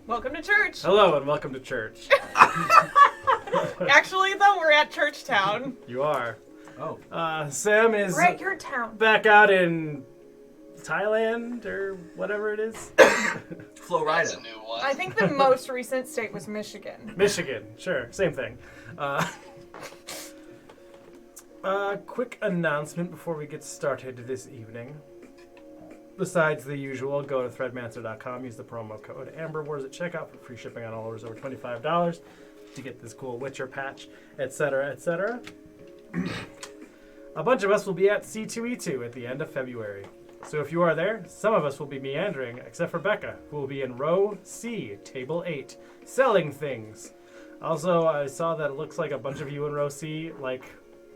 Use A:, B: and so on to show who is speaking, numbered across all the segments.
A: Welcome to church.
B: Hello and welcome to church.
A: Actually, though, we're at Church Town.
B: You are.
C: Oh.
B: Sam is
A: We're at your town.
B: back out in Thailand or whatever it is.
C: Florida.
D: That's a new one.
A: I think the most recent state was Michigan.
B: Michigan, sure, same thing. Quick announcement before we get started this evening. Besides the usual, go to threadmancer.com, use the promo code AmberWars at checkout for free shipping on all orders over $25 to get this cool Witcher patch, etc., etc. A bunch of us will be at C2E2 at the end of February. So if you are there, some of us will be meandering, except for Becca, who will be in row C, table 8, selling things. Also, I saw that it looks like a bunch of you in row C, like,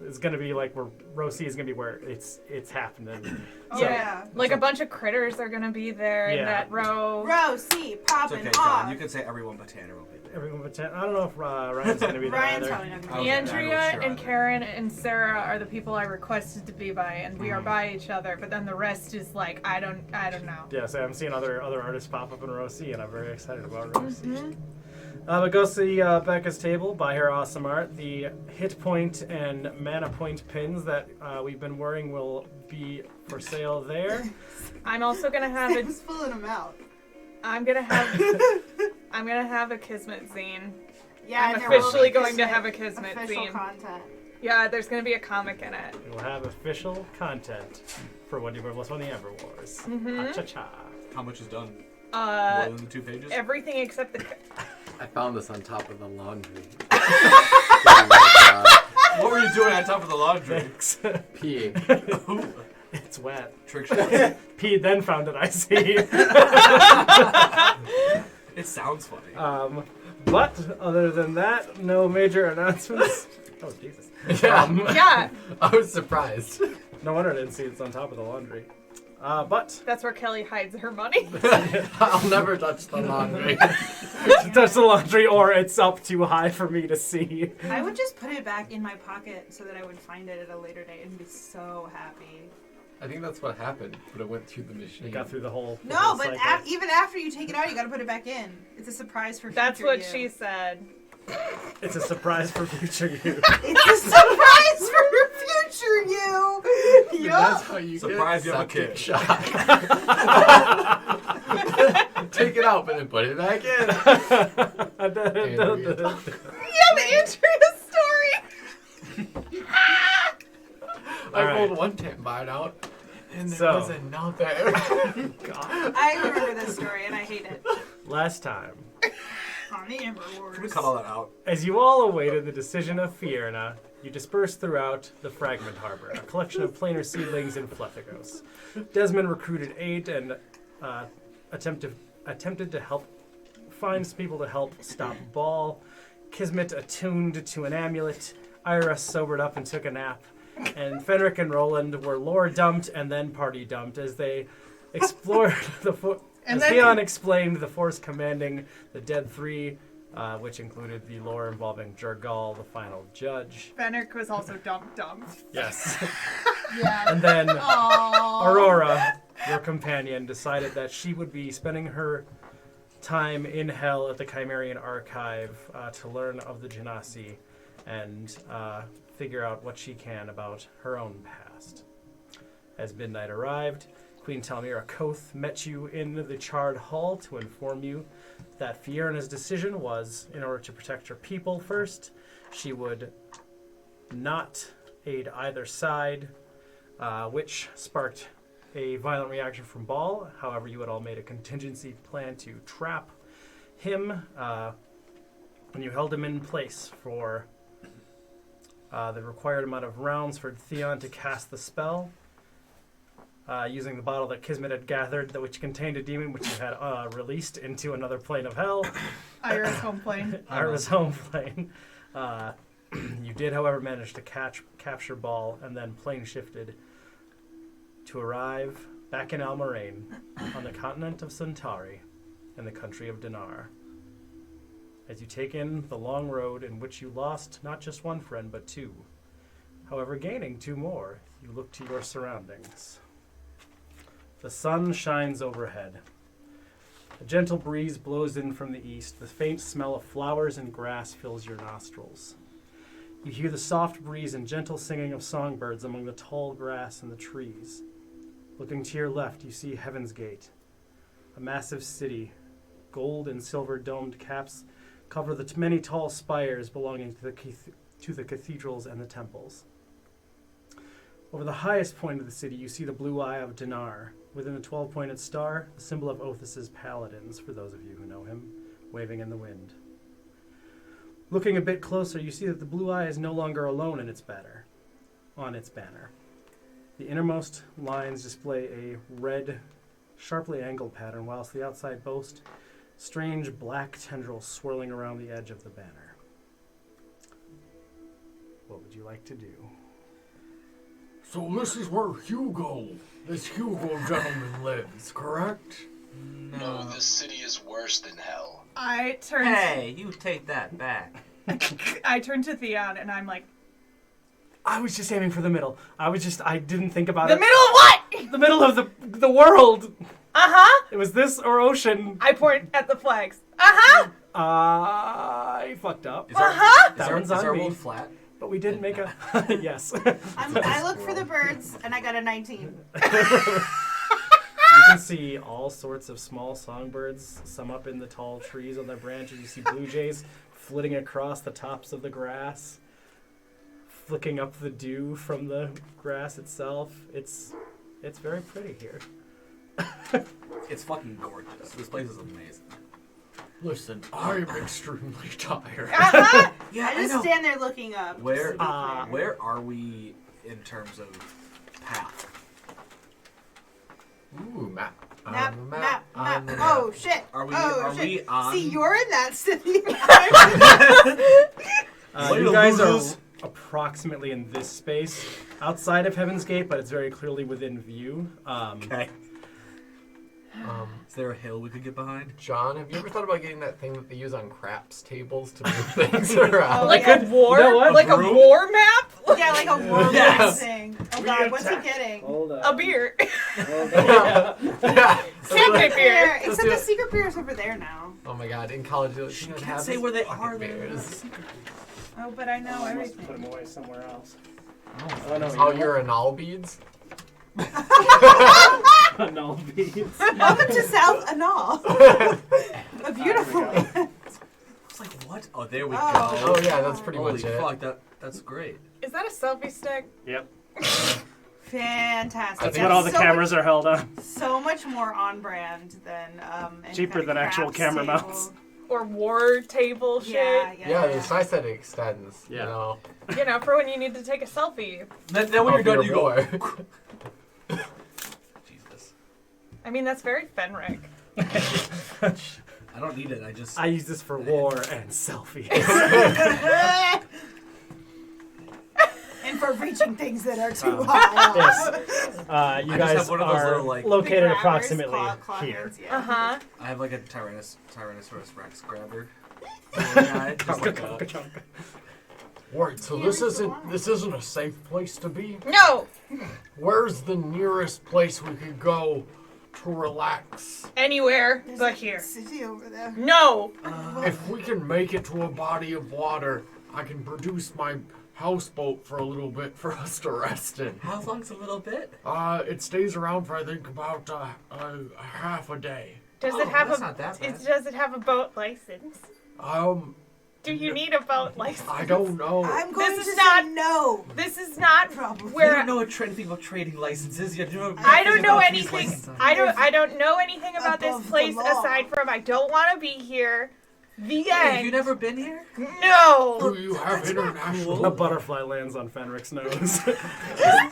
B: It's gonna be like where Rosie is gonna be where it's happening.
C: Oh,
B: So-
C: yeah.
A: Like a bunch of critters are gonna be there in
B: Yeah.
A: that row.
C: Rosie,
D: It's
C: popping
D: okay,
C: off.
D: John. You can say everyone but Tanner will be there.
B: Everyone but I don't know if Ryan's gonna be there
C: Ryan's
B: either.
C: probably not gonna
D: Okay,
C: be
D: I
A: Andrea
D: wasn't sure
A: and
D: either.
A: Karen and Sarah are the people I requested to be by, and we are by each other. But then the rest is like I don't know.
B: Yeah, so I'm seeing other artists pop up in Rosie, and I'm very excited about Rosie. But go see Becca's table, buy her awesome art. The hit point and mana point pins that we've been wearing will be for sale there.
A: I'm also gonna have a.
C: Sam's pulling them out.
A: I'm gonna have a Kismet zine.
C: Yeah,
A: I'm
C: and there will be
A: officially going to
C: Kismet
A: have a Kismet
C: official
A: zine.
C: content.
A: Yeah, there's gonna be a comic in it.
B: We'll have official content for Wendy Werewolf on the Ember Wars.
A: Mhm.
B: Cha-cha.
D: How much is done? More than the 2 pages?
A: Everything except the.
E: I found this on top of the laundry.
D: What were you doing on top of the laundry?
B: Thanks.
E: Peeing.
B: It's wet.
D: Trick shot.
B: Pete then found it, I see.
D: It sounds funny.
B: But other than that, no major announcements. Oh, Jesus.
E: Yeah.
A: Yeah,
E: I was surprised.
B: No wonder I didn't see it's on top of the laundry. But
A: that's where Kelly hides her money.
E: I'll never touch the laundry.
B: touch the laundry or it's up too high for me to see.
C: I would just put it back in my pocket so that I would find it at a later date and be so happy.
E: I think that's what happened, but it went through the machine.
B: It got through the whole.
C: No, but even after you take it out, you gotta put it back in. It's a surprise for future
A: That's what
C: you.
A: she said.
B: It's a surprise for future you.
C: It's a surprise for future you.
E: And
C: Yup.
E: that's how you
D: Surprise,
E: get
D: you have a
E: septic
D: kid.
E: shock. Take it out, but then put it back in. Andrea.
A: Yeah, the Andrea story.
E: I pulled one tampon out, and there
B: So-
E: was another.
C: I remember this story and I hate it.
B: Last time,
C: On the Ember Wars.
D: Can we cut all that out?
B: as you all awaited the decision of Fierna, you dispersed throughout the Fragment Harbor, a collection of planar seedlings in Flethagos. Desmond recruited aid and attempted to help find some people to help stop Ball. Kismet attuned to an amulet. Ira sobered up and took a nap. And Fenric and Roland were lore dumped and then party dumped as they explored as Theon explained the force commanding the Dead Three, which included the lore involving Jergal, the final judge.
A: Fenric was also dumped.
B: Yes.
C: Yeah.
B: And then
C: Aww.
B: Aurora, your companion, decided that she would be spending her time in hell at the Chimerian Archive to learn of the Genasi and figure out what she can about her own past. As midnight arrived, Queen Talmira Koth met you in the charred hall to inform you that Fiona's decision was, in order to protect her people first, she would not aid either side, which sparked a violent reaction from Ball. However, you had all made a contingency plan to trap him, and you held him in place for the required amount of rounds for Theon to cast the spell, using the bottle that Kismet had gathered, which contained a demon which you had released into another plane of hell.
A: Ira's home plane.
B: Ira's home plane. You did, however, manage to capture Ball and then plane shifted to arrive back in Almoraine on the continent of Centauri in the country of Dinar. As you take in the long road in which you lost not just one friend but two, however gaining two more, you look to your surroundings. The sun shines overhead. A gentle breeze blows in from the east. The faint smell of flowers and grass fills your nostrils. You hear the soft breeze and gentle singing of songbirds among the tall grass and the trees. Looking to your left, you see Heaven's Gate, a massive city. Gold and silver domed caps cover the many tall spires belonging to the cathedrals and the temples. Over the highest point of the city, you see the blue eye of Dinar. Within the 12-pointed star, the symbol of Othus's paladins, for those of you who know him, waving in the wind. Looking a bit closer, you see that the blue eye is no longer alone in its banner. The innermost lines display a red, sharply angled pattern, whilst the outside boast strange black tendrils swirling around the edge of the banner. What would you like to do?
E: So this is where this Hugo gentleman lives, correct?
F: No, this city is worse than hell.
A: I turn.
D: Hey, you take that back.
A: I turn to Theon and I'm like,
B: I was just aiming for the middle. I didn't think about
A: the
B: it.
A: middle of what?
B: The middle of the world.
A: Uh-huh.
B: It was this or ocean.
A: I point at the flags. Uh-huh.
B: I fucked up.
A: Uh-huh.
B: That one's on
D: our
B: me.
D: world flat?
B: But we did make a... yes.
C: I look for the birds, and I got a 19.
B: You can see all sorts of small songbirds, some up in the tall trees on their branches. You see blue jays flitting across the tops of the grass, flicking up the dew from the grass itself. It's very pretty here.
D: It's fucking gorgeous. This place is amazing.
E: Listen, I'm extremely tired.
A: Uh-huh.
D: Yeah,
C: I just stand there looking up.
D: Where,
C: just to be clear.
D: where are we in terms of path?
E: Ooh, map.
C: Map.
E: On the map.
C: Oh, shit.
D: Are we-
C: oh,
D: are
C: shit.
D: we on-
C: See, you're in that city.
D: Way
B: You
D: to
B: guys
D: lose.
B: are approximately in this space, outside of Heaven's Gate, but it's very clearly within view.
D: Okay. Is there a hill we could get behind?
E: John, have you ever thought about getting that thing that they use on craps tables to move things around?
A: Like
B: could-
A: a war?
B: you know what?
A: Like a
D: Broom?
A: war map?
C: Yeah, like a war
D: Yes.
C: thing. Oh god, what's he getting?
B: Hold on.
A: A beer.
E: Yeah.
A: Secret beer.
C: Beer.
E: Let's
C: Except
E: do
C: the
E: it.
C: secret beer is over there now.
E: Oh my god, in college, you
D: Can't say where they are.
E: Beers.
A: Oh, but I know
B: I must
A: everything.
B: put them away somewhere else.
D: Oh,
B: no,
E: Oh, you're anal beads?
B: Null beads.
C: Welcome to South Anal. A beautiful.
D: It's like, what? Oh, there we
C: Oh.
D: go.
E: Oh yeah, that's pretty
D: Holy
E: much it.
D: fuck, that's great.
A: Is that a selfie stick?
B: Yep.
C: Fantastic.
B: That's what all the cameras are held on.
C: So much more on brand than any
B: Cheaper
C: kind of
B: than actual
C: craps
B: camera
C: table.
B: mounts.
A: Or war table shit?
E: Yeah, it's nice that it extends.
B: Yeah.
E: You know.
A: You know, for when you need to take a selfie.
D: Then when you're
E: Of
D: done,
E: your
D: you go.
E: boy.
D: Jesus.
A: I mean, that's very Fenric.
D: I don't need it. I just.
B: I use this for war and selfies.
C: And for reaching things that are too high.
B: Yes. You
D: I just
B: guys
D: have one of those
B: are
D: little, like-
B: located
C: The grabbers,
B: approximately
C: claw
B: here.
C: hands, yeah.
A: Uh-huh.
D: I have like a Tyrannosaurus Rex grabber. Guy, just like a-
E: Wait, so this isn't a safe place to be?
A: No!
E: Where's the nearest place we could go to relax?
A: Anywhere
C: There's
A: but
C: a
A: here.
C: city over there.
A: No!
E: If we can make it to a body of water, I can produce my houseboat for a little bit for us to rest in.
D: How long's a little bit?
E: It stays around for I think about half a day.
A: Does it have
D: that's
A: a
D: not that bad.
A: does it have a boat license? Do you need a boat license?
E: I don't know.
C: I'm going
A: This
C: to
A: is not-
C: say no.
A: This is not
C: Probably.
D: You
A: where
D: don't know anything about trading licenses. You know
A: I don't know
D: about these
A: anything.
D: licenses.
A: I don't know anything about this
C: Above the
A: place
C: law.
A: aside from I don't want to be here. The
D: Have
A: end.
D: you never been here?
A: No.
E: Do you have international?
B: A butterfly lands on Fenric's nose.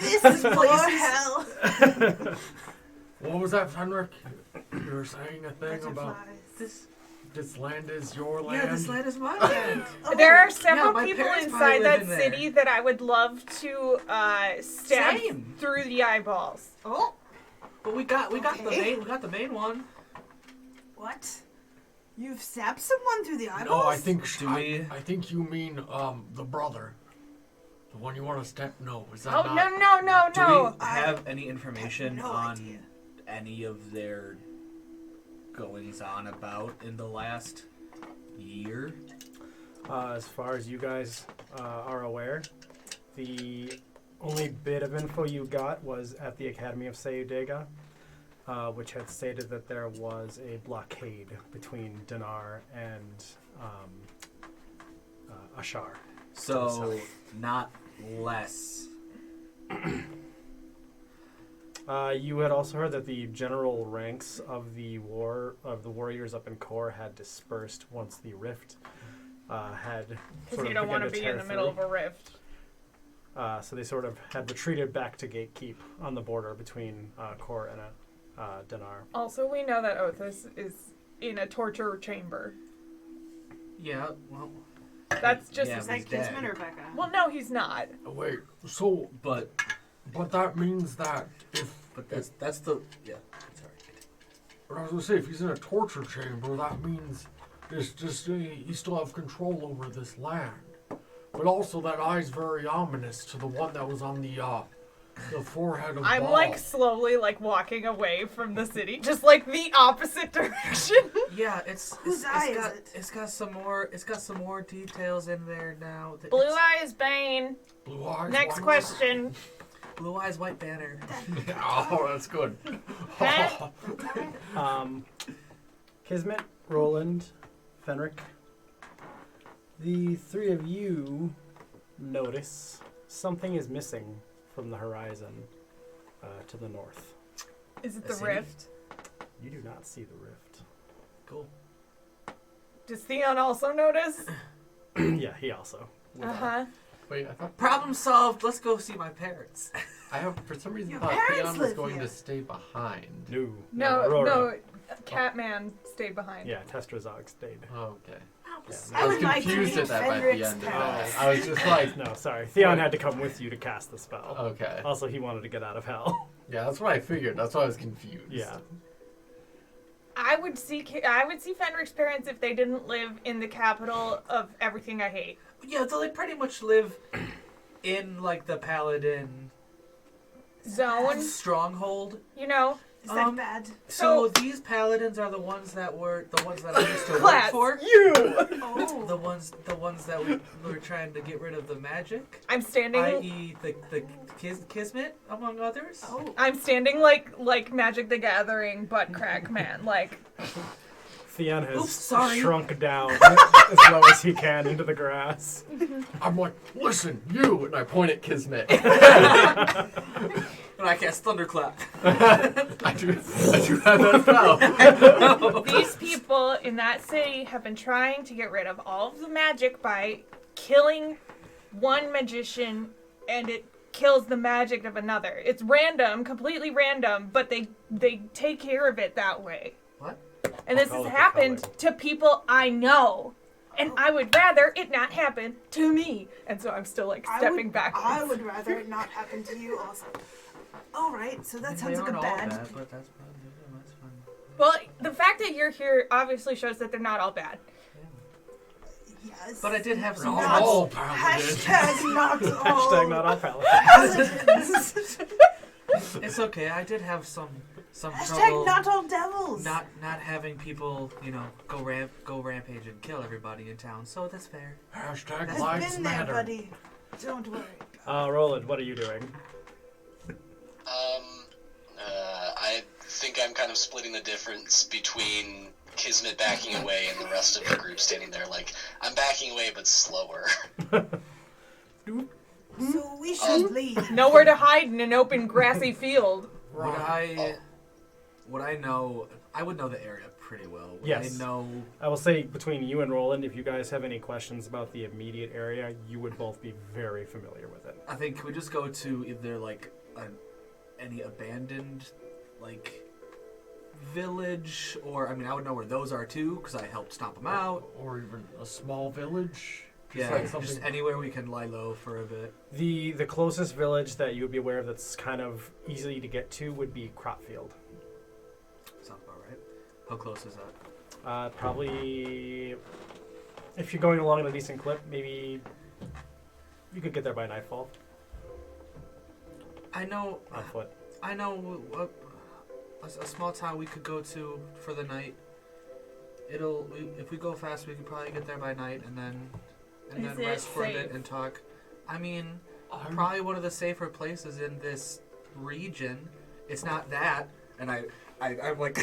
C: This is for hell.
E: What was that, Fenric? You were saying a thing about
C: Butterflies.
E: this land is your land.
D: Yeah, this land is my land.
A: There are several
D: my
A: people
D: parents probably
A: inside
D: live
A: that
D: in there.
A: city that I would love to stab
D: Same.
A: through the eyeballs.
C: Oh,
D: But we got the
C: Okay.
D: main one.
C: what? You've stabbed someone through the eyeballs?
E: No, I think
D: Do
E: I think you mean the brother, the one you want to step. No, is that
A: Oh
E: not?
A: no!
D: Do we have any information
C: no
D: on
C: idea.
D: any of their goings on about in the last year?
B: As far as you guys are aware, the only bit of info you got was at the Academy of Sayudega, which had stated that there was a blockade between Dinar and Ashar.
D: So not less.
B: You had also heard that the general ranks of the warriors up in Kor had dispersed once the rift had
A: Because
B: sort
A: you
B: of
A: don't
B: begun
A: want to
B: to
A: be
B: tear
A: in the middle of
B: through.
A: a rift.
B: So they sort of had retreated back to Gatekeep on the border between Kor and Dinar.
A: Also, we know that Othis is in a torture chamber.
D: Yeah, well,
A: That's just
D: Yeah,
C: Is that
D: he's dead.
C: Kismet or Becca?
A: well, no, he's not.
E: Wait, so
D: but
E: But that means that if
D: But that's the yeah. Sorry.
E: I was gonna say, if he's in a torture chamber, that means it's just you still have control over this land. But also, that eye's very ominous to the one that was on the forehead of
A: I'm
E: Baal.
A: like slowly like walking away from the city, just like the opposite direction.
D: Yeah, it's
C: Whose eye is it?
D: It's got some more details in there now.
A: Blue Eyes Bane.
E: Blue eyes.
A: Next
E: white-
A: question.
D: Blue Eyes White Banner.
E: Oh, that's good.
A: Pat?
B: Kismet, Roland, Fenric. The three of you notice something is missing from the horizon to the north.
A: Is it
D: I
A: the
D: see.
A: rift?
B: You do not see the rift.
D: Cool.
A: Does Theon also notice?
B: Yeah, he also. would,
A: Uh-huh.
E: Wait, I thought
D: Problem solved. Let's go see my parents.
E: I have for some reason
C: Your
E: thought
C: parents
E: Theon was
C: live
E: going
C: here.
E: to stay behind.
B: No, Aurora.
A: No, Catman stayed behind.
B: Yeah, Testrazog stayed.
E: Okay.
B: Yeah,
E: I was
C: would like to
E: confused
C: meet
E: at that by the
C: Fenric's
E: end of
C: parents.
E: that. I was just like,
B: No, sorry. Theon had to come with you to cast the spell.
E: okay.
B: Also, he wanted to get out of hell.
E: Yeah, that's what I figured. That's why I was confused.
B: Yeah.
A: I would see Fenric's parents if they didn't live in the capital of everything I hate.
D: Yeah, so they pretty much live in like the Paladin
A: Zone,
D: stronghold.
A: you know.
C: Is that bad?
D: So these Paladins are the ones that I used to work
A: Class,
D: for.
A: you.
C: Oh.
D: The ones that we were trying to get rid of the magic,
A: I'm standing.
D: i.e. the Kismet, among others.
C: Oh.
A: I'm standing like Magic the Gathering butt crack man. Like
B: Theon has
D: Oops, sorry.
B: shrunk down as low as he can into the grass.
E: I'm like, listen, you, and I point at Kismet.
D: And I cast Thunderclap.
E: I do have that spell.
A: these people in that city have been trying to get rid of all of the magic by killing one magician, and it kills the magic of another. It's random, completely random, but they take care of it that way.
D: What?
A: And this
B: I'll
A: has
B: call it the
A: happened
B: color.
A: to people I know. And I would rather it not happen to me. And so I'm still like stepping backwards.
C: I would rather it not happen to you also. Alright, so that sounds like a bad.
D: But that's fine.
A: Well, the fact that you're here obviously shows that they're not all bad.
C: Yes.
D: But I did have some.
E: Not all paladins.
C: Hashtag not all.
B: Hashtag not all paladins.
C: paladins.
D: It's okay. I did have some
C: Hashtag
D: trouble
C: not all devils.
D: not having people, go rampage and kill everybody in town. So that's fair.
E: Hashtag
C: I've
E: lives
C: been there,
E: matter.
C: buddy. Don't worry.
B: Roland, what are you doing?
F: I think I'm kind of splitting the difference between Kismet backing away and the rest of the group standing there. Like, I'm backing away, but slower.
C: So we should leave.
A: Nowhere to hide in an open grassy field.
D: Would I know? I would know the area pretty well. Would
B: Yes.
D: I know?
B: I will say between you and Roland, if you guys have any questions about the immediate area, you would both be very familiar with it.
D: I think we just go to either like any abandoned village, or I would know where those are too because I helped stomp them out.
E: Or even a small village.
D: Yeah,
E: like
D: just
E: something-
D: anywhere we can lie low for a bit.
B: The closest village that you would be aware of that's kind of easy to get to would be Cropfield.
D: Sounds about right. How close is that?
B: Probably, if you're going along at a decent clip, maybe you could get there by nightfall
D: I know.
B: on foot.
D: I know a small town we could go to for the night. If we go fast, we could probably get there by night and then
A: Is it
D: rest for a bit
A: safe?
D: and talk. I mean,
E: I'm-
D: probably one of the safer places in this region. It's not that, and I'm like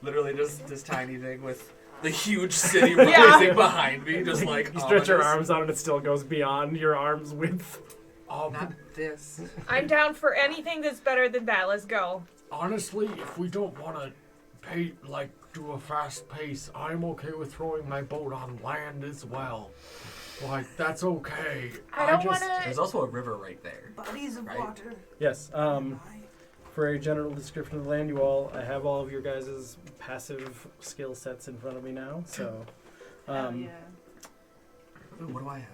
D: literally just this tiny thing with the huge city
A: Yeah.
D: rising behind me, just like
B: You stretch your
D: ominous.
B: arms out and it still goes beyond your arm's width.
D: Not this.
A: I'm down for anything that's better than that. Let's go.
E: Honestly, if we don't want to do a fast pace, I'm okay with throwing my boat on land as well. That's okay.
A: I don't
E: just-
A: want
D: There's
A: to.
D: also a river right there.
C: Bodies of
D: Right.
C: water.
B: Yes. For a general description of the land, I have all of your guys' passive skill sets in front of me now. So,
C: Hell yeah.
D: Ooh, what do I have?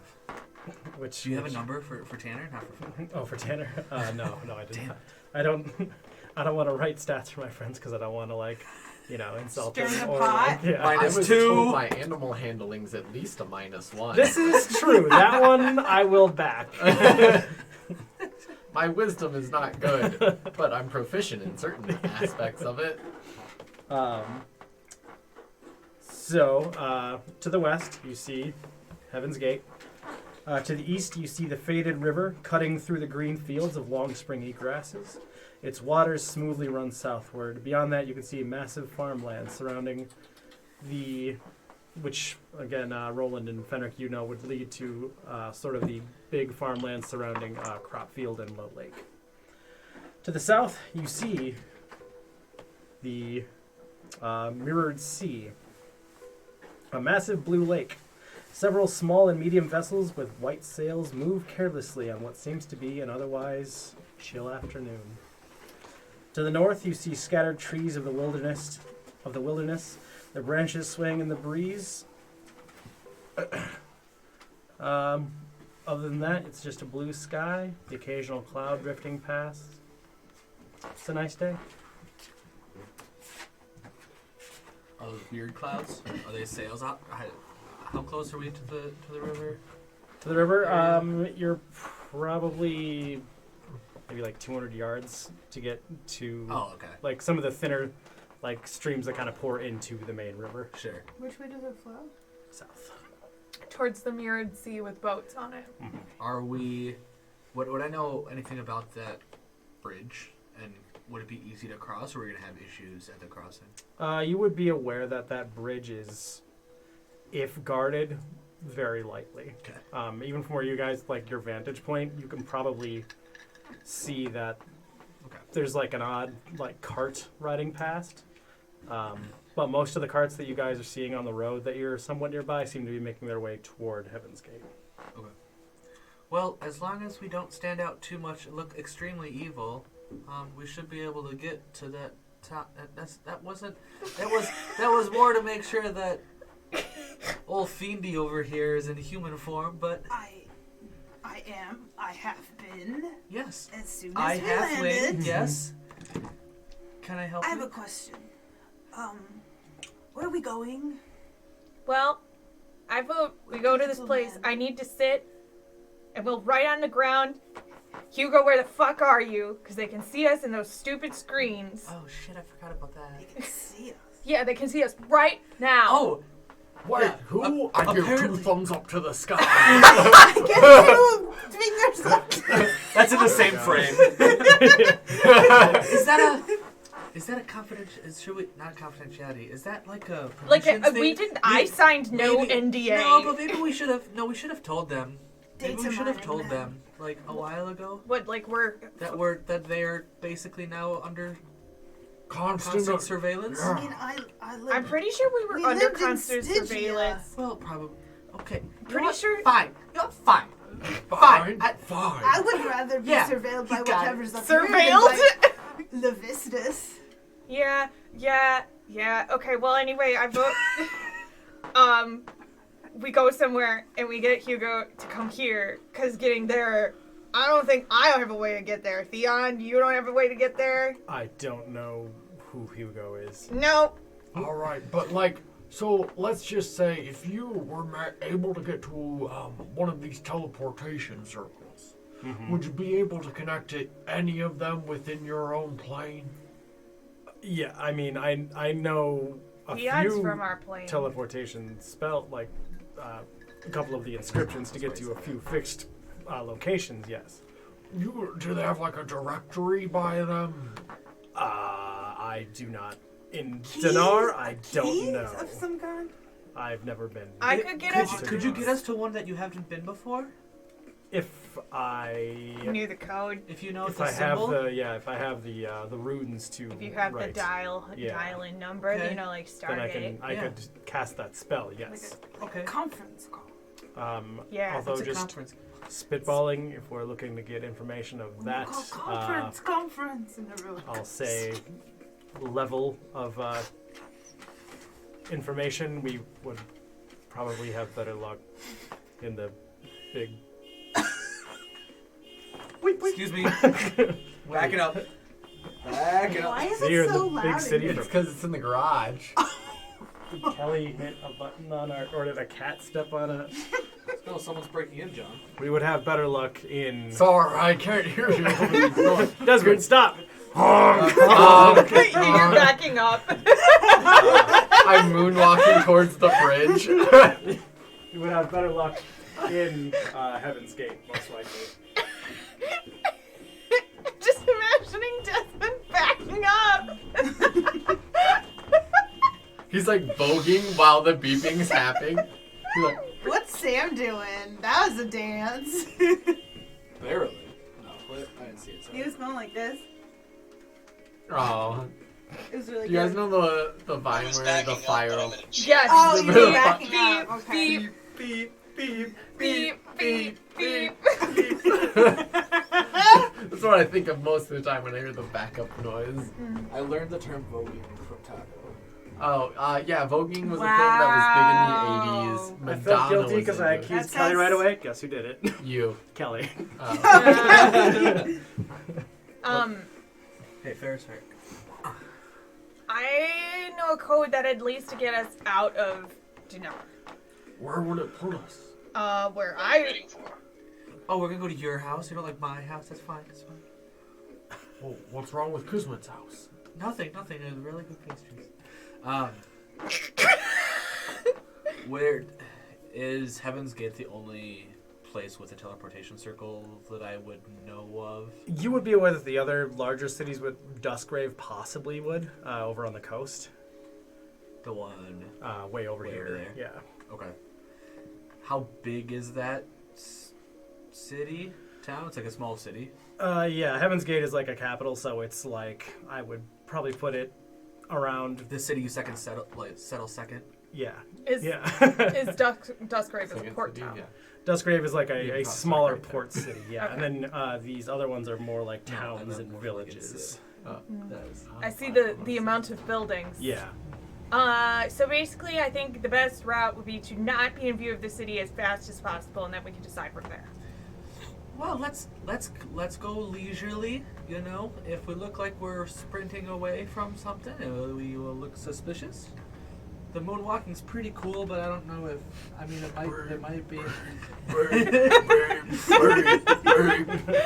B: Which
D: Do you have a number for Tanner? Not for Phil.
B: Oh, for Tanner? No, I didn't.
D: Damn.
B: I don't want to write stats for my friends because I don't want to insult
C: Stir
B: them.
C: the
B: or,
C: pot?
B: yeah.
E: I
D: Minus
E: was
D: 2.
E: told my animal handling's at least a -1.
B: This is true. That one I will back.
E: My wisdom is not good, but I'm proficient in certain aspects of it.
B: So, to the west, you see Heaven's Gate. To the east, you see the faded river cutting through the green fields of long springy grasses. Its waters smoothly run southward. Beyond that, you can see massive farmland surrounding which, again, Roland and Fenric, would lead to sort of the big farmland surrounding Cropfield and Low Lake. To the south, you see the Mirrored Sea, a massive blue lake. Several small and medium vessels with white sails move carelessly on what seems to be an otherwise chill afternoon. To the north, you see scattered trees of the wilderness. Their branches swaying in the breeze. Other than that, it's just a blue sky, the occasional cloud drifting past. It's a nice day.
D: Are those weird clouds? Are they sails out? How close are we to the river?
B: To the river, you're probably maybe like 200 yards to get to
D: Oh, okay.
B: like some of the thinner streams that kind of pour into the main river.
D: Sure.
C: Which way does it flow?
B: South.
A: Towards the mirrored sea with boats on it.
D: Are we... Would I know anything about that bridge? And would it be easy to cross, or are we going to have issues at the crossing?
B: You would be aware that bridge is, if guarded, very lightly.
D: Okay.
B: Even from where you guys, your vantage point, you can probably see that there's an odd cart riding past. But most of the carts that you guys are seeing on the road that you're somewhat nearby seem to be making their way toward Heaven's Gate.
D: Okay. Well, as long as we don't stand out too much and look extremely evil, we should be able to get to that top. That was more to make sure that old Fiendy over here is in human form, but
C: I have been.
D: yes.
C: As soon as
D: I
C: we
D: have
C: landed.
D: winged, yes. Can I help
C: I
D: you?
C: have a question. Where are we going?
A: Well, I vote we go to this place. I need to sit, and we'll write on the ground, Hugo, where the fuck are you? Because they can see us in those stupid screens.
D: Oh shit, I forgot about that.
C: They can see us.
A: Yeah, they can see us right now.
D: Oh!
E: Wait,
D: Yeah,
E: who? I give 2
D: apparently-
E: thumbs up to the sky.
C: I get 2 fingers up.
D: That's in the same frame. Is that a confidential? Should we not confidentiality? Is that like a permission thing?
A: We didn't. I signed no
D: Maybe-
A: NDA.
D: No, but maybe we should have. No, we should have told them. Maybe
C: Data
D: we should have
C: mining
D: told
C: them.
D: them a while ago
A: What we're
D: that they're basically now under
E: Constant
D: constant surveillance.
E: Yeah.
C: I mean, I live.
A: I'm pretty sure we were
C: We
A: under
C: lived in
A: constant
C: Stygia.
A: surveillance.
D: Well, probably. Okay.
A: Pretty sure-
D: Fine. You know, fine.
E: Fine.
D: I-
E: Fine.
C: I would rather be
D: Yeah,
C: surveilled by
D: you got it.
C: whatever's up here
A: Surveilled?
C: than by Levistus.
A: Yeah. Okay, well, anyway, I vote. We go somewhere and we get Hugo to come here, because getting there, I don't have a way to get there. Theon, you don't have a way to get there?
B: I don't know who Hugo is.
A: No.
E: All right, but so let's just say if you were able to get to one of these teleportation circles, would you be able to connect to any of them within your own plane?
B: Yeah, I mean, I know a
A: Theon's
B: few
A: from our plane.
B: teleportation spell, a couple of the inscriptions to get to a few fixed locations, yes.
E: Do they have a directory by them?
B: I do not. In Dinar, I don't
C: Keys
B: know.
C: of some kind?
B: I've never been.
A: I could get us
D: Could you get us to one that you haven't been before?
B: If I
A: knew the code.
D: If you know
B: if
D: the
B: I have
D: symbol.
B: if I have the runes to
A: If you have
B: write,
A: the dial-in number,
D: Okay.
A: like
B: then I
A: Stargate.
B: could cast that spell. Yes.
D: Okay.
C: Conference call.
A: Yeah.
B: Although
D: It's a
B: just
D: conference.
B: spitballing, if we're looking to get information of that,
C: Conference, and everyone.
B: I'll say level of information, we would probably have better luck in the big
D: Excuse me.
G: Back it up. Back it up.
C: Why is
B: You're
C: it so
B: the
C: loud?
B: big
C: in
B: city
C: here?
E: It's because it's in the garage.
B: Did Kelly hit a button on our, or did a cat step on it?
G: No, someone's breaking in, John.
B: We would have better luck in.
E: Sorry, I can't hear you.
B: Desmond, stop!
A: You're backing up.
E: I'm moonwalking towards the bridge.
B: You would have better luck in Heaven's Gate, most likely.
A: Just imagining Desmond backing up.
E: He's like voguing while the beeping's happening. He's like,
C: What's Sam doing? That was a dance.
G: Barely. No, but I didn't see it.
C: He was going like this.
E: oh.
C: It was really
E: Do you guys
C: good.
E: know the
F: I
E: vine
F: was
E: where
F: backing
E: the
F: up,
E: fire?
F: but I'm in a chair.
A: Yes.
C: Oh, you were
E: Beep,
C: backing
A: beep,
C: up. Okay.
A: beep,
B: Beep, beep,
A: beep, beep, beep.
E: That's what I think of most of the time when I hear the backup noise.
G: I learned the term voguing from Taco.
E: Oh, yeah, voguing was a
C: Wow.
E: thing that was big in the 80s.
B: I
E: Madonna
B: felt guilty
E: was
B: because I
E: into it.
B: accused
C: That
B: Kelly
C: says-
B: right away. Guess who did it?
E: You.
B: Kelly.
G: Hey, fair is fair.
A: I know a code that at least to get us out of Genoa.
E: Where would it put us?
A: Where
F: What are you
A: I
F: waiting for?
D: Oh, we're gonna go to your house. You don't like my house. That's fine. That's fine.
E: Well, what's wrong with Kuzma's house?
D: Nothing. It was really good pastries. Where is Heaven's Gate the only place with a teleportation circle that I would know of?
B: You would be aware that the other larger cities with Duskgrave possibly would, over on the coast.
D: The one.
B: Way over
D: Way
B: here.
D: over there.
B: Yeah.
D: Okay. How big is that city? Town? It's like a small city.
B: Yeah, Heaven's Gate is like a capital, so it's like, I would probably put it around,
D: The city you settle second.
B: yeah.
A: is
B: Yeah.
A: is Duskgrave
E: Second
A: a port
E: city,
A: town.
E: yeah.
B: Duskgrave is like
E: Yeah,
B: a
E: not
B: smaller
E: right there.
B: port city, yeah.
A: Okay.
B: And then these other ones are more like
D: No, I
B: towns
D: meant
B: and
D: more like
B: villages.
D: it's, That is,
A: I see the amount of buildings.
B: Yeah.
A: So basically, I think the best route would be to not be in view of the city as fast as possible, and then we can decide from there.
D: Well, let's go leisurely. You know, if we look like we're sprinting away from something, we will look suspicious. The moonwalking's pretty cool, but I don't know if. I mean, it might be.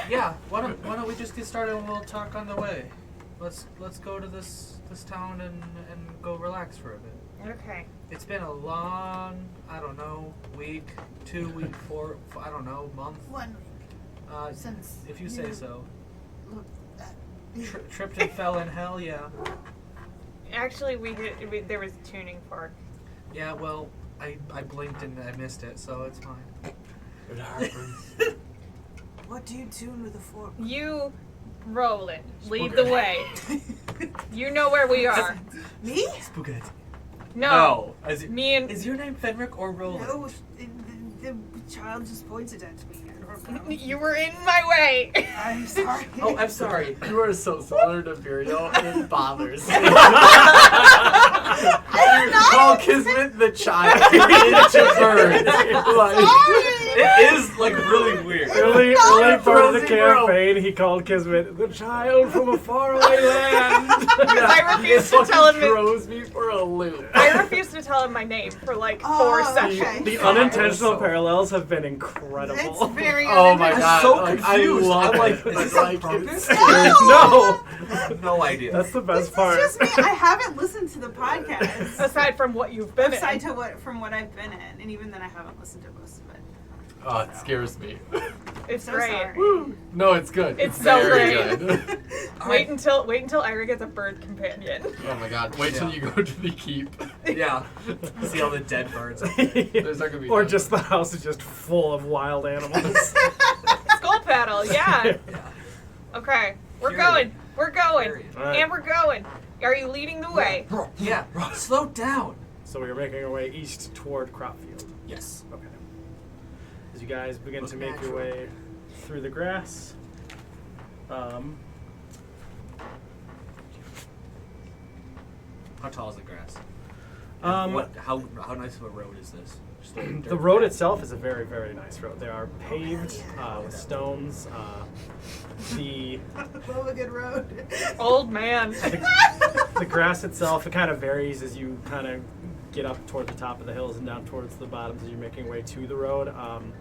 D: Yeah. Why don't we just get started and we'll talk on the way. Let's go to this town and go relax for a bit.
A: Okay.
D: It's been a long, I don't know, week, 2 week, 4, I don't know, month.
C: 1 week since.
D: If you say so.
C: looked at
D: Tripped and fell in hell, yeah.
A: Actually, there was a tuning fork.
D: Yeah, well, I blinked and I missed it, so it's fine.
E: It happens.
C: What do you tune with a fork?
A: You, Roland, lead the way. You know where we are.
C: Me?
D: Spaghetti.
A: No.
D: Is,
A: Me and
D: is your name Fenric or Roland?
C: No, the child just pointed at me. I don't know.
A: you were in my way.
C: I'm sorry.
D: Oh, I'm sorry.
E: You are so similar to Virial, it bothers me. You call Kismet the child into birds. Like,
D: It is, like, really weird.
B: Early part of the
E: Frozen girl.
B: campaign, he called Kismet the child from a faraway land.
A: I refused to tell him.
E: throws me for a loop.
A: I refused to tell him my name for like 4
C: Oh,
A: seconds.
C: okay.
B: The unintentional parallels have been incredible.
C: It's very
E: Oh my
D: I'm
E: god!
D: so
E: like,
D: confused.
E: I love
D: I'm like,
E: it.
D: is
E: It's
D: this on
E: like
D: purpose?
E: it's
B: No!
D: No idea.
B: That's the best
C: This
B: part.
C: is just me. I haven't listened to the podcast.
A: Aside from what you've been
C: Aside
A: in.
C: to from what I've been in, and even then I haven't listened to most of it.
E: Oh, it scares me.
A: It's
C: So
A: great.
C: sorry.
E: No, it's good.
A: It's so
E: very
A: great.
E: good.
A: Wait until Ira gets a bird companion.
E: Oh my god! Wait till
D: Yeah.
E: you go to the keep.
D: Yeah. See all the dead birds.
E: There's not gonna be.
B: Or
E: none.
B: just the house is just full of wild animals.
A: Skull paddle, yeah.
D: Yeah.
A: Okay, we're
D: Period.
A: going. We're going.
D: Period.
B: Alright.
A: And we're going. Are you leading the way?
D: Yeah. Slow down.
B: So we are making our way east toward Cropfield.
D: Yes.
B: Okay. As you guys begin
D: Look
B: to make your
D: natural.
B: way through the grass,
D: How tall is the grass? How nice of a road is this? Just a
B: The
D: dirt
B: road
D: path.
B: itself is a very, very nice road. They are paved with stones. The
C: Love a good road.
A: Old man.
B: the grass itself, it kind of varies as you kind of get up toward the top of the hills and down towards the bottoms as you're making your way to the road.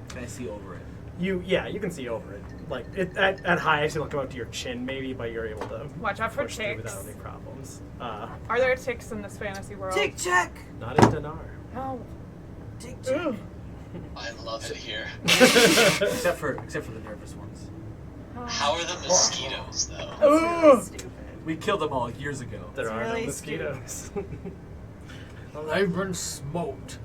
D: Can I see over it?
B: You can see over it. Like at highest, you'll come up to your chin maybe, but you're able to
A: Watch out for
B: push through
A: ticks.
B: without any problems.
A: Are there ticks in this fantasy world?
C: Tick check.
B: Not in Dinar.
A: No.
C: Tick check.
F: I love it here.
D: except for the nervous ones.
F: How are the mosquitoes, though?
C: That's really stupid.
D: We killed them all years ago.
B: There
C: It's
B: are no
C: really
B: mosquitoes.
E: They've been smoked.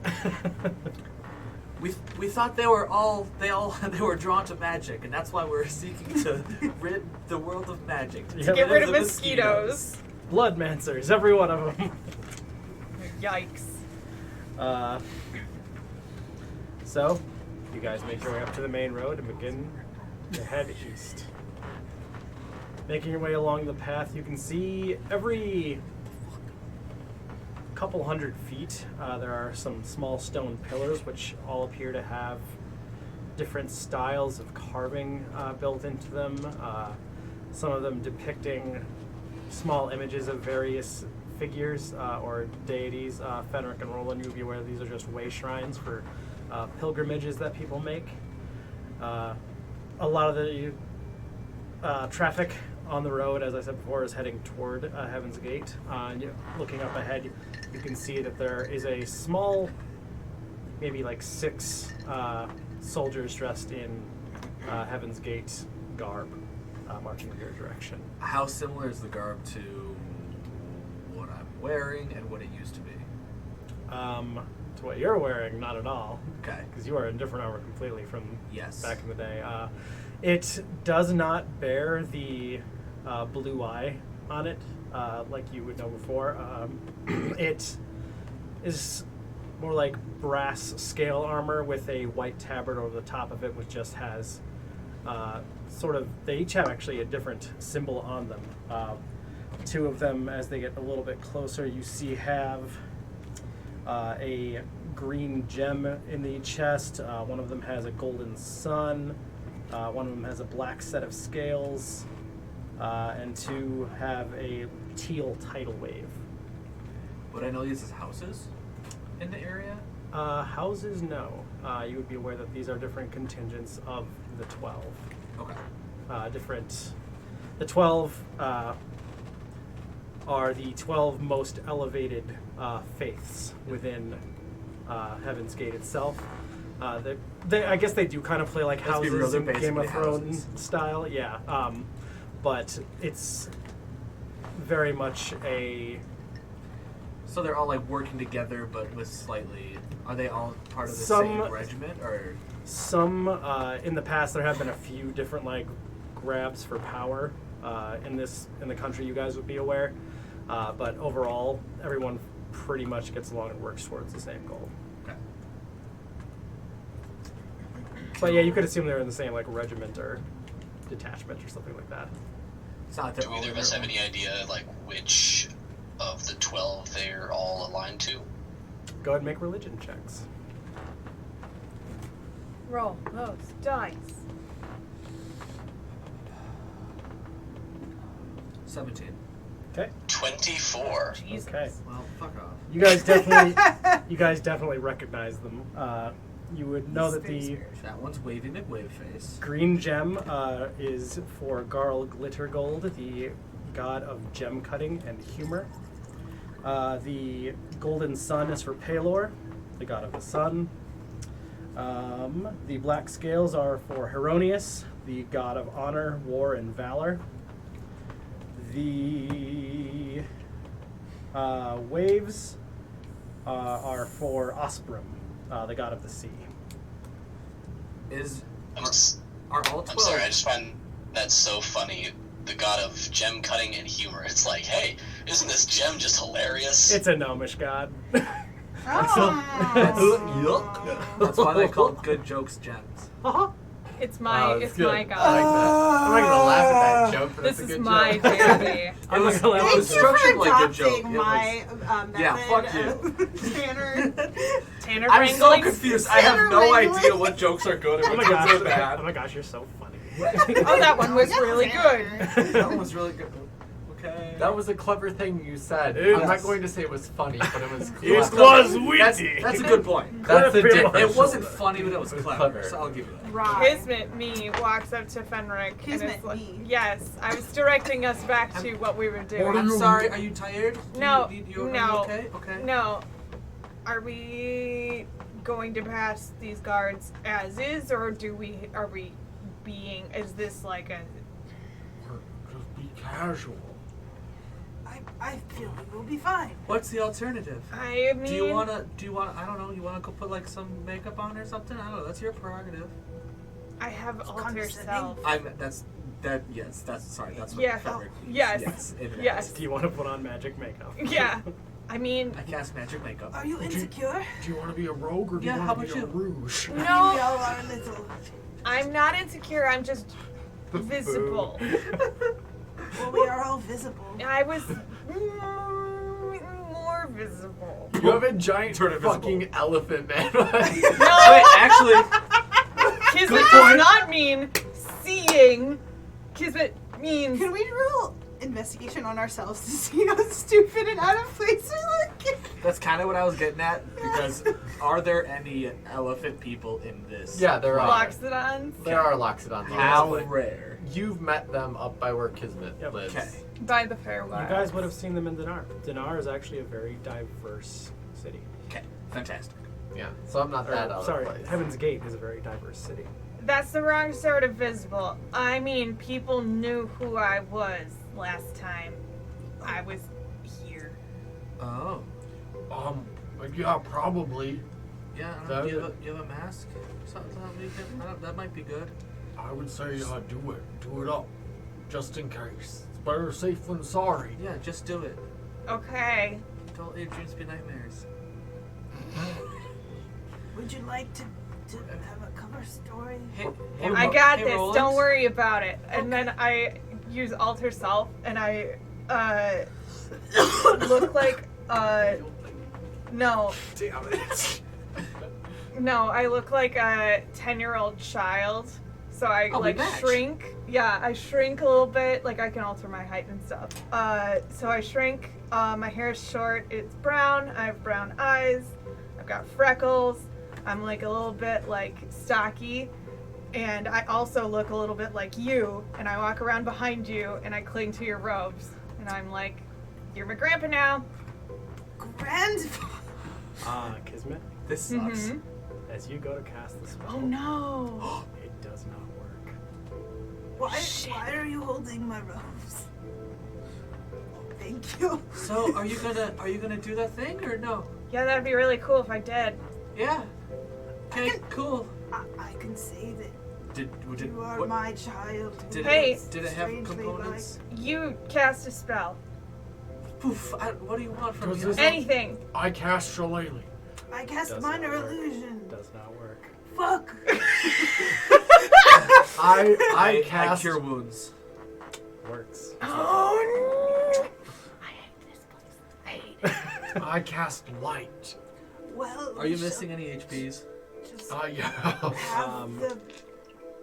D: We thought they were drawn to magic, and that's why we're seeking to rid the world of magic. To
B: Get
A: Get rid of
D: the
A: mosquitoes.
B: Bloodmancers, every one of them.
A: Yikes.
B: So, you guys make your way up to the main road and begin to head east. Making your way along the path, you can see every couple hundred feet, there are some small stone pillars which all appear to have different styles of carving built into them. Some of them depicting small images of various figures or deities. Fenric and Roland, you'll be aware these are just way shrines for pilgrimages that people make. A lot of the traffic on the road, as I said before, is heading toward Heaven's Gate. Looking up ahead, you can see that there is a small, maybe like 6 soldiers dressed in Heaven's Gate garb, marching in your direction.
D: How similar is the garb to what I'm wearing and what it used to be?
B: To what you're wearing, not at all.
D: Okay.
B: Because you are in different armor completely from
D: Yes.
B: back in the day. It does not bear the blue eye on it, like you would know before. It is more like brass scale armor with a white tabard over the top of it, which just has they each have actually a different symbol on them. 2 of them, as they get a little bit closer, you see have a green gem in the chest. One of them has a golden sun. One of them has a black set of scales, and 2 have a teal tidal wave.
D: Would I know these as houses in the area?
B: Houses, no. You would be aware that these are different contingents of the 12.
D: Okay.
B: The 12 are the 12 most elevated faiths within Heaven's Gate itself. I guess they do kind of play like
D: Let's be real,
B: houses
D: they're
B: in Game of
D: basically
B: Thrones
D: houses.
B: style, yeah. But it's very much a...
D: So they're all like working together, but with slightly. Are they all part of the
B: Some-
D: same regiment, or?
B: Some, in the past, there have been a few different, like, grabs for power in the country, you guys would be aware. But overall, everyone pretty much gets along and works towards the same goal.
D: Okay.
B: But yeah, you could assume they're in the same, like, regiment or detachment or something like that.
D: It's not that
F: Do
D: they're all
F: either
D: in
F: of us
D: their
F: have
D: own-
F: any idea, like, which of the 12 they're all aligned to?
B: Go ahead and make religion checks.
A: Roll those dice.
D: 17.
B: Okay.
F: 24.
A: Jesus.
B: Okay.
D: Well, fuck off.
B: You guys definitely recognize them. You would know that the
D: That one's wavy McWave face.
B: green gem is for Garl Glittergold, the god of gem cutting and humor. The golden sun is for Pelor, the god of the sun. The black scales are for Heronius, the god of honor, war, and valor. The waves are for Osbrum, the god of the sea.
D: Are all 12?
F: I'm sorry, I just find that so funny. The god of gem cutting and humor. It's like, hey, isn't this gem just hilarious?
B: It's a gnomish god.
C: Oh.
D: Yuck. That's why they call good jokes gems.
A: It's my
B: that's
A: it's
B: good.
A: my
B: I
A: god.
H: I like that. I'm not gonna laugh at that joke, but
A: This
H: it's a
A: is
H: good
A: my
H: joke.
A: baby.
B: I'm not gonna laugh.
C: Thank you for
D: structured like a joke.
C: adopting
D: It was-
C: my method
D: Yeah, fuck you.
C: of Tanner.
A: Tanner
D: I'm so
A: wrangling.
D: confused. I have no idea what jokes are good and
B: Oh
D: what
B: my
D: jokes are
B: gosh!
D: bad.
B: Oh my gosh! You're so funny.
A: Oh, that one was really good.
D: That one was really good. Okay.
E: That was a clever thing you said.
B: It
E: I'm not
B: is.
E: going to say it was funny, but it was
B: It
E: clever.
B: was
D: That's,
B: witty.
D: that's a good point.
E: That's the
B: Clever.
E: difference.
D: It wasn't funny, but it was
E: It was
D: clever,
E: clever.
D: so I'll give you that.
C: Right.
A: Kismet me walks up to Fenric and
C: Kismet
A: is like,
C: me?
A: yes, I was directing us back to what we were
E: What
A: doing.
E: are
D: I'm
E: you-
D: sorry, are you tired?
A: No,
D: Are you
A: no.
D: okay? Okay.
A: No. Are we going to pass these guards as is, or are we is this like a...
E: Just be casual.
C: I feel like we'll be fine.
D: What's the alternative?
A: I mean...
D: Do you wanna, I don't know, you wanna go put like some makeup on or something? I don't know, that's your prerogative.
A: I have alter
C: condescending.
A: self.
D: That's what
A: Yeah.
D: Frederick means.
A: Yes.
D: Yes. It
A: Yes.
B: Do you want to put on magic makeup?
A: Yeah. I mean,
D: I cast magic makeup.
C: Are you insecure?
E: Do you want to be a rogue or do
D: Yeah,
E: you
D: how
E: want to be a
D: about you?
E: rouge?
C: We
A: no,
C: all are a little.
A: I'm not insecure. I'm just visible.
C: Well, we are all visible.
A: I was more visible.
E: You have a giant
D: Turn it visible.
E: fucking elephant, man.
A: No,
D: Wait, actually,
A: Kismet does not mean seeing. Kismet means...
C: Can we roll investigation on ourselves to see how stupid and out of place we look?
D: that's kind of what I was getting at, because are there any elephant people in this?
E: Yeah, there are.
A: Loxodons.
E: There are Loxodons.
D: How
E: But
D: rare.
E: You've met them up by where Kismet
B: Yep.
E: lives.
D: Okay.
A: By the Fairway.
B: You guys would have seen them in Dinar. Dinar is actually a very diverse city.
D: Okay, fantastic.
E: Yeah, so I'm not that out of
B: Sorry,
E: place.
B: Heaven's Gate is a very diverse city.
A: That's the wrong sort of visible. I mean, people knew who I was last time I was here.
D: Oh.
E: Yeah, probably.
D: Yeah, I don't
E: That-
D: know, you have a mask? Something we can, that might be good.
E: I would say do it. Do it up. Just in case. It's better safe than sorry.
D: Yeah, just do it.
A: Okay.
D: Don't let your dreams be nightmares.
C: Would you like to have a cover story?
D: Hey,
A: I got
D: hey,
A: this.
D: Roland.
A: Don't worry about it. And then I use alter self, and I look like no,
E: Damn it.
A: no, I look like a 10-year-old child. So I
D: Oh, we
A: like
D: match.
A: shrink. Yeah, I shrink a little bit. Like I can alter my height and stuff. So I shrink. My hair is short. It's brown. I have brown eyes. I've got freckles. I'm like a little bit like stocky. And I also look a little bit like you. And I walk around behind you and I cling to your robes. And I'm like, you're my grandpa now.
C: Grandfather.
B: Kismet,
D: This sucks.
A: Mhm.
B: as you go to cast the spell,
A: Oh no.
B: it does not work.
C: Why are you holding my robes? Thank you.
D: So, are you gonna do that thing or no?
A: Yeah, that'd be really cool if I did.
D: Yeah. Okay, cool.
C: I can say that
D: Did
C: you are
D: what,
C: my child. who
D: did
A: Hey.
C: is
D: did it have
C: strangely
D: components?
A: You cast a spell.
D: Poof! What do you want from
E: Does
D: me?
E: this-
A: Anything.
E: I cast Shillelagh.
C: Like, I cast
B: Does
C: minor
B: not work.
C: illusion.
B: Does not work.
C: Fuck.
E: I
D: I
E: cast
D: cure wounds.
B: Works.
A: Oh no! I hate this place. I hate it.
E: I cast light.
C: Well,
D: Are you
C: we
D: missing any HPs?
C: shall just
E: Yeah.
C: have the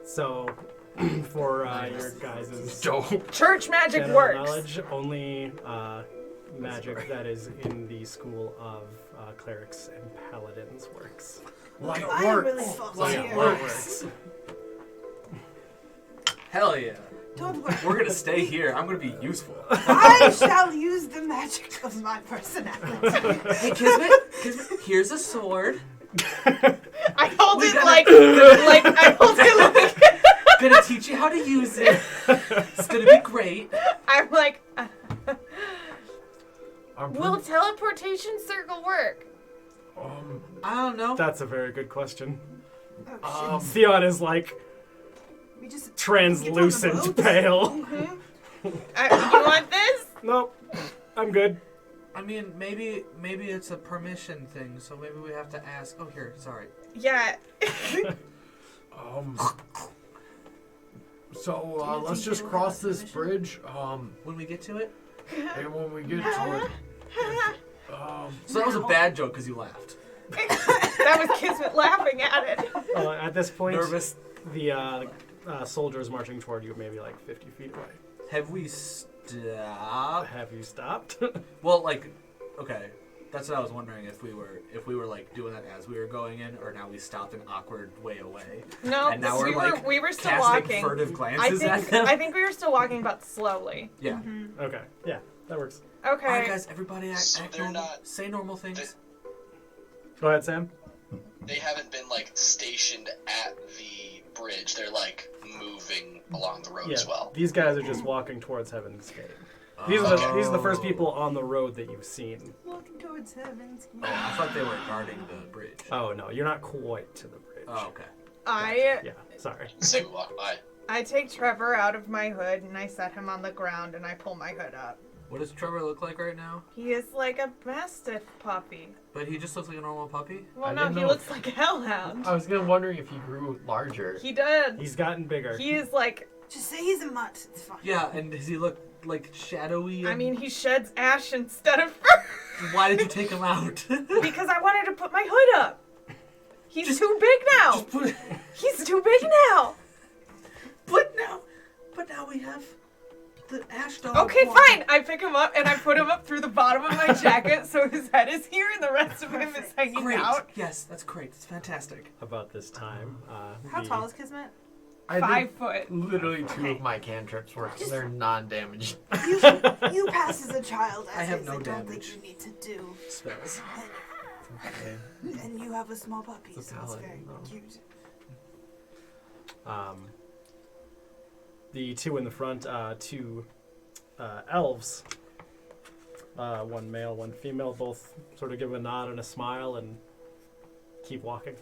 B: So, for your guys'
E: Dope.
A: Church magic
B: general
A: works.
B: knowledge, only magic that is in the school of clerics and paladins works.
E: Light
C: I am
E: works.
C: really fucked
E: Light
C: here.
E: works.
D: Hell yeah!
C: Don't worry.
D: We're gonna stay here. I'm gonna be useful.
C: I shall use the magic of my personality.
D: Hey, Kismet, here's a sword.
A: I hold
D: We
A: it
D: gotta-
A: like I hold it like
D: Gonna teach you how to use it. It's gonna be great.
A: I'm like.
E: I'm
A: Will
E: pretty-
A: teleportation circle work?
D: I don't know.
B: That's a very good question.
C: Oh, shit.
B: Theon is like
C: We just
B: translucent
C: get on the boat.
B: pale.
A: You want this?
B: Nope, I'm good.
D: I mean, maybe it's a permission thing, so maybe we have to ask. Oh, here, sorry.
A: Yeah.
E: So let's just cross this bridge.
D: When we get to it.
E: And when we get to it,
D: So that was a bad joke because you laughed.
A: That was Kismet laughing at it.
B: At this point,
D: Nervous.
B: the soldiers marching toward you, maybe like 50 feet away.
D: Have we stopped?
B: Have you stopped?
D: Well, like, okay. That's what I was wondering if we were like doing that as we were going in, or now we stopped an awkward way away.
A: No,
D: and now
A: we were still
D: casting
A: walking.
D: furtive glances at them.
A: I think we were still walking, but slowly.
D: Yeah.
B: Okay, yeah, that works.
A: Okay.
D: All right, guys. Everybody act
F: they're
D: normal.
F: not-
D: Say normal things.
B: Go ahead, Sam.
F: They haven't been like stationed at the bridge. They're like moving along the road
B: Yeah,
F: as well.
B: these guys are just walking towards Heaven's Gate. These are the first people on the road that you've seen.
C: Walking towards heaven's
D: Oh, I thought they were guarding the bridge.
B: Oh no, you're not quite to the bridge.
D: Oh, okay.
B: Yeah, sorry.
F: So we walk by.
A: I take Trevor out of my hood and I set him on the ground and I pull my hood up.
D: What does Trevor look like right now?
A: He is like a mastiff puppy.
D: But he just looks like a normal puppy.
A: Well,
H: I
A: no,
H: didn't
A: he
H: know
A: looks like a hellhound.
H: I was wondering if he grew larger.
A: He did.
B: He's gotten bigger.
A: He is like,
C: Just say he's a mutt. It's fine.
D: Yeah, and does he look like shadowy?
A: I
D: and-
A: mean, he sheds ash instead of fur.
D: Why did you take him out?
A: Because I wanted to put my hood up. He's too big now.
D: Just put it.
A: He's too big now.
D: But now we have the ash dog.
A: Okay,
D: walking.
A: fine. I pick him up and I put him up through the bottom of my jacket so his head is here and the rest of him is hanging
D: Great.
A: out.
D: Yes, that's great. It's fantastic.
B: About this time.
C: How tall is Kismet?
H: I
A: 5
H: think
A: foot.
H: literally 2 of my cantrips work. They're non-damaged.
C: You pass as a child.
D: I have no
C: don't
D: damage.
C: think you need to do.
D: Spells.
H: Okay.
C: And you have a small puppy,
H: It's a
C: so it's
H: paladin,
C: very
H: though.
C: cute.
B: The two in the front, two elves, one male, one female, both sort of give a nod and a smile and keep walking.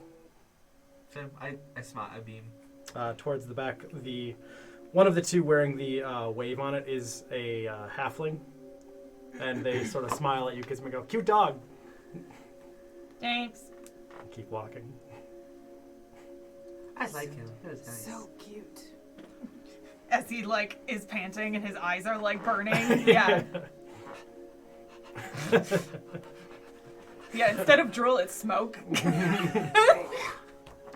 D: Sam, I smile. I beam.
B: Towards the back, one of the two wearing the wave on it is a halfling, and they sort of smile at you because they go, "Cute dog."
A: Thanks.
B: And keep walking.
D: I like him. He was nice.
C: So cute.
A: As he like is panting and his eyes are like burning. Yeah. Yeah, instead of drool, it's smoke.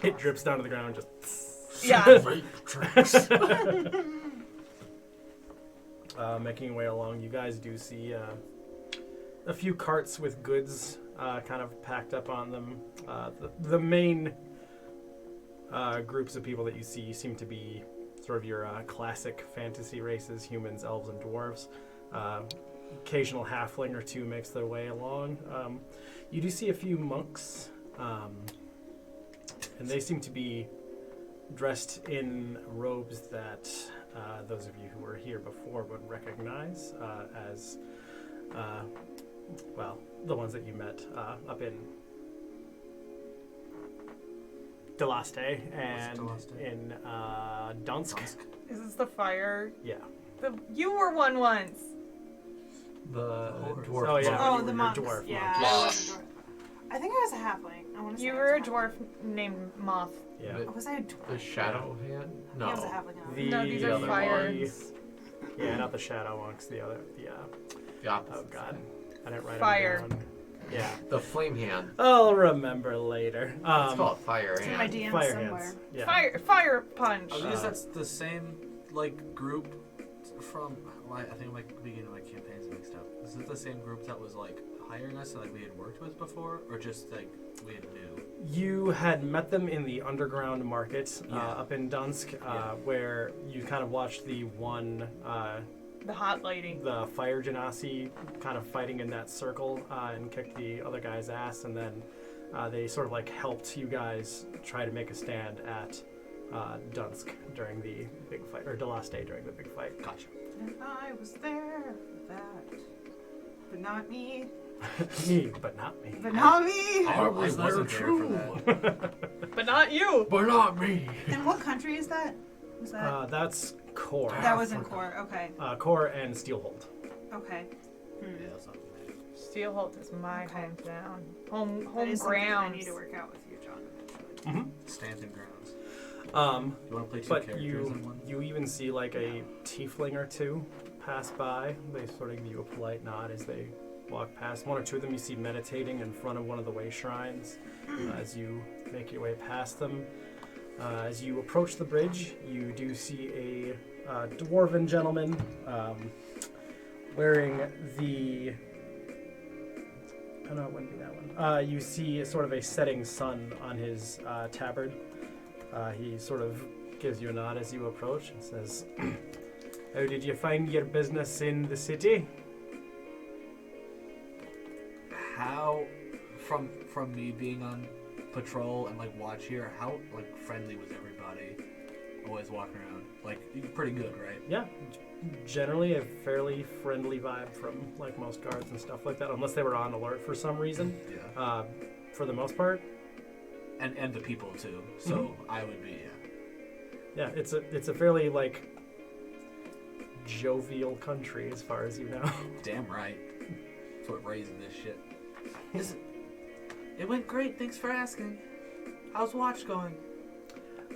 B: It drips down to the ground, just
A: Yeah.
E: Vape tricks.
B: making your way along. You guys do see a few carts with goods kind of packed up on them. The main groups of people that you see seem to be sort of your classic fantasy races, humans, elves, and dwarves. Occasional halfling or two makes their way along. You do see a few monks, and they seem to be dressed in robes that those of you who were here before would recognize as, well, the ones that you met up in Delaste and in Dunsk.
A: Is this the fire?
B: Yeah.
A: You were one once.
H: The
D: Horse.
H: dwarf.
B: Oh, yeah.
C: Oh,
B: you
C: the
B: were a
C: monks.
B: dwarf
C: Yeah,
B: monk.
C: I was a dwarf. I think I was a halfling. I want to say
A: You
C: I
A: were a
C: was
A: dwarf named Moth.
B: Yeah.
C: Oh, was I a dwarf?
H: The shadow hand? No.
C: Yeah, I was a halfling.
B: The
A: No, these are
B: other
A: fire.
B: one. Yeah, not the shadow monks. The other.
H: The opposite.
B: Oh god, I didn't write
A: Fire.
B: them down. Yeah,
H: The flame hand.
B: I'll remember later.
H: Let's call it fire
C: It's in my
H: hand.
C: DM
B: Fire
C: somewhere.
B: hands. Yeah.
A: Fire punch.
D: I guess that's the same like group from. Well, I think like beginning of my campaigns mixed up. Is it the same group that was like hiring us and like we had worked with before, or just like we had knew?
B: You had met them in the underground market
D: Yeah.
B: up in Dunsk, where you kind of watched the one,
A: The hot lady.
B: the fire genasi kind of fighting in that circle and kicked the other guy's ass, and then they sort of like helped you guys try to make a stand at Dunsk during the big fight, or Delaste during the big fight.
D: Gotcha.
C: And I was there for that. But not me.
B: Me, but not me.
C: But not me.
E: I was there
D: wasn't there for
E: too,
D: that.
A: But not you.
E: but not me.
C: And what country is that? Was that?
B: That's Core.
C: That was in Core. Okay.
B: Core and Steelhold.
C: Okay.
D: Yeah, that's not bad.
A: Steelholt is my
C: Okay.
A: hometown. Home
C: That is something I
A: grounds.
C: need to work out with you, John. Eventually.
D: Stanton grounds. You want to play two
B: But
D: characters in one?
B: you even see like a tiefling or two pass by. They sort of give you a polite nod as they walk past. One or two of them you see meditating in front of one of the way shrines. As you make your way past them, as you approach the bridge, you do see a dwarven gentleman wearing the. Oh no, it wouldn't be that one. You see sort of a setting sun on his tabard. He sort of gives you a nod as you approach and says, "How did you find your business in the city?"
D: How, from me being on patrol and like watch here, how like friendly was everybody? Always walking around, like pretty good, right?
B: Yeah, generally a fairly friendly vibe from like most guards and stuff like that, unless they were on alert for some reason.
D: Yeah.
B: For the most part.
D: And the people too. So I would be
B: Yeah, it's a fairly like jovial country as far as you know.
D: Damn right. That's what raising this shit. It went great. Thanks for asking. How's watch going?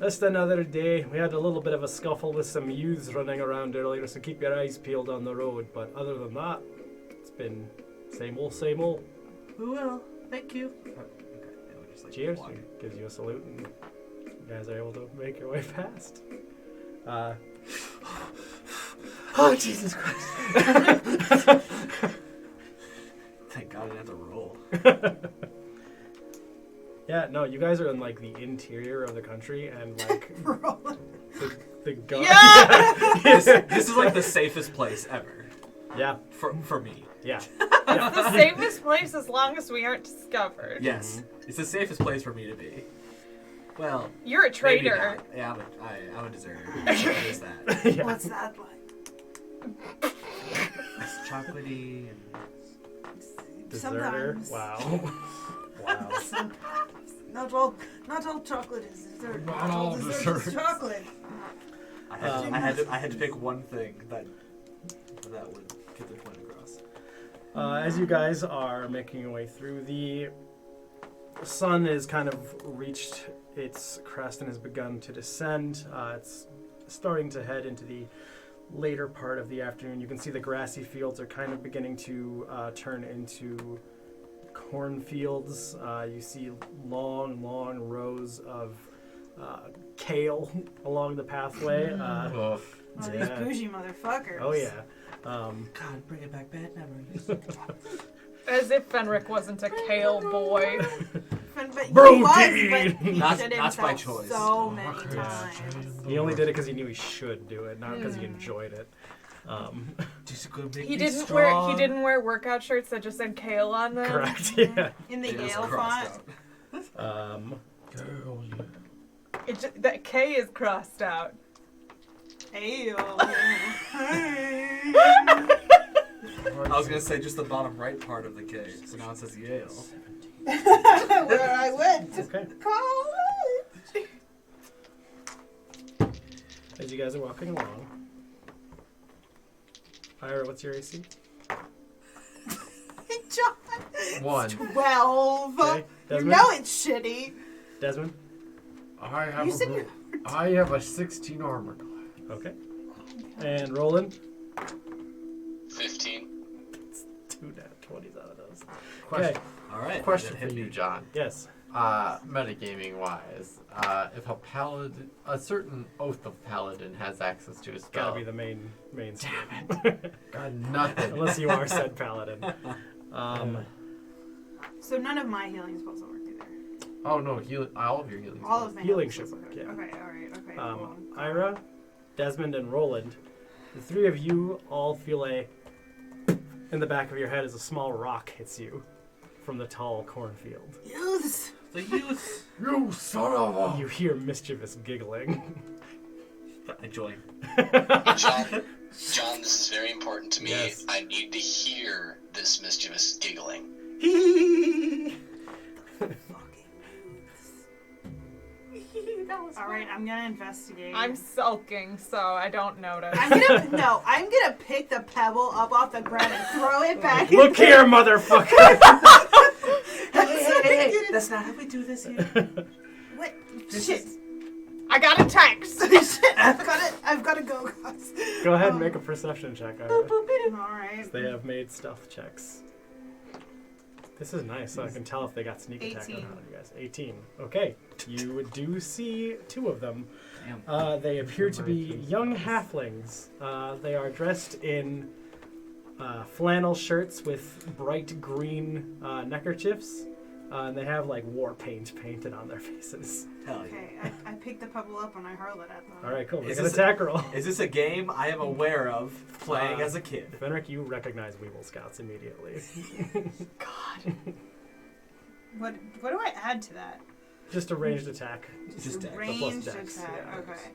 B: Just another day. We had a little bit of a scuffle with some youths running around earlier, so keep your eyes peeled on the road. But other than that, it's been same old, same old.
D: We will. Thank you. Okay. Yeah, we'll just, like,
B: Cheers.
D: walk.
B: He gives you a salute, and you guys are able to make your way past. Oh, Jesus Christ.
D: Thank God I didn't have to roll.
B: Yeah, no, you guys are in like the interior of the country, and like the guard.
A: Yeah!
D: This is like the safest place ever.
B: Yeah.
D: For me.
B: Yeah.
A: It's the safest place as long as we aren't discovered.
D: Yes. It's the safest place for me to be. Well,
A: You're a
D: maybe
A: traitor.
D: not. Yeah, I'm a deserter. What is that?
B: Yeah.
C: What's that like?
D: It's chocolatey and
B: Deserter.
C: Sometimes.
B: Wow. Wow.
C: Not all chocolate is dessert.
E: Not all
C: dessert is
E: dessert.
C: chocolate.
D: I had to pick one thing that would get the point across.
B: As you guys are making your way through, the sun has kind of reached its crest and has begun to descend. It's starting to head into the later part of the afternoon. You can see the grassy fields are kind of beginning to turn into cornfields. You see long rows of kale along the pathway.
C: Oh, these
B: Yeah.
C: bougie motherfuckers.
B: Oh yeah.
D: God, bringing back bad memories.
A: As if Fenric wasn't a kale boy.
C: But
B: Bro,
C: he was,
B: dude.
C: but he
D: Not
C: did
D: by
C: himself
D: choice.
C: so many
E: Okay.
C: times.
B: He only did it because he knew he should do it, not because he enjoyed it.
D: Just gonna make
A: He
D: me
A: didn't
D: strong.
A: wear workout shirts that just said kale on them.
B: Correct. Yeah.
C: In the
D: It is
C: Yale
D: crossed
C: font.
D: out.
E: Hell yeah.
A: That K is crossed out.
C: Ale.
D: I was gonna say just the bottom right part of the K, so now it says Yale.
C: Where I went to
B: Okay.
C: college.
B: As you guys are walking along, Ira, what's your AC?
C: John.
H: 1.
C: 12.
B: Okay.
C: You
B: Desmond?
C: know it's shitty.
B: Desmond?
E: I have
C: You
E: a
C: said
E: gr-
C: you-
E: I have a 16 armor class.
B: Okay. And Roland?
F: 15.
B: It's 2 nat 20s out of those.
H: Question,
B: Okay.
D: All right.
H: question
D: that
H: for
D: hit
H: you,
D: me.
H: John.
B: Yes.
H: Metagaming wise, if a paladin, a certain oath of paladin has access to a spell,
B: Gotta be the main skill.
H: got nothing.
B: Unless you are said paladin.
C: So none of my healing spells will work either.
H: Oh no, all of your healing.
C: All of my
B: Healing
C: spells
B: should
C: will
B: work,
C: work.
B: yeah.
C: Okay, alright, okay. cool.
B: Ira, Desmond, and Roland, the three of you all feel in the back of your head as a small rock hits you from the tall cornfield.
C: Youths!
D: The youth.
E: You son of a...
B: You hear mischievous giggling.
D: I join.
F: John, this is very important to me.
B: Yes.
F: I need to hear this mischievous giggling.
C: Alright, I'm gonna investigate.
A: I'm sulking, so I don't notice.
C: I'm gonna pick the pebble up off the ground and throw it back.
B: Look here, motherfucker!
D: Hey, that's not how we do this here.
C: What?
D: This
C: Shit.
D: is-
A: I got a text.
C: I've got to go, guys.
B: Go ahead and make a perception check. Ira.
C: Alright.
B: They have made stealth checks. This is nice, so I can tell if they got sneak attack on
C: 18.
B: you guys. 18. Okay. You do see two of them.
G: Damn.
B: They appear to be young halflings. They are dressed in flannel shirts with bright green neckerchiefs. And they have like war paint painted on their faces.
G: Hell yeah.
C: Okay, I pick the pebble up and I hurl it at them.
B: All right, cool. Make
G: Is
B: an
G: this-
B: attack roll.
G: Is this a game I am aware of playing as a kid?
B: Fenric, you recognize Weevil Scouts immediately.
C: God. What do I add to that?
B: Just a ranged attack.
G: Just
C: a
G: dex.
C: ranged
B: dex,
C: attack.
B: yeah.
C: Okay.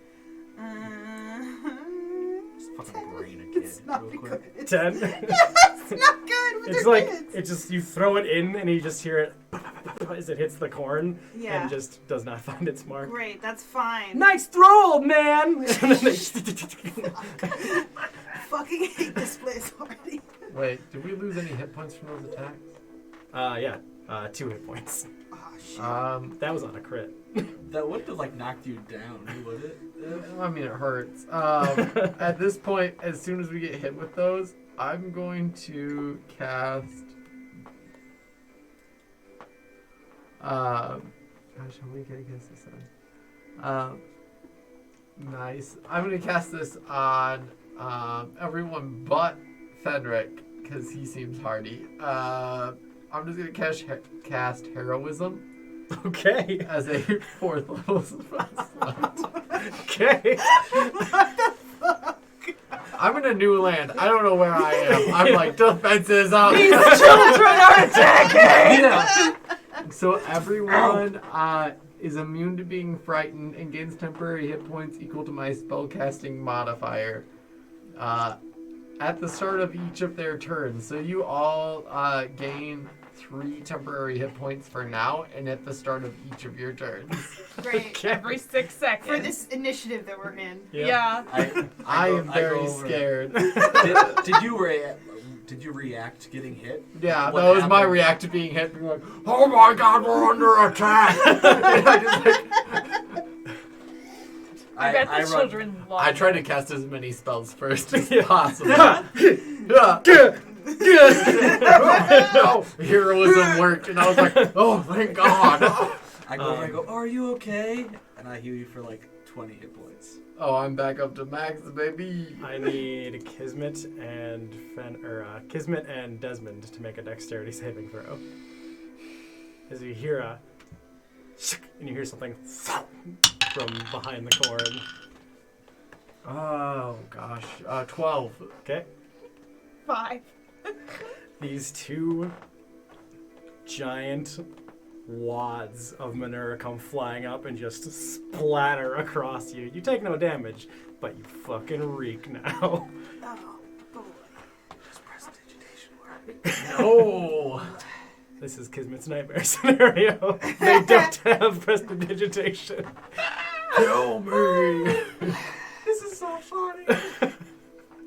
G: Just fucking brain a kid
C: It's not
G: real quick.
C: good. It's
B: 10.
C: not good with
B: It's
C: their
B: like
C: kids.
B: it just you throw it in and you just hear it as it hits the corn
C: Yeah.
B: and just does not find its mark.
C: Great, that's fine.
B: Nice throw, old man! And then they
C: Fucking hate this place already.
H: Wait, did we lose any hit points from those attacks?
B: yeah, 2 hit points.
C: Oh shit.
B: That was on a crit.
G: That wouldn't have like knocked you down, would it?
H: I mean, it hurts. At this point, as soon as we get hit with those, I'm going to cast. Gosh, how many can I cast this on? Nice. I'm going to cast this on everyone but Fenric, because he seems hardy. I'm just going to cast Heroism
B: Okay.
H: as a 4th level spell.
B: Okay.
H: I'm in a new land. I don't know where I am. I'm like, defenses up.
A: These children are attacking!
H: Yeah. So everyone is immune to being frightened and gains temporary hit points equal to my spellcasting modifier at the start of each of their turns. So you all gain 3 temporary hit points for now and at the start of each of your turns.
C: Great.
B: Okay.
A: Every 6 seconds.
C: For this initiative that we're in.
A: Yeah.
H: I am
G: go
H: very
G: over.
H: scared.
G: Did you react getting hit?
H: Yeah,
G: What
H: that was my
G: happened?
H: react to being hit. Being like, oh my god, we're under attack. And I just like,
A: I bet the
G: run-
A: children love
H: I try to
A: it.
H: cast as many spells first as
B: Yeah.
H: possible. No, heroism worked, and I was like, oh, thank God.
G: I go over and I go, are you okay? And I heal you for like 20 hit points.
H: Oh, I'm back up to max, baby.
B: I need Kismet and Kismet and Desmond to make a dexterity saving throw. As you hear a and you hear something from behind the corn.
H: Oh, gosh. 12.
B: Okay.
A: 5.
B: These two giant wads of manure come flying up and just splatter across you. You take no damage, but you fucking reek now.
C: Oh, boy.
G: Does prestidigitation work?
H: No.
B: This is Kismet's nightmare scenario. They don't have prestidigitation.
H: Kill me.
G: This is so funny.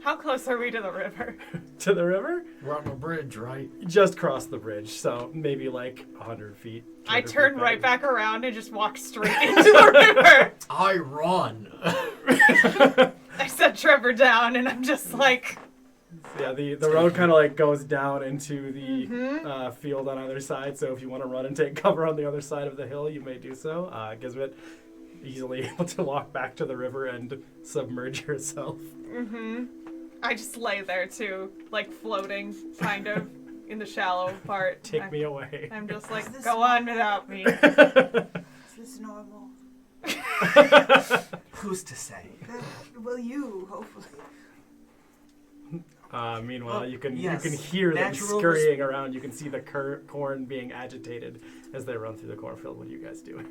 A: How close are we to the river?
B: To the river?
H: We're on a bridge, right?
B: Just cross the bridge, so maybe like 100 feet.
A: I
B: 200
A: turn
B: feet
A: right back around and just walk straight into the river.
H: I run.
A: I set Trevor down and I'm just like,
B: Yeah, the road kind of like goes down into the field on either side. So if you want to run and take cover on the other side of the hill, you may do so. Gizmit easily able to walk back to the river and submerge yourself.
A: I just lay there too, like floating, kind of, in the shallow part.
B: Take me away.
A: I'm just like,
C: Is this
A: go on without me.
C: Is this normal?
G: Who's to say?
C: Well, you, hopefully.
B: Meanwhile,
G: Oh,
B: you can
G: yes.
B: hear them
G: Natural
B: scurrying around. You can see the corn being agitated as they run through the cornfield. What are you guys doing?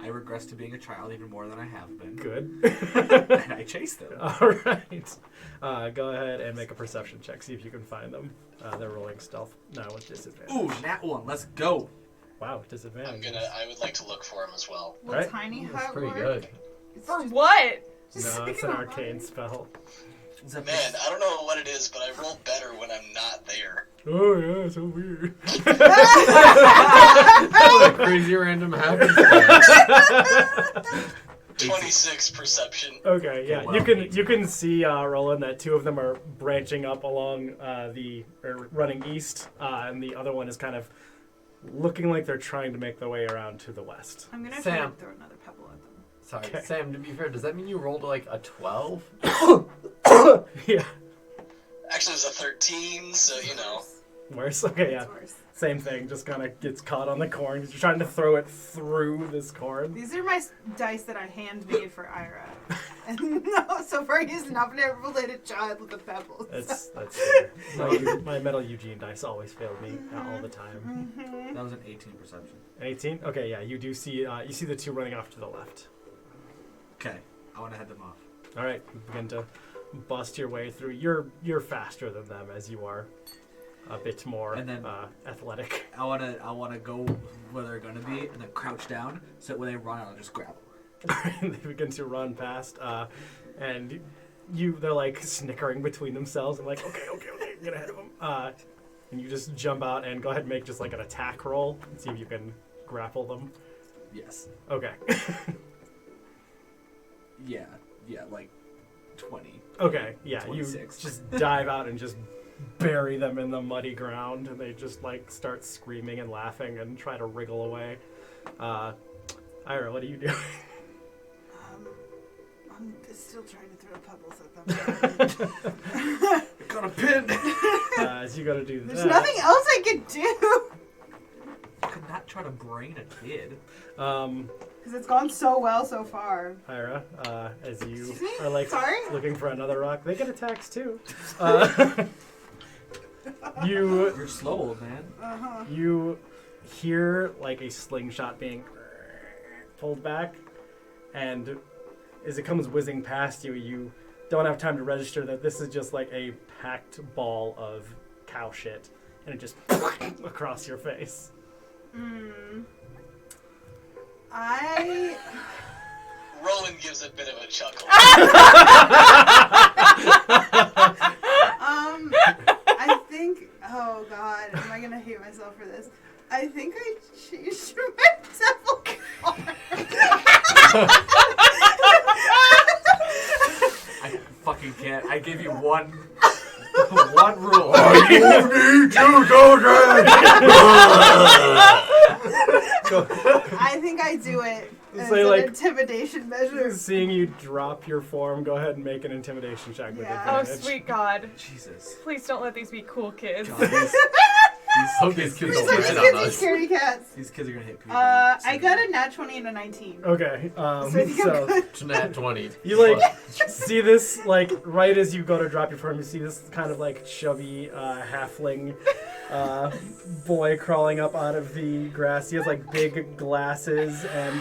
G: I regress to being a child even more than I have been.
B: Good.
G: And I chase them.
B: All right. Go ahead and make a perception check. See if you can find them. They're rolling stealth now with disadvantage.
G: Ooh, nat 1. Let's go.
B: Wow, disadvantage.
F: I would like to look for him as well.
C: Will
B: Right.
C: tiny
H: That's
C: hut
H: pretty
C: work?
H: good.
C: It's
A: For
C: just-
A: what?
C: just
B: No, it's
C: like
B: an
C: a
B: arcane spell.
F: Man, I don't know what it is, but I roll better when I'm not there.
B: Oh yeah, so weird.
H: What a crazy random happenstance.
F: 26 perception.
B: Okay, yeah,
D: Well,
B: you can see, Roland, that two of them are branching up along or running east, and the other one is kind of looking like they're trying to make their way around to the west.
C: I'm gonna try
H: Sam.
C: to throw another pebble at them.
H: Sorry,
B: Okay.
H: Sam, to be fair, does that mean you rolled like a 12?
B: Yeah,
F: Actually, it was a 13, so you know.
B: worse. Okay, yeah,
C: It's worse.
B: same thing. Just kind of gets caught on the corn. You're trying to throw it through this corn.
C: These are my dice that I handmade for Ira. And no, so far he's not been able to a child with a pebble.
B: That's fair. My metal Eugene dice always failed me all the time.
G: That was an 18 perception.
B: 18. Okay, yeah, you do see you see the two running off to the left.
G: Okay, I want to head them off.
B: All right, you begin to bust your way through. You're faster than them as you are a bit more
G: And then-
B: athletic.
G: I wanna go where they're gonna be and then crouch down so that when they run, I'll just grab them.
B: They begin to run past, and they're like snickering between themselves and like, okay, get ahead of them. And you just jump out and go ahead and make just like an attack roll and see if you can grapple them.
G: Yes.
B: Okay.
G: Yeah, like 20.
B: Okay, yeah,
G: 26.
B: you just dive out and just bury them in the muddy ground, and they just like start screaming and laughing and try to wriggle away. Ira, what are you doing?
C: I'm still trying to throw pebbles at them.
G: Got a pin!
B: As you gotta do
C: There's
B: that.
C: nothing else I could do.
G: You could not try to brain a kid.
C: Because it's gone so well so far.
B: Ira, as you
C: Excuse me?
B: are like
C: Sorry?
B: looking for another rock, they get attacks too. You
G: You're slow, old man.
C: Uh-huh.
B: you hear like a slingshot being pulled back, and as it comes whizzing past you, you don't have time to register that this is just like a packed ball of cow shit, and it just across your face.
F: Roland gives a bit of a chuckle.
C: I think, oh god, am I gonna hate myself for this? I think I changed my devil card.
G: I fucking can't. I gave you one rule.
E: You need to go
C: I think I do it as
B: Say,
C: an
B: like-
C: intimidation measure.
B: Seeing you drop your form, go ahead and make an intimidation check with
C: Yeah.
A: Oh,
B: advantage.
A: sweet God.
G: Jesus.
A: Please don't let these be cool kids.
G: God,
H: Hope these kids
C: He's
H: don't
C: like,
H: red
C: these
H: on
C: kids
H: us.
C: are scaredy cats.
G: these kids are gonna hit puberty.
C: I got a nat 20 and a 19.
B: Okay,
C: So I think I'm good.
H: Nat 20.
B: you like see this like right as you go to drop your form, you see this kind of like chubby halfling boy crawling up out of the grass. He has like big glasses and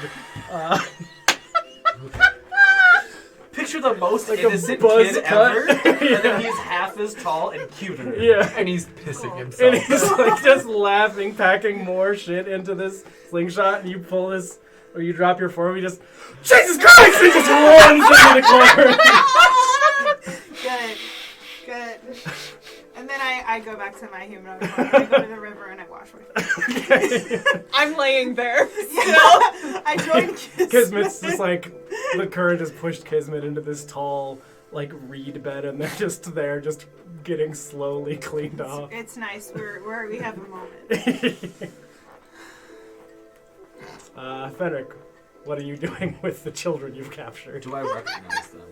G: Picture the most
B: like a
G: innocent
B: buzz
G: kid
B: cut.
G: ever, and then he's half as tall and cuter.
B: yeah.
H: And he's pissing
B: And
H: himself.
B: he's like just laughing, packing more shit into this slingshot, and you pull this, or you drop your form, he just, Jesus Christ! He just runs into the corner.
C: Good. And then I go back to my humanoid form. I go to the river and I wash my face.
A: I'm laying there.
C: I join Kismet.
B: Kismet's just like, the current has pushed Kismet into this tall, like, reed bed, and they're just there, just getting slowly cleaned off.
C: It's nice. We have a moment.
B: Fenric, what are you doing with the children you've captured?
G: Do I recognize them?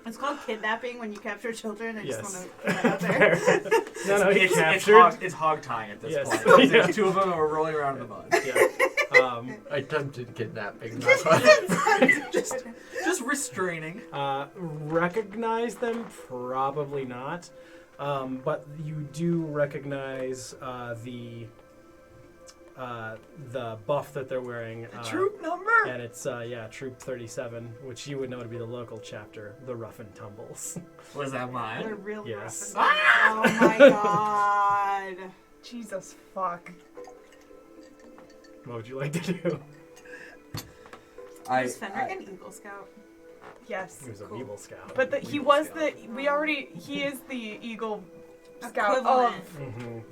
C: It's called kidnapping when you capture children. I just
B: Yes.
C: want to put that out there.
B: No, he
G: It's
B: captured.
G: it's hog tying at this
B: Yes.
G: point.
B: Yeah.
G: The two of them are rolling around in the mud.
B: Yeah.
H: Attempted kidnapping. Not quite.
G: Just restraining.
B: Recognize them? Probably not. But you do recognize the buff that they're wearing.
G: Troop number?
B: And it's, Troop 37, which you would know to be the local chapter, the Rough and Tumbles.
G: Was that
C: They're
G: mine?
C: real
B: Yes.
C: rough. Oh my god.
A: Jesus fuck.
B: What would you like to do?
C: Was Fenric an Eagle Scout?
A: Yes.
B: He was
C: Cool.
B: an evil scout.
A: But he
B: Evil
A: was
B: scout.
A: he is the eagle Scout.
C: Equivalent.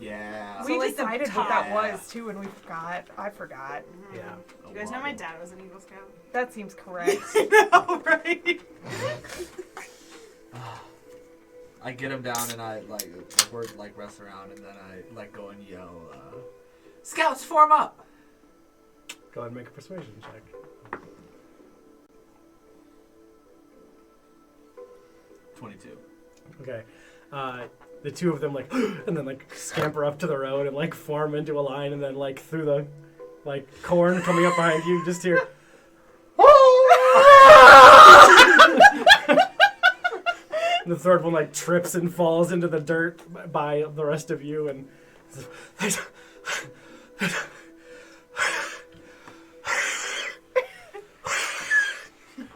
G: Yeah.
A: We
C: So, like, the
A: decided what that
G: top.
A: was too, and we forgot. I forgot.
B: Yeah.
C: You guys know my dad was an Eagle Scout?
A: That seems correct.
C: No, right?
D: I get him down and I we're rest around and then I go and yell, Scouts, form up!
B: Go ahead and make a persuasion check.
D: 22.
B: Okay. The two of them and then scamper up to the road and form into a line, and then through the corn coming up behind you, just hear. And the third one trips and falls into the dirt by the rest of you, and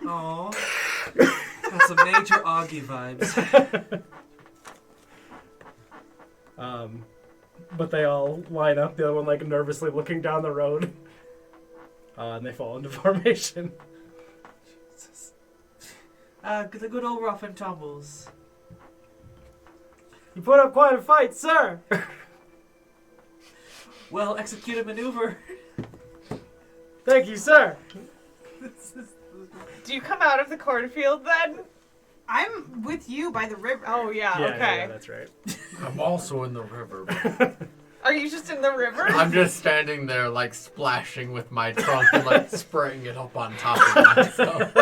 D: Aww. Got some major Augie vibes.
B: But they all line up. The other one nervously looking down the road, and they fall into formation.
D: The good old rough and tumbles.
B: You put up quite a fight, sir.
D: Well, execute a maneuver.
B: Thank you, sir.
A: Do you come out of the cornfield then?
C: I'm with you by the river.
A: Oh yeah. Okay.
B: Yeah, that's right.
E: I'm also in the river.
A: Are you just in the river?
H: I'm just standing there, splashing with my trunk and, spraying it up on top of myself.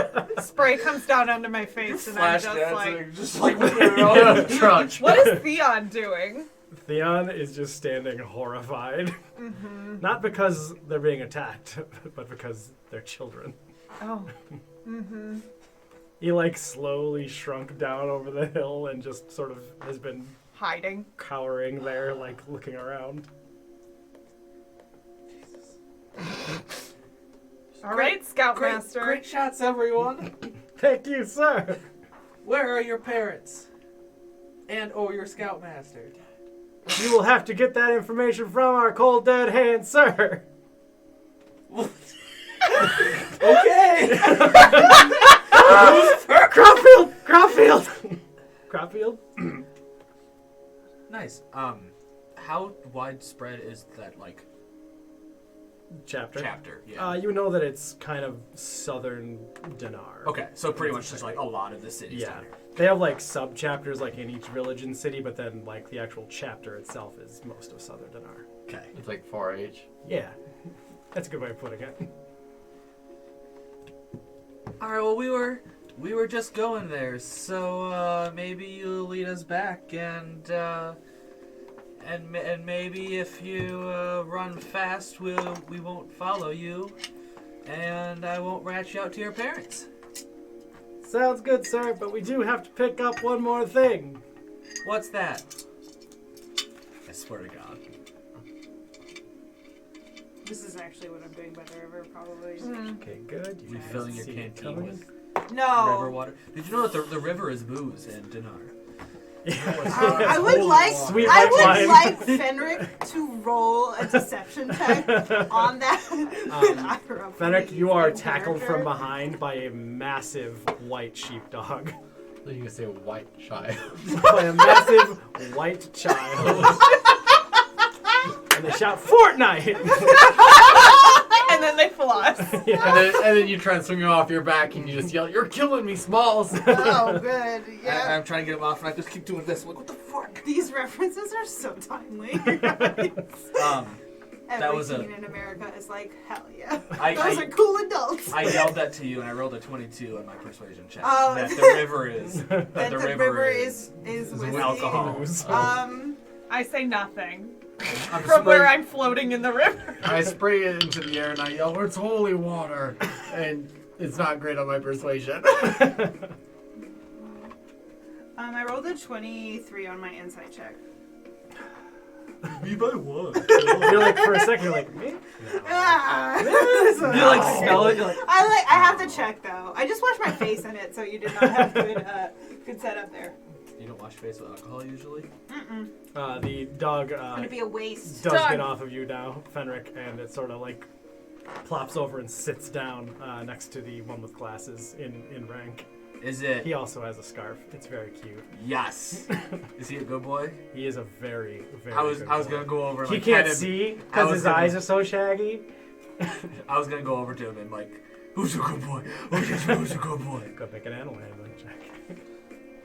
A: Spray comes down onto my face, and I'm
D: Flash
A: just
D: dancing, just with your
H: Trunk.
A: what is Theon doing?
B: Theon is just standing horrified.
A: Mm-hmm.
B: Not because they're being attacked, but because they're children.
A: Oh. Mm-hmm.
B: He slowly shrunk down over the hill and just sort of has been
A: Hiding.
B: cowering there, looking around.
A: All right, Scoutmaster.
D: Great shots, everyone.
B: Thank you, sir.
D: Where are your parents? And your Scoutmaster?
B: You will have to get that information from our cold dead hands, sir.
D: Okay.
B: Cropfield.
D: Nice. How widespread is that
B: Chapter.
D: Yeah.
B: You know that it's kind of southern Dinar.
D: Okay, so pretty much just a lot of the cities.
B: Yeah.
D: down here.
B: They have sub-chapters in each village and city, but then the actual chapter itself is most of southern Dinar.
D: Okay.
H: It's 4-H.
B: Yeah. That's a good way of putting it.
D: All right. Well, we were just going there, so maybe you'll lead us back, and maybe if you run fast, we won't follow you, and I won't rat you out to your parents.
B: Sounds good, sir, but we do have to pick up one more thing.
D: What's that? I swear to God.
C: This is actually what I'm doing by the river, probably.
B: Okay, good. You
D: Refilling your
B: see it
D: canteen
B: coming.
D: with
C: No.
D: river water. Did you know that the river is booze in Dinar?
C: I would like
B: Sweet
C: I
B: white
C: would
B: wine.
C: like Fenric to roll a deception check on that. I grew up
B: Fennec,
C: with
B: you are
C: this
B: tackled
C: character.
B: from behind by a massive white sheepdog.
H: So you can say white child.
B: By a massive white child. And they shout, Fortnite!
A: And then they floss.
B: Yeah.
H: And then you try and swing him off your back and you just yell, "You're killing me, Smalls!"
C: Oh, good. Yeah.
D: I'm trying to get him off, and I just keep doing this. I'm like, what the fuck?
C: These references are so timely.
D: That was
C: Every teen in America is like, hell yeah.
D: I-
C: Those
D: I-
C: are cool adults.
D: I yelled that to you, and I rolled a 22 on my persuasion check.
C: Oh.
D: That the river is.
C: that the river is whiskey.
D: alcohol.
B: Booze.
A: I say nothing.
H: I'm
A: From where
H: spraying-
A: I'm floating in the river.
H: I spray it into the air and I yell, "It's holy water!" And it's not great on my persuasion.
C: I rolled a 23 on my insight check.
D: Me by one.
B: You're for a second, you're me?
C: Ah.
D: You smell it. You're like,
C: I have to check though. I just washed my face in it, so you did not have good setup there.
D: you don't wash your face with alcohol usually.
B: The dog
C: It's gonna be a waste.
B: does
A: Dog.
B: get off of you now, Fenric, and it sort of plops over and sits down next to the one with glasses in rank.
G: Is it?
B: He also has a scarf. It's very cute.
G: Yes. Is he a good boy?
B: He is a very, very
G: I was
B: good
G: going
B: boy.
G: to go over and
B: He
G: like,
B: can't
G: pet him.
B: see
G: I
B: because
G: was
B: his
G: gonna-
B: eyes are so shaggy.
G: I was going to go over to him and like, who's a good boy? Who's a good boy?
B: Go make an animal handling check.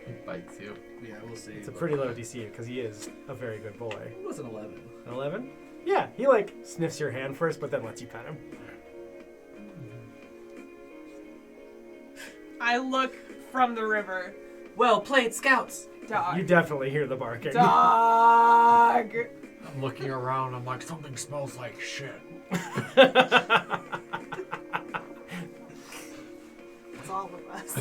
H: He bites you.
G: Yeah, we'll see.
B: It's a pretty low DC because he is a very good boy.
G: It was an 11.
B: An 11? Yeah, he like sniffs your hand first, but then lets you pet him.
A: I look from the river.
G: Well played, scouts.
A: Dog.
B: You definitely hear the barking.
A: Dog.
E: I'm looking around. I'm like, something smells like shit.
C: It's all of us.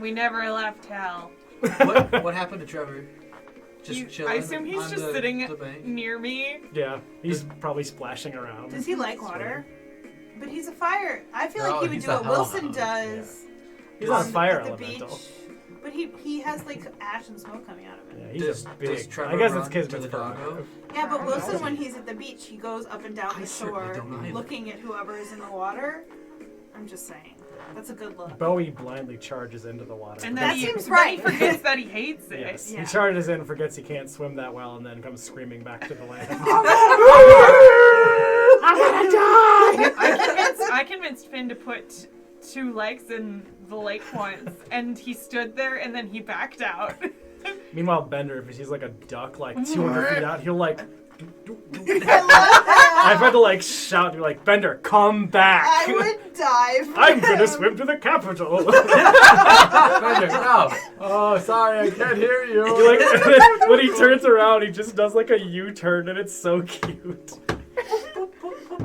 A: We never left hell.
G: What happened to Trevor? Just chilling.
A: I assume he's
G: on
A: just
G: the
A: sitting
G: bank?
A: near me.
B: Yeah, he's probably splashing around.
C: Does he like water? But he's a fire. I feel like
H: No,
C: he would
H: he's
C: do
H: a
C: what Wilson
H: hellhound.
C: does.
B: He's a fire
C: at the
B: elemental.
C: beach. But he has like ash and smoke coming out of him.
B: Yeah, he's
G: Does-
B: a
G: does
B: big.
G: Trevor
B: I guess
G: run
B: it's
G: to
B: Kismet's
G: the doggo?
B: prerogative.
C: Yeah, but Wilson, when he's at the beach, he goes up and down
G: I
C: the
G: certainly
C: shore,
G: don't either.
C: looking at whoever is in the water. I'm just saying, that's a good look.
B: Bowie blindly charges into the water.
A: And
C: That
A: then he,
C: seems
A: then
C: right.
A: he forgets that he hates it.
B: Yes,
C: Yeah.
B: he charges in, forgets he can't swim that well, and then comes screaming back to the land.
C: I'm gonna die!
A: I convinced Finn to put 2 legs in the lake once, and he stood there, and then he backed out.
B: Meanwhile, Bender, if he sees like a duck like 200 feet out, he'll like. I've had to like shout and be like, Bender, come back!
C: I would die for
B: I'm gonna
C: him.
B: swim to the capital!
H: Bender, no. Oh, sorry, I can't hear you.
B: Like, when he turns around, he just does like a U-turn, and it's so cute.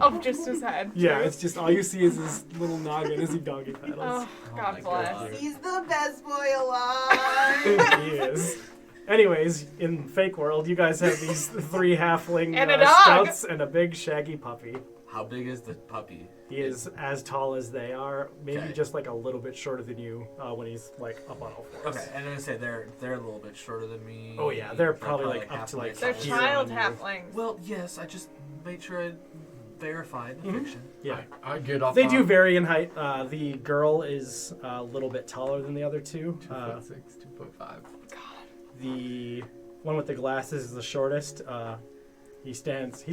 A: Of just his head.
B: Yeah, it's just all you see is his little noggin as he doggy paddles.
A: Oh, God
G: my
A: bless.
G: God.
C: He's the best boy alive.
B: He is. Anyways, in Fake World, you guys have these 3 halfling
A: And a dog.
B: scouts and a big shaggy puppy.
G: How big is the puppy?
B: He is as tall as they are, maybe
G: Okay.
B: just like a little bit shorter than you when he's like up on all fours.
G: Okay, and I'm gonna say they're a little bit shorter than me.
B: Oh yeah, they're probably like up
G: half
B: to
G: my
B: like
A: They're
G: size.
B: here
A: child
B: on you.
A: halflings.
G: Well, yes, I just made sure I verified the fiction.
B: Yeah.
E: I get up.
B: They do vary in height. The girl is a little bit taller than the other 2.
H: 2'6", 2'5".
B: The one with the glasses is the shortest. He's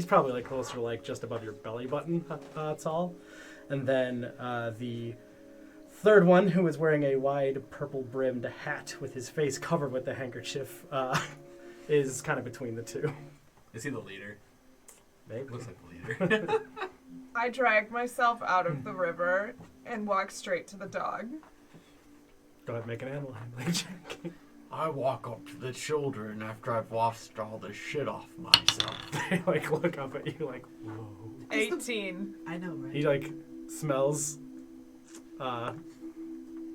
B: probably like closer to like just above your belly button tall. And then the third one, who is wearing a wide purple brimmed hat with his face covered with a handkerchief, is kind of between the 2.
G: Is he the leader?
B: Maybe.
G: Looks like the leader.
A: I dragged myself out of the river and walked straight to the dog.
B: Go ahead and make an animal handling check.
E: I walk up to the children after I've washed all the shit off myself.
B: They like look up at you like, whoa.
A: 18.
G: I know, right?
B: He like smells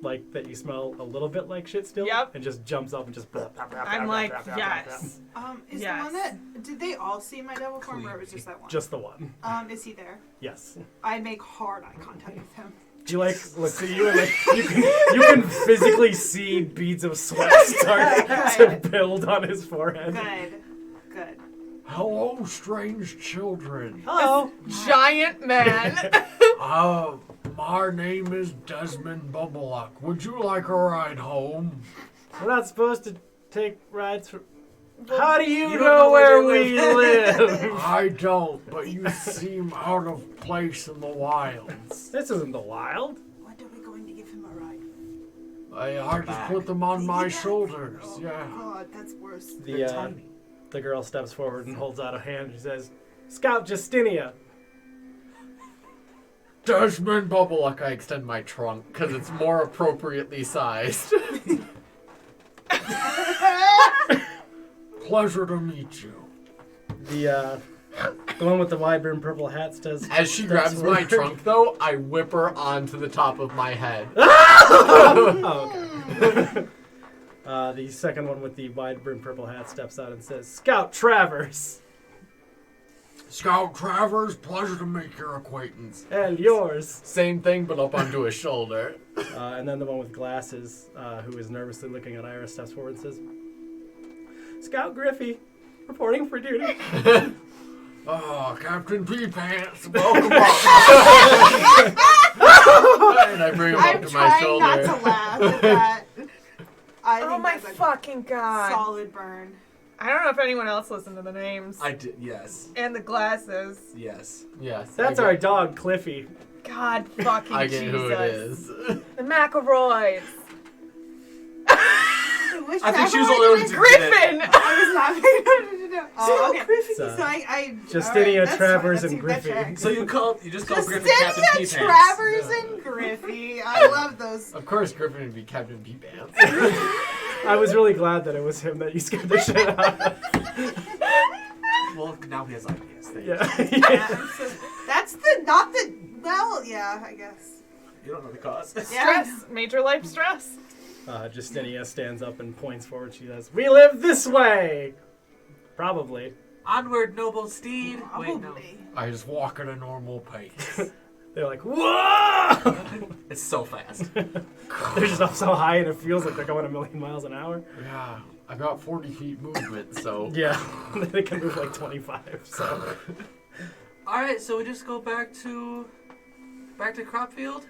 B: like that you smell a little bit like shit still.
A: Yep.
B: And just jumps up and just
A: I'm like, yes.
C: Is
A: Yes.
C: the one that did they all see my devil form, or it was just that one?
B: Just the one.
C: Is he there?
B: Yes.
C: I make hard eye contact with him.
B: He like looks at you and like you can physically see beads of sweat start to build on his forehead.
C: Good.
E: Hello, strange children.
B: Hello.
A: Giant man.
E: My name is Desmond Bubbleluck. Would you like a ride home?
B: We're not supposed to take rides for. How do you
G: don't
B: know
G: know
B: where
G: where
B: we
G: you
B: live?
E: I don't, but you seem out of place in the wilds.
B: This isn't the wild.
C: When are we going to give him a ride?
E: I just put them on my shoulders. Yeah.
C: God, that's worse.
B: The girl steps forward and holds out a hand. She says, "Scout Justinia."
E: Desmond
H: Bubbleluck, I extend my trunk because it's more appropriately sized.
E: Pleasure to meet you.
B: The one with the wide brim purple hat says.
H: As she grabs my trunk, though, I whip her onto the top of my head.
B: Oh, okay. The second one with the wide brim purple hat steps out and says, "Scout Travers."
E: Scout Travers, pleasure to make your acquaintance.
B: And yours.
H: Same thing, but up onto his shoulder.
B: And then the one with glasses, who is nervously looking at Iris, steps forward and says, "Scout Griffey, reporting for duty."
E: Oh, Captain P-Pants, welcome up.
H: And I bring him
C: I'm
H: up to my
C: trying
H: shoulder.
C: not to laugh at that. I
A: Oh
C: think
A: my
C: that's a
A: fucking god.
C: solid burn.
A: I don't know if anyone else listened to the names.
G: I did. Yes.
A: And the glasses.
G: Yes.
H: Yes.
B: That's
H: I
B: our
H: get,
B: dog, Cliffy.
A: God fucking
H: I get
A: Jesus.
H: who it is.
A: The McElroys.
C: Which
G: I think she was the
C: Trevor
G: only one
C: did
G: who
C: it?
G: did it.
A: Griffin!
C: I was not paying attention. Oh, okay.
B: It's,
C: So I
B: Justinia,
C: alright, that's
B: Travers,
C: fine,
B: and
C: that's- that
B: Griffey.
C: tracks.
G: So you just call Griffin Captain P
C: Justinia,
G: Pants.
C: Travers, and Griffey. I love those.
H: Of course, Griffin would be Captain P-Pants.
B: I was really glad that it was him that you scared the shit out of.
G: Well, now he has ideas. Thank you.
B: Yeah.
C: Yeah, so that's not the. Well, yeah, I guess.
G: You don't know the cause.
C: Yeah.
A: Stress. Major life stress.
B: Justinia stands up and points forward. She says, "We live this way." Probably.
D: Onward, noble steed. Wait, no.
C: Probably.
H: I just walk at a normal pace.
B: They're like, "Whoa!"
G: It's so fast.
B: They're just up so high, and it feels like they're going a million miles an hour.
H: Yeah, I got 40 feet movement, so.
B: Yeah, they can move like 25. So
D: All right, so we just go back to Cropfield.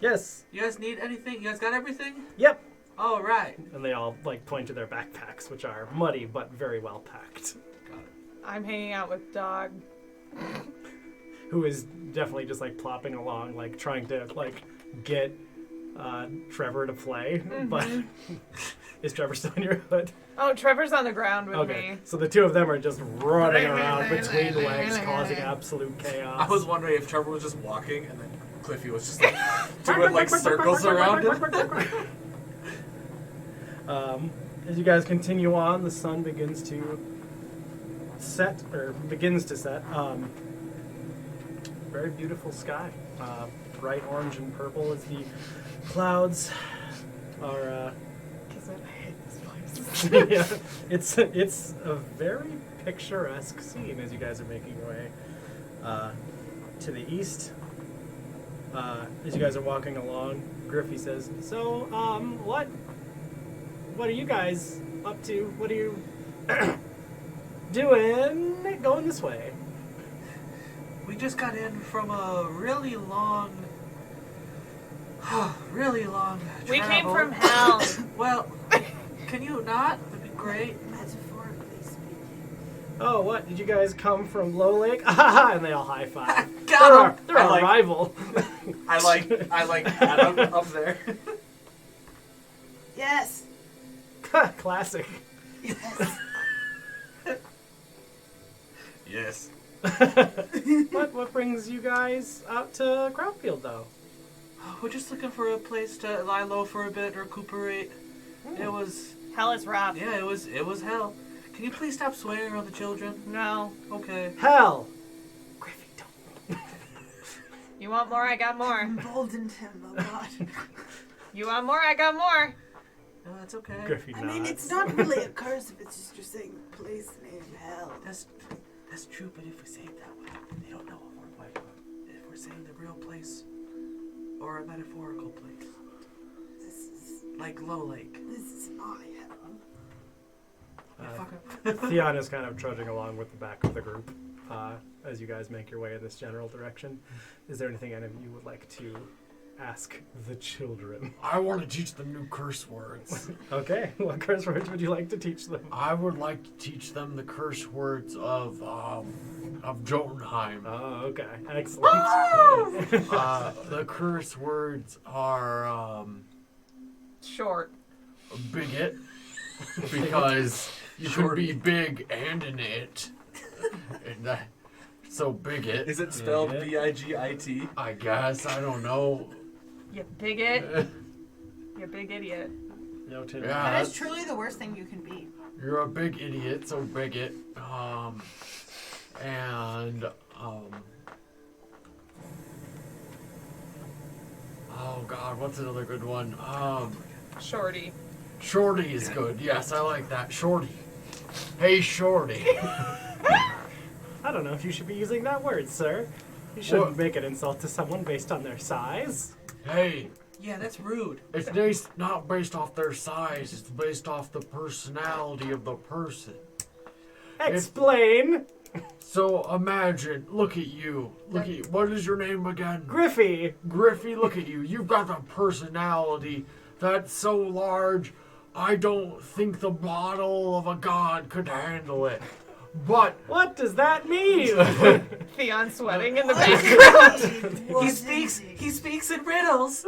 B: yes,
D: You guys need anything? You guys got everything?
B: yep.
D: All right.
B: And they all like point to their backpacks, which are muddy but very well packed.
A: I'm hanging out with Dog.
B: Who is definitely just like plopping along, like trying to like get Trevor to play. But is Trevor still in your hood?
A: Oh, Trevor's on the ground with
B: Okay,
A: me.
B: so the two of them are just running around between legs, causing absolute chaos.
G: I was wondering if Trevor was just walking and then Cliffy was just like doing like circles around him.
B: As you guys continue on, the sun begins to set. Very beautiful sky. Bright orange and purple as the clouds are.
A: I hate this place.
B: Yeah, it's a very picturesque scene as you guys are making your way to the east. As you guys are walking along, Griffey says, "So, what are you guys up to? What are you doing? Going this way?"
D: We just got in from a really long
A: We came
D: travel.
A: from hell.
D: Well, can you not? That'd be great.
C: Metaphorically speaking.
B: Oh, what? Did you guys come from Low Lake? And they all high five.
D: Got him.
B: They're
G: I
B: our
G: like-
B: rival.
G: I like Adam up there.
C: Yes.
B: Classic.
C: Yes.
G: Yes.
B: What brings you guys out to Cropfield, though?
D: We're just looking for a place to lie low for a bit, recuperate. It was,
A: Hell is rough.
D: yeah, it was hell. Can you please stop swearing on the children?
A: No.
D: Okay.
B: Hell. Griffey, don't.
A: You want more? I got more.
C: Emboldened him a lot.
A: You want more? I got more.
D: No, that's okay.
B: Griffey
C: I mean,
B: nods.
C: it's not really a curse if it's just you're saying place name hell.
D: That's true, but if we say it that way, they don't know if we're saying the real place or a metaphorical place,
C: This is
D: like Low Lake.
C: my hell.
D: Yeah, fuck 'em.
B: Theon is kind of trudging along with the back of the group as you guys make your way in this general direction. Is there anything any of you would like to ask the children?
E: I want to teach them new curse words.
B: Okay, what curse words would you like to teach them?
E: I would like to teach them the curse words of Jotunheim.
B: Oh, okay, excellent.
E: The curse words are
A: Short.
E: bigot, because you could be big and an it. And that, so bigot.
G: Is it spelled
B: Yeah.
G: Bigit?
E: I guess, I don't know.
A: You bigot. You big idiot.
B: Noted.
E: Yeah.
C: That is truly the worst thing you can be.
E: You're a big idiot, so bigot. Oh god, what's another good one?
A: Shorty.
E: Shorty is good. Yes, I like that. Shorty. Hey, Shorty.
B: I don't know if you should be using that word, sir. You shouldn't
E: What?
B: make an insult to someone based on their size.
E: Hey,
D: Yeah, that's rude.
E: it's not based off their size. It's based off the personality of the person.
B: Explain.
E: So imagine, look at you. What is your name again?
B: Griffey!
E: Griffey, look at you. You've got a personality that's so large, I don't think the bottle of a god could handle it. But
B: What does that mean?
A: Theon sweating in the background.
D: He speaks in riddles.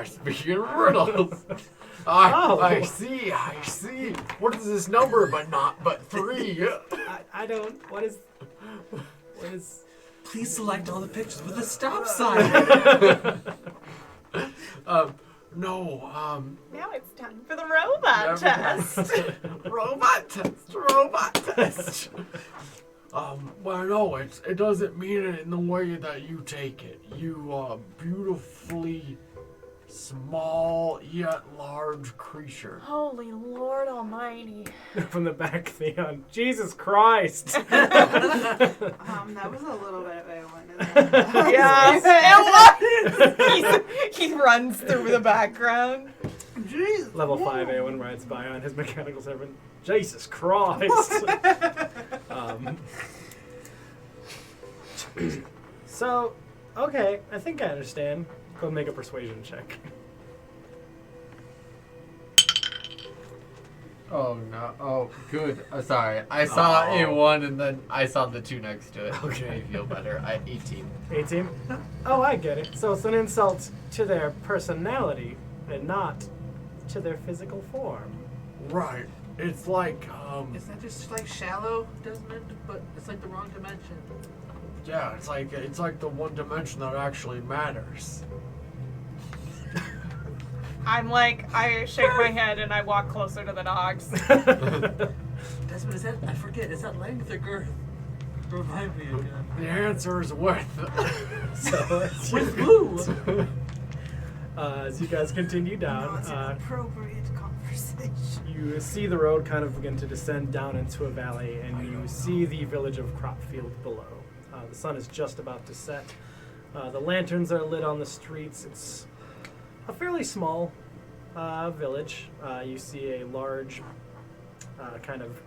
E: speaking of riddles. I see. What is this number but 3?
B: I don't. What is.
D: Please select all the pictures with a stop sign.
E: No,
A: Now it's time for the robot test.
E: Robot test. Well, no, it doesn't mean it in the way that you take it. You, beautifully small yet large creature.
A: Holy Lord Almighty.
B: From the back, Theon. Jesus Christ!
C: That was a little bit of A1.
A: Yeah, it was. He runs through the background.
C: Jeez.
B: Level 5 A1 rides by on his mechanical servant. Jesus Christ! So, okay, I think I understand. Go make a persuasion check.
H: Oh no! Oh, good. Sorry, I saw A1 and then I saw the 2 next to it.
B: Okay.
H: Made me feel better. 18.
B: 18? Oh, I get it. So it's an insult to their personality and not to their physical form.
E: Right. It's like,
D: Is that just like shallow, Desmond? But it's like the wrong dimension.
E: yeah, it's like the one dimension that actually matters.
A: I shake my head and I walk closer to the dogs.
D: Desmond, is that length or girth? Remind me again.
E: The answer is width.
B: So as
D: With
B: you,
D: who?
B: as you guys continue
C: No,
B: down,
C: it's an appropriate conversation.
B: you see the road kind of begin to descend down into a valley, and you see the village of Cropfield below. The sun is just about to set. The lanterns are lit on the streets. It's a fairly small village. You see a large kind of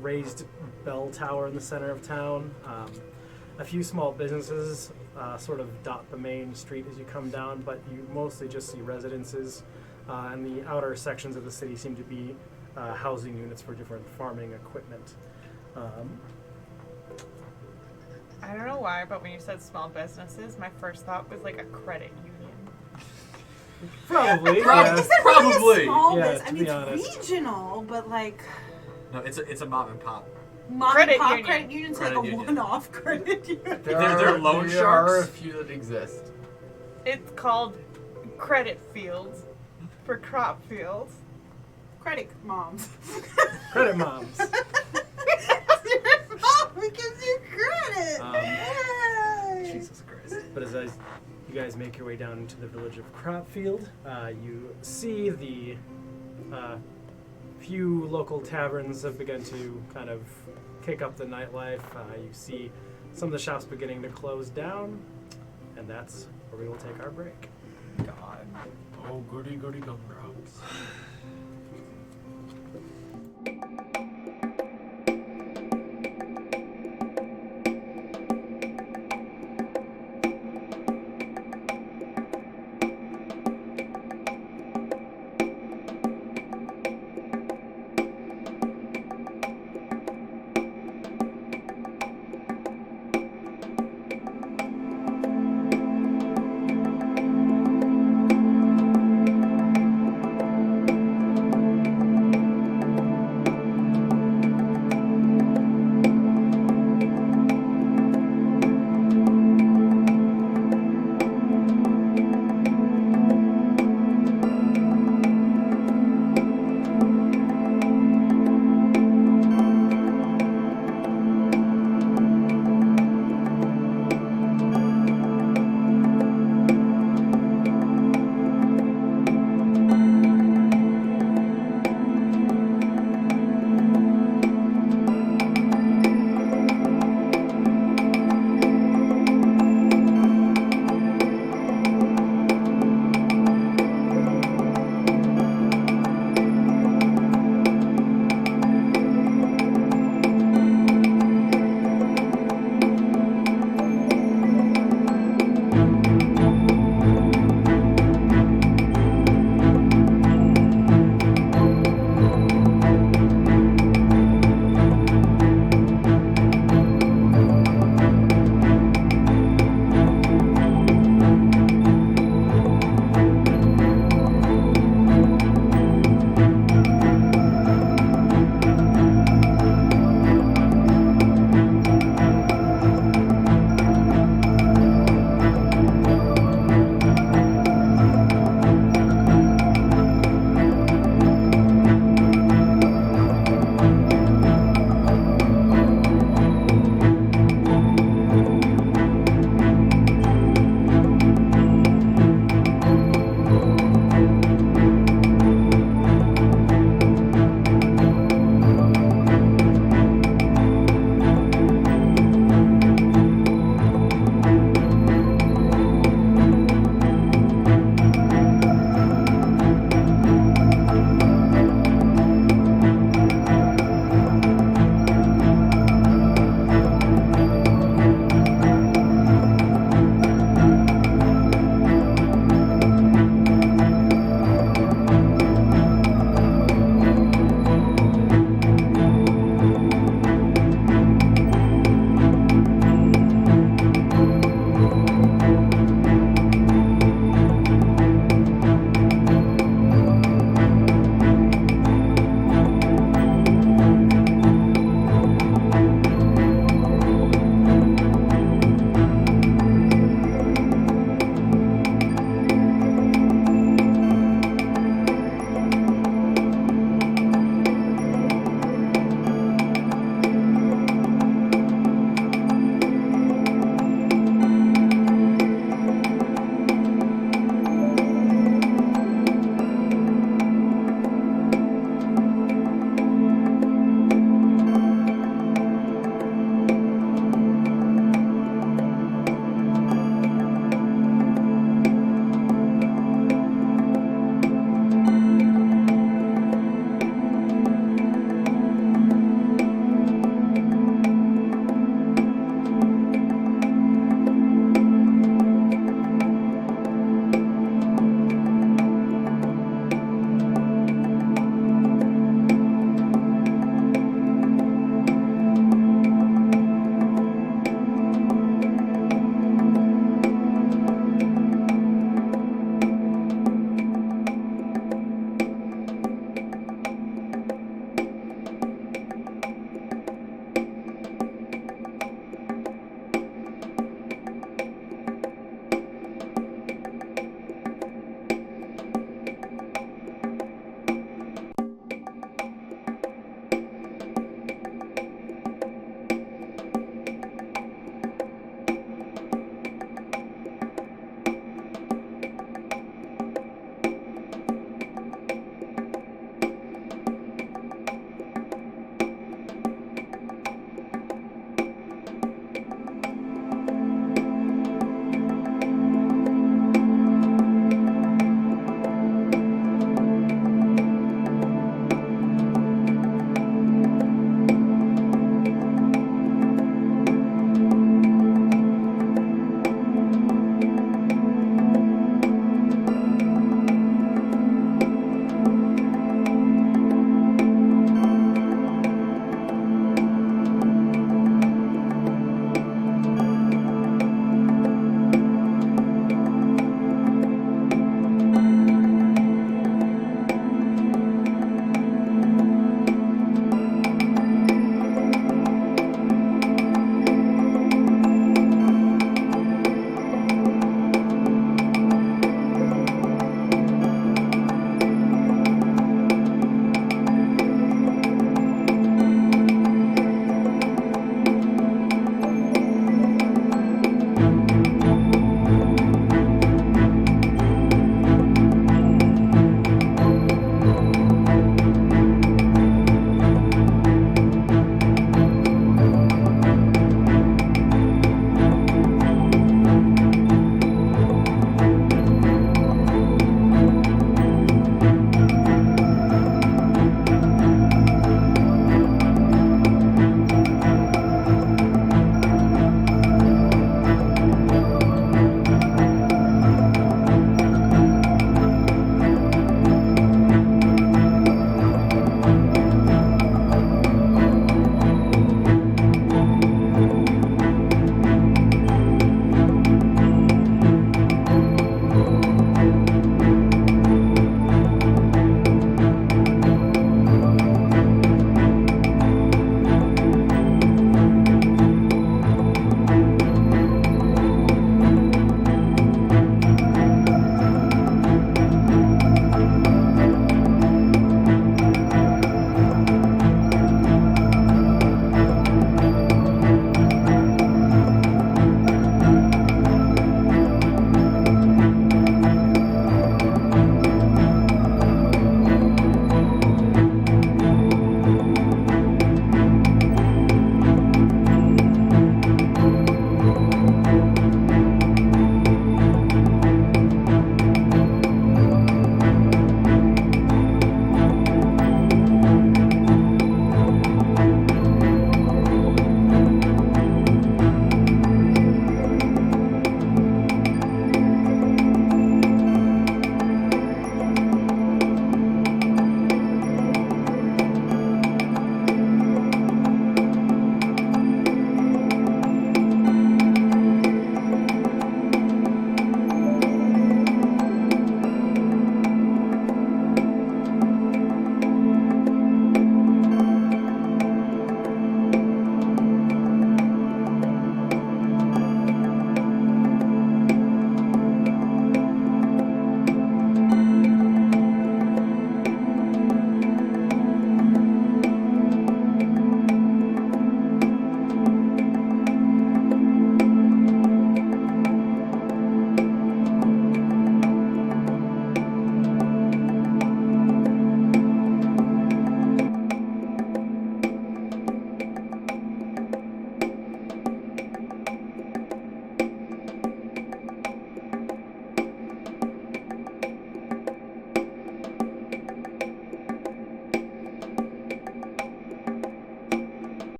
B: raised bell tower in the center of town. A few small businesses sort of dot the main street as you come down, but you mostly just see residences. And the outer sections of the city seem to be housing units for different farming equipment.
A: I don't know why, but when you said small businesses, my first thought was like a credit union.
B: Probably.
C: Is
B: yeah.
C: it really
G: Probably.
C: a small
B: Yeah,
C: business? I
B: to
C: mean,
B: be
C: it's
B: honest.
C: regional, but like
G: No, it's a mom and pop.
C: mom
A: Credit
C: and pop
A: union.
C: credit union's like
G: Credit
C: a
G: union.
C: one-off credit union.
G: They're loan
H: there are a
G: sharks?
H: few that exist.
A: It's called credit fields for crop fields.
C: Credit moms.
B: Credit moms.
C: Your mom gives you credit. Yay.
G: Jesus Christ.
B: But as you guys make your way down into the village of Cropfield, you see the few local taverns have begun to kind of kick up the nightlife. You see some of the shops beginning to close down, and that's where we will take our break.
A: God.
E: Oh, goody gumdrops.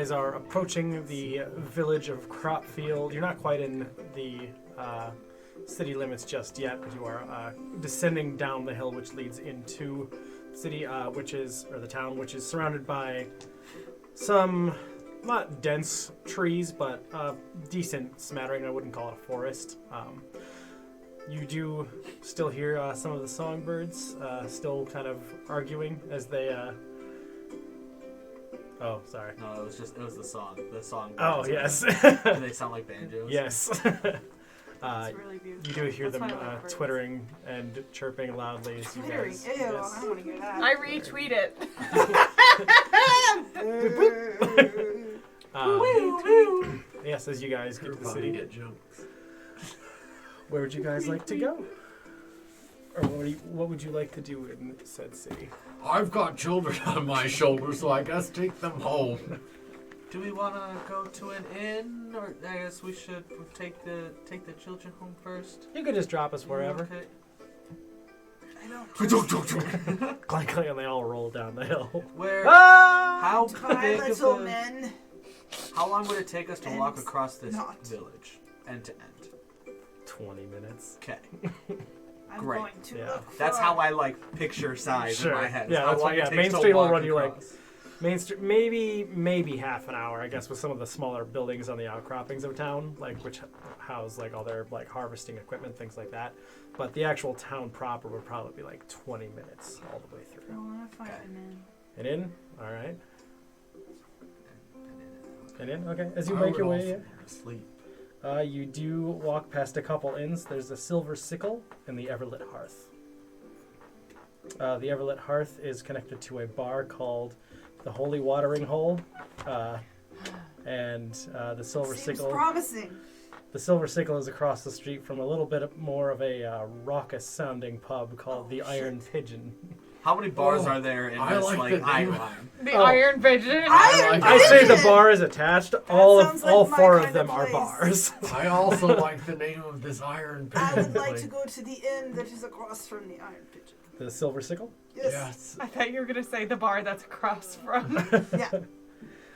B: guys are approaching the village of Cropfield. You're not quite in the city limits just yet, but you are descending down the hill which leads into the city, the town, which is surrounded by some not dense trees, but decent smattering. I wouldn't call it a forest. You do still hear some of the songbirds still kind of arguing as they. Oh, sorry.
D: No, it was the song. The song.
B: Oh, yes.
D: Do they sound like banjos?
B: Yes.
C: It's really beautiful.
B: You do hear
C: That's
B: them
C: why I like birds.
B: twittering and chirping loudly as you
C: Twittering.
B: guys.
C: Ew,
B: Yes.
C: I don't want to hear that.
A: I retweet it.
B: Yes, as you guys get to the
E: Everybody
B: city.
E: get jokes.
B: Where would you guys like to go? Or what would you like to do in said city?
E: I've got children on my shoulders, so I guess take them home.
D: Do we want to go to an inn, or I guess we should take the children home first?
B: You could just drop us wherever.
D: Okay.
C: I don't.
B: Clank, clank, and they all roll down the hill.
D: Where?
B: Ah!
D: How
C: My
D: big of
C: little
D: a?
C: men.
D: How long would it take us to walk
C: And
D: across this
C: not.
D: village, end to end?
B: 20 minutes.
D: Okay.
C: I'm
D: Great.
C: going to
B: Yeah.
C: look
D: That's
C: for-
D: how I like picture size
B: Sure.
D: in my head.
B: Yeah,
D: How
B: that's
D: long
B: what-
D: it
B: yeah,
D: takes
B: Main
D: to
B: Street will
D: walk
B: run you, like,
D: across.
B: Main Street, maybe half an hour, I guess, with some of the smaller buildings on the outcroppings of town, like which house like all their like harvesting equipment, things like that. But the actual town proper would probably be like 20 minutes all the way
C: I
B: through.
C: want to find an inn.
B: And in, all right, and in, okay. As you
E: I
B: make your
E: would
B: way,
E: also want to sleep.
B: you do walk past a couple inns. There's the Silver Sickle and the Everlit Hearth. The Everlit Hearth is connected to a bar called the Holy Watering Hole, and the Silver
C: Seems
B: Sickle.
C: promising.
B: The Silver Sickle is across the street from a little bit more of a raucous-sounding pub called the Iron Pigeon.
D: How many bars
E: Oh,
D: are there in
E: I
D: this
E: like
D: like
E: the
D: eye
E: name.
D: line?
A: The
B: Oh.
A: Iron Pigeon.
C: Iron
B: I say the
C: Pigeon!
B: bar is attached. All
C: sounds like my
B: four of
C: kind
B: them
C: of
B: are
C: place.
B: bars.
E: I also like the name of this Iron Pigeon.
C: I would like
E: place.
C: to go to the inn that is across from the Iron Pigeon.
B: The Silver Sickle.
C: Yes.
E: Yes.
A: I thought you were gonna say the bar that's across from.
C: Yeah.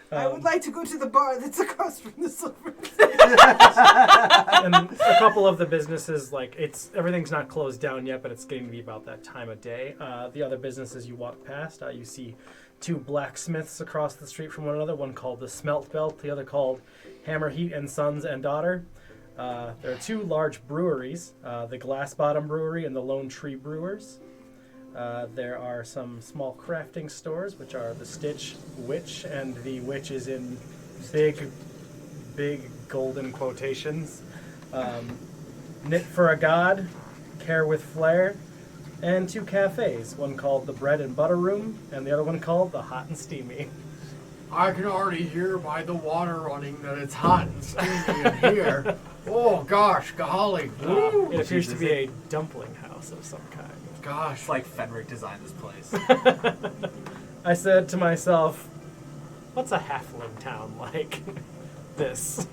C: I would like to go to the bar that's across from the Silver.
B: And a couple of the businesses, like everything's not closed down yet, but it's getting to be about that time of day. The other businesses you walk past, you see two blacksmiths across the street from one another. One called the Smelt Belt, the other called Hammer Heat and Sons and Daughter. There are two large breweries, the Glass Bottom Brewery and the Lone Tree Brewers. There are some small crafting stores, which are the Stitch Witch, and the witch is in big golden quotations. Knit for a God, Care with Flair, and two cafes, one called the Bread and Butter Room, and the other one called the Hot and Steamy.
E: I can already hear by the water running that it's hot and steamy in here. Oh gosh, golly. Woo.
B: It appears to
D: Jesus,
B: be a dumpling house of some kind.
E: Gosh.
D: It's like Fenric designed this place.
B: I said to myself, what's a halfling town like this?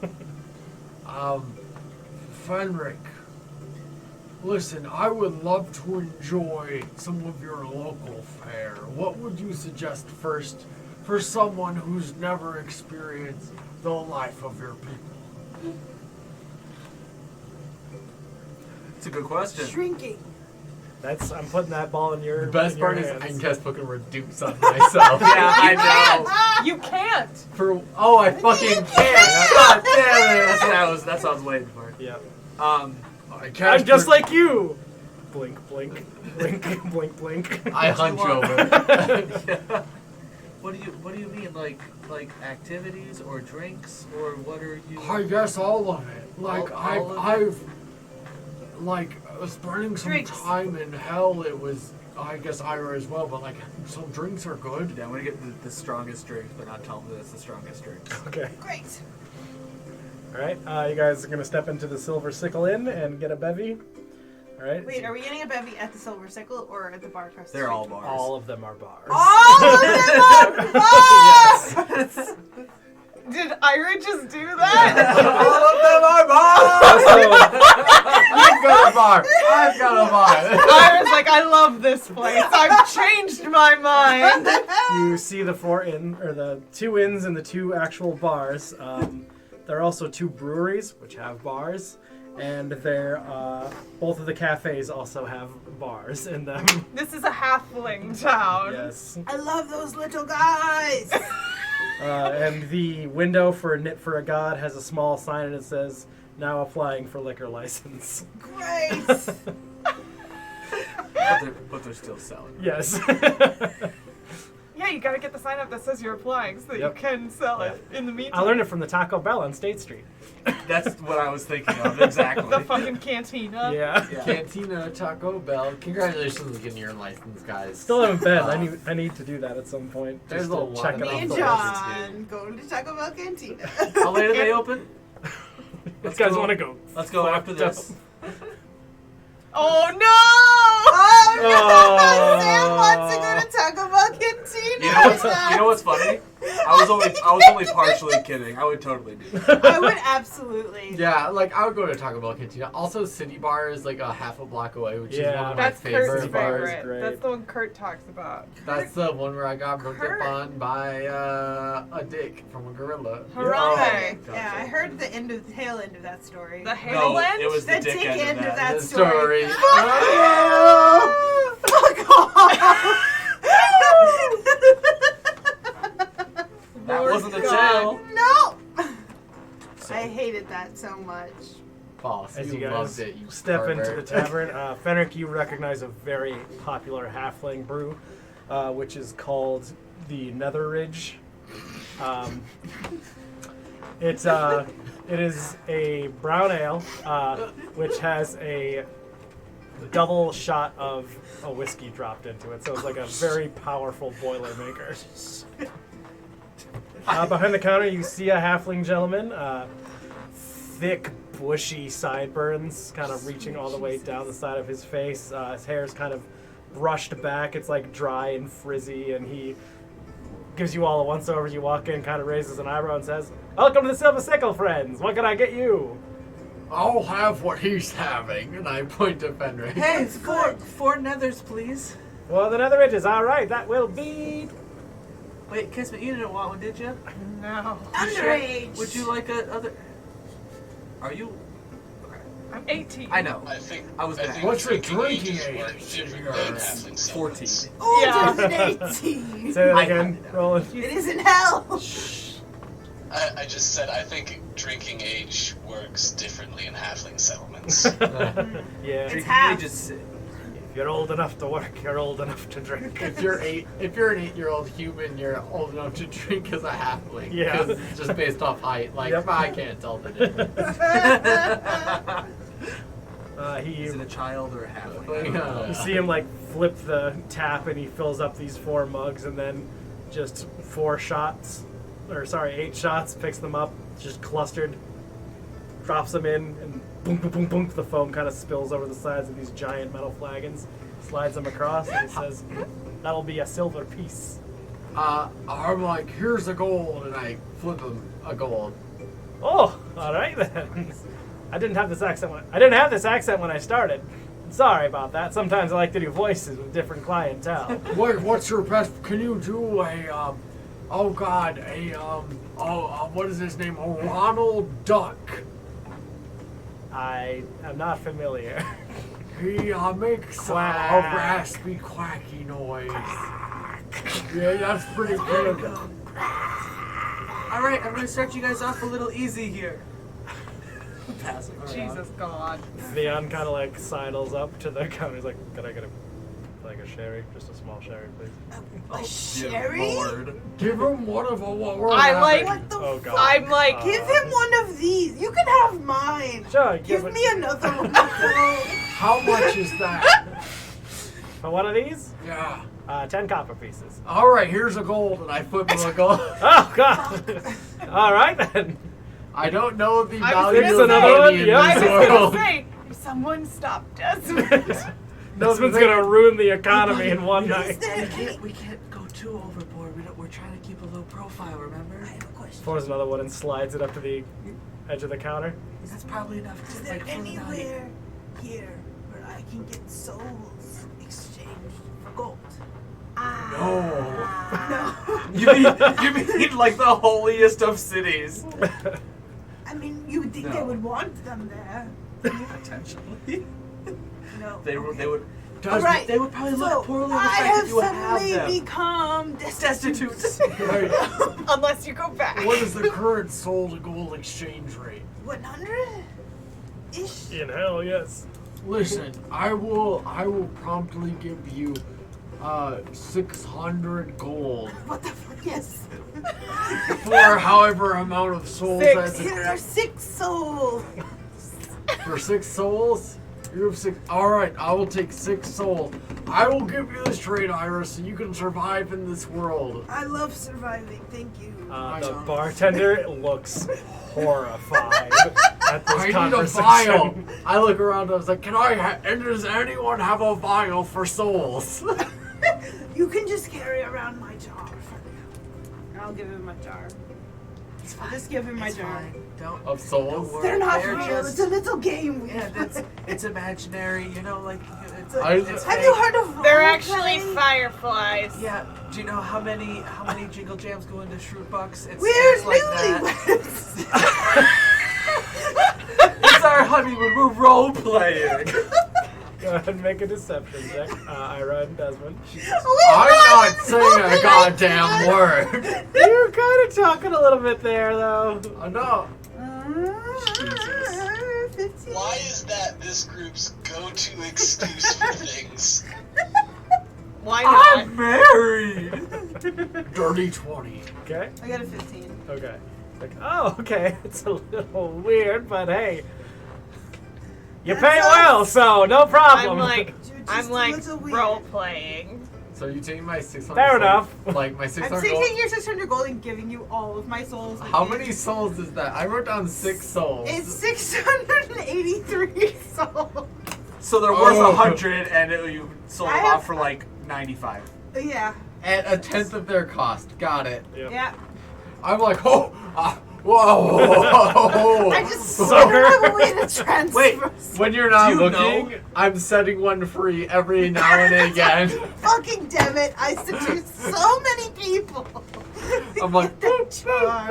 E: Fenric. Listen, I would love to enjoy some of your local fare. What would you suggest first for someone who's never experienced the life of your people?
D: It's a good question.
C: Shrinking.
B: I'm putting that ball in your
H: The best
B: in your
H: part is I
B: hands.
H: can cast fucking reduce on myself.
D: Yeah, I know.
A: You can't.
H: I fucking can't.
D: God damn it! That's what I was waiting for.
B: Yeah.
E: I cast
B: I'm just
E: re-
B: like you. Blink, blink, blink, blink, blink.
H: I hunch
D: want?
H: over.
D: What do you mean, like activities or drinks or what are you?
E: I guess all of it. Like
D: All of
E: I've spending some
C: Drinks.
E: time in hell. It was I guess Ira as well, but like some drinks are good.
D: Yeah, I'm gonna get the strongest drink, but not tell them that it's the strongest drink.
B: Okay.
C: Great.
B: All right. You guys are gonna step into the Silver Sickle Inn and get a bevy. All right.
C: Wait, are we getting a bevy at the Silver Sickle or at the bar across the
D: They're
C: street?
D: all bars.
B: All of them are bars.
C: All of them are bars!
A: Did Ira just do that?
D: All of them are bars.
B: Also,
H: got a bar. I've got a bar.
A: I was like, I love this place. I've changed my mind.
B: You see the the 2 inns and the 2 actual bars. There are also 2 breweries, which have bars, and both of the cafes also have bars in them.
A: This is a halfling town.
B: Yes.
C: I love those little guys.
B: And the window for Knit for a God has a small sign and it says, "Now applying for liquor license."
C: Great.
G: But they're still selling.
B: Yes.
A: Yeah, you gotta get the sign up that says you're applying so that
B: Yep.
A: you can sell it in the meantime.
B: I learned it from the Taco Bell on State Street.
G: That's what I was thinking of, exactly.
A: The fucking cantina.
B: Yeah.
H: Cantina, Taco Bell. Congratulations on getting your license, guys.
B: Still haven't been. I need to do that at some point.
H: There's
B: just
H: a
B: to
H: lot
B: check
H: of
B: it
C: Me
B: off
C: and
B: the
C: John going to Taco Bell Cantina.
D: How late are they open?
B: list. You guys want to go?
D: Let's go after this.
A: Oh no!
C: Oh no! Sam wants to go to Taco Bell Cantina.
G: You know what's funny? I was only partially kidding. I would totally do that.
C: I would absolutely.
H: Yeah, like I would go to Taco Bell Cantina. Also, City Bar is like a half a block away, which is one
B: Yeah.
H: of my
A: That's
H: favorite
A: Kurt's
B: City Bar is
A: favorite.
B: great.
A: That's the one Kurt talks about.
H: That's the one where I got broke
A: Kurt.
H: up on by a dick from a gorilla.
A: Harambe.
C: Yeah, I heard the tail end of that story.
A: The
G: No,
A: hail end?
G: it was the
C: The
G: dick
C: dick
G: end of that.
H: The
C: story.
H: story.
C: Fuck off!
G: That wasn't a
A: God.
G: tail.
C: No! I hated that so much.
H: Boss,
B: As
H: you
B: you
H: loved
B: guys
H: it, you
B: step into the
H: pervert.
B: tavern, Fenric, you recognize a very popular halfling brew, which is called the Netheridge. It is a brown ale, which has a double shot of a whiskey dropped into it, so it's like a very powerful Boilermaker. Behind the counter, you see a halfling gentleman, thick, bushy sideburns, kind of reaching all the way down the side of his face. His hair is kind of brushed back; it's like dry and frizzy, and he gives you all a once-over as you walk in, kind of raises an eyebrow and says, "Welcome to the Silver Sickle, friends. What can I get you?"
E: I'll have what he's having, and I point to Fenrir.
D: Hey, four nethers, please.
B: Well, the Netheridge is all right. That will be.
D: Wait, Kismet, you didn't want one, did you?
A: No.
C: Underage.
D: Would you like a other? Are you?
A: I'm 18.
D: I know.
F: I think.
D: I was gonna
F: think
E: What's your
F: drinking
E: drinking
F: ages work
E: age?
F: different
E: You're
F: than halfling settlements.
D: 14.
C: Oh,
A: Yeah.
C: just an 18.
B: Say that
D: I
B: again,
D: got it.
B: Roland.
C: It is in hell.
F: I just said I think drinking age works differently in halfling settlements.
B: Yeah.
C: It's half.
D: Age is 6.
B: If you're old enough to work, you're old enough to drink.
H: If you're an 8-year-old human, you're old enough to drink as a halfling.
B: Yeah.
H: 'Cause it's just based off height. Like,
B: Yep.
H: I can't tell the difference.
D: Is it a child or a halfling?
H: Yeah.
B: You see him like flip the tap and he fills up these 4 mugs and then just 8 shots, picks them up, just clustered, drops them in, and boom, boom, boom, boom, the foam kind of spills over the sides of these giant metal flagons, slides them across, and he says, "That'll be a silver piece."
E: I'm like, here's a gold, and I flip him a gold.
B: Oh, all right then. I didn't have this accent when I started. Sorry about that. Sometimes I like to do voices with different clientele.
E: What's your best? Can you do what is his name? A Ronald Duck.
B: I am not familiar.
E: He makes a
B: Quack.
E: raspy, quacky noise. Yeah, that's pretty good.
D: All right, I'm gonna start you guys off a little easy here. Passing around.
A: Jesus God.
B: Theon kind of like sidles up to the counter. He's like, "Could I get a sherry? Just a small sherry, please."
C: A
G: Good
C: sherry?
G: Lord.
E: Give him one of what we're
A: I
E: having.
A: like-
C: What the
B: Oh,
C: fuck?
B: God.
A: I'm like,
C: Give him one of these. You can have mine.
B: Sure,
C: Give
B: it-
C: me another one. though.
E: How much is that?
B: For one of these,
E: Yeah.
B: 10 copper pieces.
E: All right, here's a gold, and I flip him a gold.
B: Oh God! All right then.
H: I don't know the
A: I was
H: value
A: gonna
H: of
A: say-
H: money
B: Another
H: in
B: one?
A: I
H: this
A: was gonna
H: world.
A: say, someone stop Desmond.
B: This one's gonna ruin the economy in one night.
D: We can't go too overboard. We're trying to keep a low profile, remember?
C: I have a question.
B: Pours another one and slides it up to the edge of the counter.
D: That's probably enough
C: Is
D: to
C: there
D: like for the night.
C: anywhere here where I can get souls exchanged for gold?
G: No. You mean like the holiest of cities?
C: I mean, you would think they
G: No.
C: would want them there.
G: Potentially.
C: No.
G: They would.
C: All right.
G: They would probably
C: So,
G: look poorly on the
C: I
G: fact
C: have
G: that you would have
C: suddenly
G: them.
C: become destitute.
E: Right.
A: Unless you go back.
E: What is the current soul to gold exchange rate?
C: 100-ish?
B: In hell, yes.
E: Listen, I will promptly give you 600 gold
C: What the fuck? Yes.
E: for however amount of souls
A: Six.
E: as it,
C: Here are 6 souls.
E: for 6 souls. You have 6. All right, I will take 6 souls. I will give you this trade, Iris, so you can survive in this world.
C: I love surviving. Thank you.
B: The bartender looks horrified at this
E: I need a
B: conversation.
E: vial. I look around. I was like, and does anyone have a vial for souls?
C: You can just carry around my jar for now. I'll give him my jar. I'll just give him my
D: It's
C: jar.
D: fine. Don't.
E: Of souls?
D: Don't worry.
C: They're not
D: They're
C: real.
D: just-
C: It's a little game. We
D: Yeah, it's imaginary. You know, like it's.
E: I-
D: it's
C: Have
D: fake.
C: you heard of
A: They're
C: role
A: actually
C: play?
A: fireflies.
D: Yeah. Do you know how many jingle jams go into Shroot Bucks? It's
C: We're
D: like that.
C: newlyweds.
D: It's our honeymoon. We're role playing.
B: Go ahead and make a deception check. Ira and Desmond.
E: I'm not saying a goddamn word.
B: You're kind of talking a little bit there, though.
E: No.
C: 15.
F: Why is that this group's go-to excuse for things?
A: Why not?
D: I'm married.
E: Dirty 20.
B: Okay.
C: I got a 15.
B: Okay. Like, oh, okay. It's a little weird, but hey, you pay well, so no problem.
C: You're
A: I'm
C: just
A: like
C: a little weird.
A: role playing.
H: So you take my 600
B: Fair
H: souls,
B: enough.
H: Like my
C: I'm
H: 600
C: taking
H: gold.
C: your 600 gold and giving you all of my souls.
H: How many souls is that? I wrote down 6 souls.
C: It's 683 souls.
G: So there was
E: Oh.
G: 100, and you sold
C: I
G: them
C: have-
G: off for like 95.
C: Yeah.
H: At a tenth of their cost. Got it.
B: Yep.
C: Yeah.
E: I'm like, whoa.
C: I just
B: Sucker.
C: don't have a way to transfer.
G: Wait,
H: When you're not
G: Do you
H: looking,
G: know-
H: I'm setting one free every now and again.
C: Fucking damn it! I seduced so many people.
H: I'm like,
C: That jar.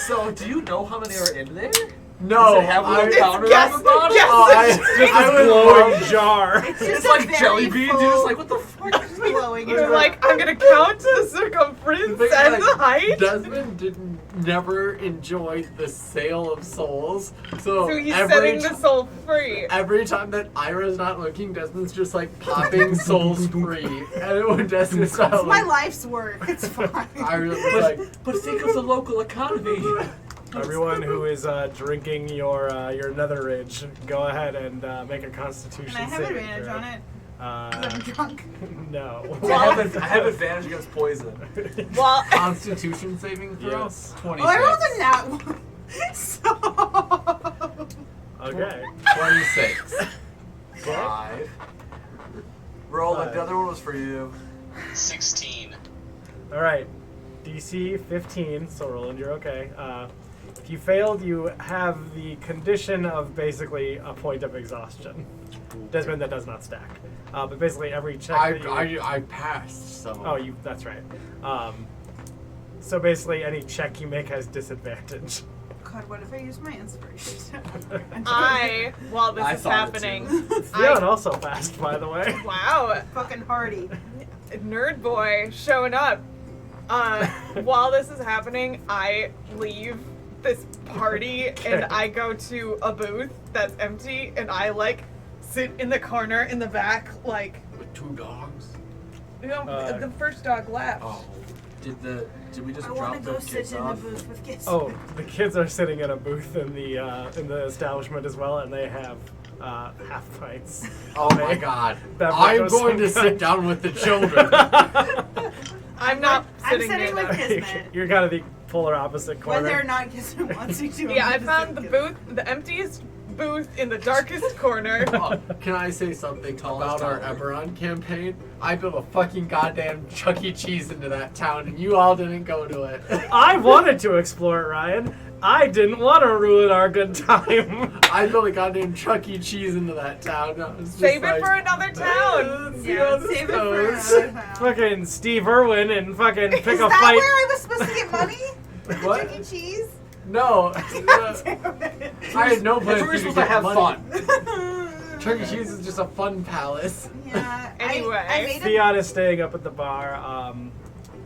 G: So do you know how many are in there?
E: no.
G: Does it have a little counter
A: Yes,
G: on the bottom?
A: yes.
B: Just a glowing jar.
G: It's
C: a
G: like
C: very
G: jelly beans. You're just
C: full-
G: like, what the fuck?
C: It's glowing.
A: You're like, I'm gonna count the circumference
H: The thing
A: and
H: is,
A: the height.
H: Desmond never enjoyed the sale of souls, so,
A: So he's
H: every
A: setting
H: ti-
A: the soul free.
H: Every time that Ira's not looking, Desmond's just like popping souls free. And when Desmond's not
C: It's my
H: like,
C: life's work. It's fine.
H: Ira's like,
G: But think of the local economy.
B: Everyone who is drinking your nether ridge, go ahead and make a Constitution
C: And I have
B: saving
C: advantage
B: throw.
C: on it. 'Cause I'm drunk.
B: No.
G: I have advantage against poison.
A: Well,
H: Constitution saving throw?
B: Yes.
H: 26.
C: Oh, I rolled a nat one. So.
B: Okay.
H: 26.
G: 5. Roll,
B: Five.
G: the other one was for you.
F: 16.
B: All right. DC 15. So Roland, you're okay. If you failed, you have the condition of basically a point of exhaustion. Desmond, that does not stack. But basically every check that you...
E: I passed, so.
B: Oh, that's right. So basically any check you make has disadvantage.
C: God, what if I use my inspiration?
A: while this
G: I
A: is
G: thought it
A: happening,
B: Theon also passed, by the way.
A: wow,
C: Fucking hardy.
A: nerd boy showing up. While this is happening, I leave this party and I go to a booth that's empty and I like sit in the corner in the back like,
E: With 2 dogs.
A: you know,
B: Uh,
A: the first dog left.
E: Oh.
G: Did we just
C: I
G: drop
C: want to
G: the
C: go sit
G: kids
C: in
G: off?
C: the booth with kids.
B: Oh, the kids are sitting in a booth in the establishment as well, and they have half pints.
E: Oh my god.
B: Beverage
E: I'm
B: of
E: going
B: some
E: to sit
B: kind.
E: down with the children.
A: I'm not
C: I'm
A: sitting
C: sitting
A: near
C: with
A: them.
C: Kismet.
B: You're kind of the polar opposite corner.
C: When they're not Kismet wants me to.
A: Yeah,
C: I'm
A: I
C: just
A: found the
C: like,
A: booth, the emptiest booth in the darkest corner.
H: Oh, can I say something
D: Tallest
H: about our
D: tower.
H: Eberron campaign? I built a fucking goddamn Chuck E. Cheese into that town, and you all didn't go to it.
B: I wanted to explore it, Ryan. I didn't want to ruin our good time.
H: I built a goddamn Chuck E. Cheese into that town. I was just
A: Save it
H: like,
A: for another town.
H: "Let's see how
C: Yeah,
H: this
C: save it for
H: goes."
C: another time.
B: Fucking Steve Irwin and fucking pick
C: Is
B: a
C: that
B: fight.
C: where I was supposed to get money?
H: What?
C: Chuck E. Cheese?
H: No.
C: Damn it.
H: I had no plan
G: If
H: for
G: we're
H: you to
G: supposed to
H: get
G: have
H: money.
G: fun.
H: Chuck E. Cheese is just a fun palace.
C: Yeah.
A: Anyway.
C: I made a
B: Theon is staying up at the bar.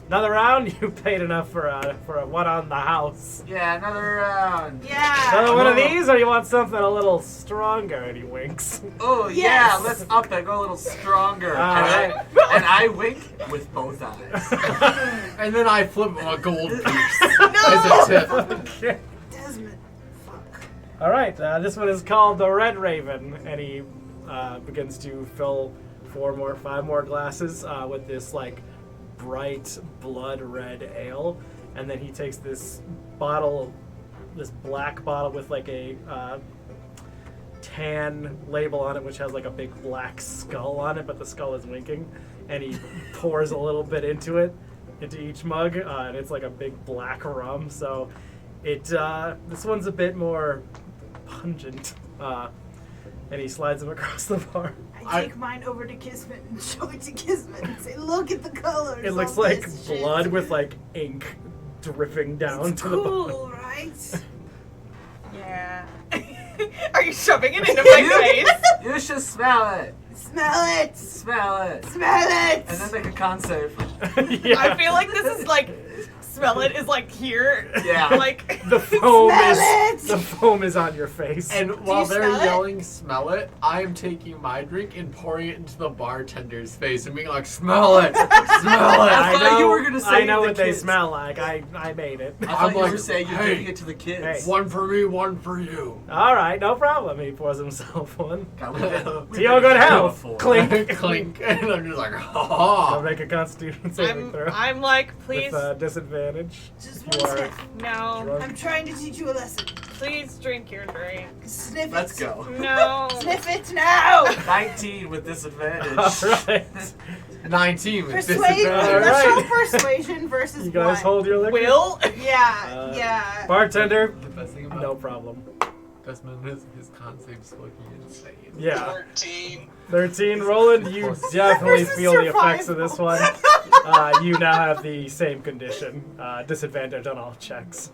B: Another round. You paid enough for a one on the house.
D: Yeah, another round.
C: Yeah.
B: Another one of
H: No.
B: these, or you want something a little stronger? And he winks.
D: Oh
C: Yes.
D: yeah, let's up it, go a little stronger.
B: All
D: and,
B: right.
D: and I wink with both eyes.
H: And then I flip him a gold piece as a tip.
B: Okay.
C: Desmond. Fuck.
B: All right. This one is called the Red Raven, and he begins to fill 5 more glasses with this like bright blood red ale, and then he takes this black bottle with like a tan label on it, which has like a big black skull on it, but the skull is winking, and he pours a little bit into each mug, and it's like a big black rum. So this one's a bit more pungent, and he slides them across the bar.
C: I take mine over to Kismet and show it to Kismet and say, look at the colors.
B: It looks
C: of
B: like
C: this shit."
B: blood with like ink dripping down
C: It's
B: to the bottom.
C: cool, right?
A: Yeah. Are you shoving it into my face?
D: You should smell it.
C: Smell it!
D: Smell it.
C: Smell it!
D: And then make a con save.
B: Yeah.
A: I feel like this is like, smell it is like here.
D: Yeah.
A: Like,
B: The foam
C: Smell
B: is
C: it!
B: the foam is on your face.
H: And while
C: you
H: they're
C: smell it?
H: yelling, smell it, I am taking my drink and pouring it into the bartender's face and being like, smell it! Smell it!
D: I thought you were gonna say
B: I know
D: the
B: what they
D: kids.
B: smell like. I made it.
D: I thought
H: I'm
D: you
H: like,
D: were saying you're
H: hey.
D: giving it to the kids.
B: Hey.
H: One for me, one for you.
B: All right, no problem. He pours himself one.
D: God, we've been
B: Tio, good health.
D: before.
B: Clink.
H: Clink. And I'm just like,
B: I'll
H: ha
B: make a Constitution saving throw
A: I'm like, please,
B: with disadvantage.
C: Just
B: If you
C: one
B: are
C: sniff.
A: no.
B: drunk.
C: I'm trying to teach you a lesson.
A: Please drink your drink.
C: Sniff it.
D: Let's go.
A: No.
C: Sniff it now!
D: 19 with disadvantage.
B: All right.
H: 19 with
C: Persuasion.
B: All
H: disadvantage.
C: Let's
B: right.
C: roll persuasion versus
B: You guys
C: one.
B: hold your liquor.
A: Will?
C: Yeah, yeah.
B: Bartender,
H: The best thing about
B: no problem.
H: Desmond is his con save's fucking insane.
B: Yeah.
F: 13.
B: 13. Roland, you definitely
C: Versus
B: feel the effects of this one.
C: survival.
B: You now have the same condition. Disadvantage on all checks.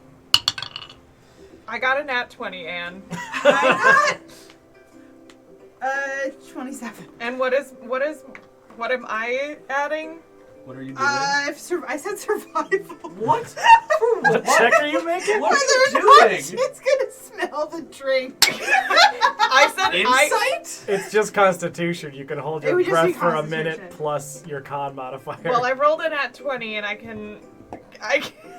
A: I got a nat 20, Anne.
C: I got 27.
A: And what am I adding?
D: What are you doing?
C: I said survival.
D: What?
B: What check are you making?
D: What are
C: Whether
D: you
C: or not
D: doing?
C: It's gonna smell the drink.
A: I said
D: Insight?
B: It's just Constitution. You can hold
C: It
B: your
C: would just be
B: breath for a minute
C: Constitution.
B: plus your con modifier.
A: Well, I rolled a nat 20, and I can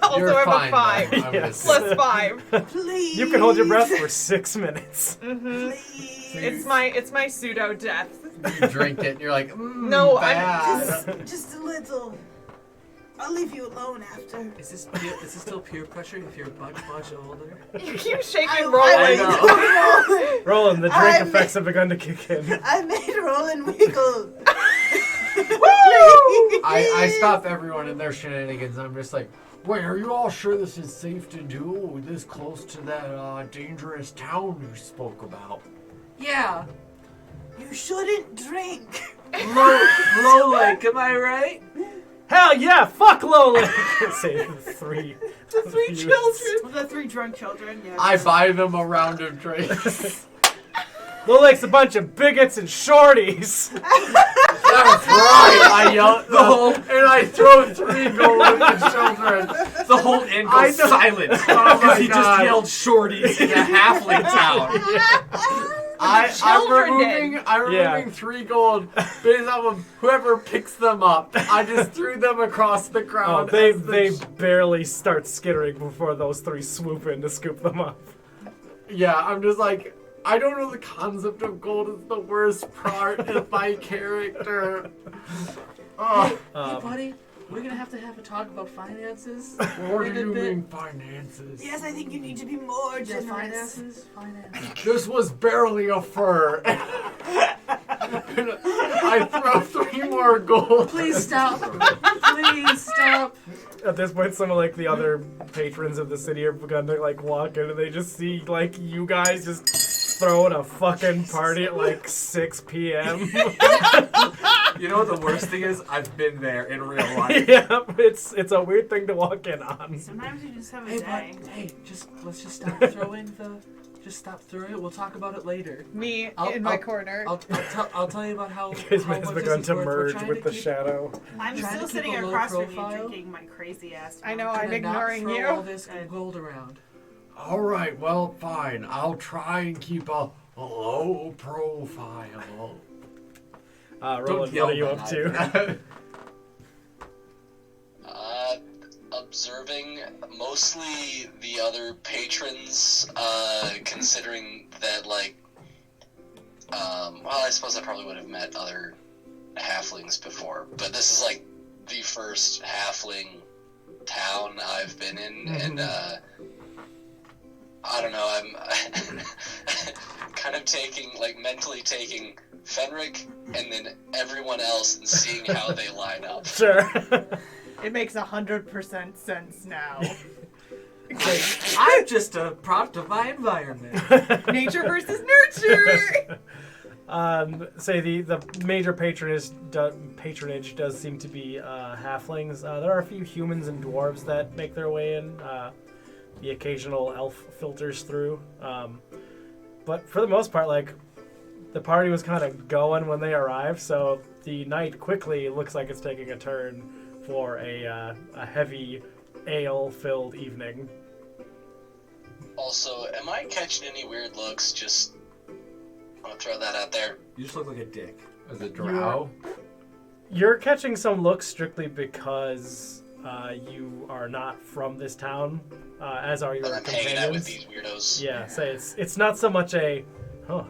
A: also
H: You're
A: have
H: fine,
A: a 5.
H: though, I would
B: Yes.
H: assume.
A: Plus 5.
C: Please.
B: You can hold your breath for 6 minutes.
A: Mm-hmm.
C: Please.
A: It's my pseudo death.
H: You drink it and you're like,
A: No, I'm
H: bad.
C: Just a little. I'll leave you alone after.
D: Is this still peer pressure if you're much older?
A: You keep shaking
C: I
A: rolling.
B: Roland, the drink
C: I'm-
B: effects have begun to kick in.
C: I made Roland wiggle.
H: I stop everyone in their shenanigans and I'm just like, wait, are you all sure this is safe to do this close to that dangerous town you spoke about?
D: Yeah.
C: You shouldn't drink.
D: Low Lake, am I right?
B: Hell yeah, fuck Lola! Say the three.
C: The three
B: youths.
C: children. The three drunk children, yeah.
H: I buy them a round of drinks.
B: Lola Lake's a bunch of bigots and shorties.
H: That's right! I yell at the whole, and I throw 3 gold at the children.
D: The whole inn
H: I
D: goes
H: know.
D: silent
H: Oh my
D: because he just
H: God.
D: yelled shorties in a halfling town.
H: I'm
A: children
H: removing
B: Yeah.
H: 3 gold based off of whoever picks them up. I just threw them across the
B: Oh,
H: ground.
B: they
H: as the
B: they barely start skittering before those 3 swoop in to scoop them up.
H: Yeah, I'm just like, I don't know the concept of gold is the worst part of my character. Oh,
D: Hey, buddy, We're gonna have to have a talk about finances.
E: What do
D: in a
E: you
D: bit.
E: mean finances?
C: Yes, I think you need to be more
D: Yeah,
C: generous.
D: finances.
E: This was barely a fur. I throw 3 more gold.
D: Please stop. Please stop.
B: At this point, some of like the other patrons of the city are begun to like walk in, and they just see like you guys just throwing a fucking party at like 6 p.m.
G: You know what the worst thing is? I've been there in real life.
B: Yeah, it's a weird thing to walk in on.
C: Sometimes you just have a
D: Hey,
C: day.
D: let's just stop throwing the. Just stop throwing it. We'll talk about it later.
A: Me
D: I'll-
A: in my
D: I'll-
A: corner.
D: I'll tell you about how.
B: Kismet
D: how
B: has
D: much
B: begun
D: this
B: to
D: is worth. We're
B: merge
D: trying
B: with
D: to
B: the
D: keep-
B: shadow.
C: I'm
D: trying
C: still
D: to keep
C: sitting
D: a low
C: across from you
D: profile.
C: drinking my crazy ass.
A: I know,
C: wine.
A: I'm
D: Gonna not
A: ignoring
D: throw
A: you.
D: all this gold around.
E: All right, well, fine. I'll try and keep a low profile.
B: Roland,
G: yell
B: what are you
G: that
B: up
G: out.
B: to?
F: Observing mostly the other patrons, considering that, like, well, I suppose I probably would have met other halflings before, but this is, like, the first halfling town I've been in, and, I don't know, I'm kind of mentally taking Fenric and then everyone else and seeing how they line up.
B: Sure.
A: It makes 100% sense now.
G: I'm just a product of my environment.
A: Nature versus nurture.
B: Say the major patronage does seem to be halflings. There are a few humans and dwarves that make their way in. The occasional elf filters through. But for the most part, like, the party was kind of going when they arrived, so the night quickly looks like it's taking a turn for a heavy ale-filled evening.
F: Also, am I catching any weird looks? Just want to throw that out there.
G: You just look like a dick.
H: As a drow.
B: You're catching some looks strictly because you are not from this town, as are your
F: But I'm hanging out with
B: companions.
F: these weirdos.
B: Yeah, say it's not so much a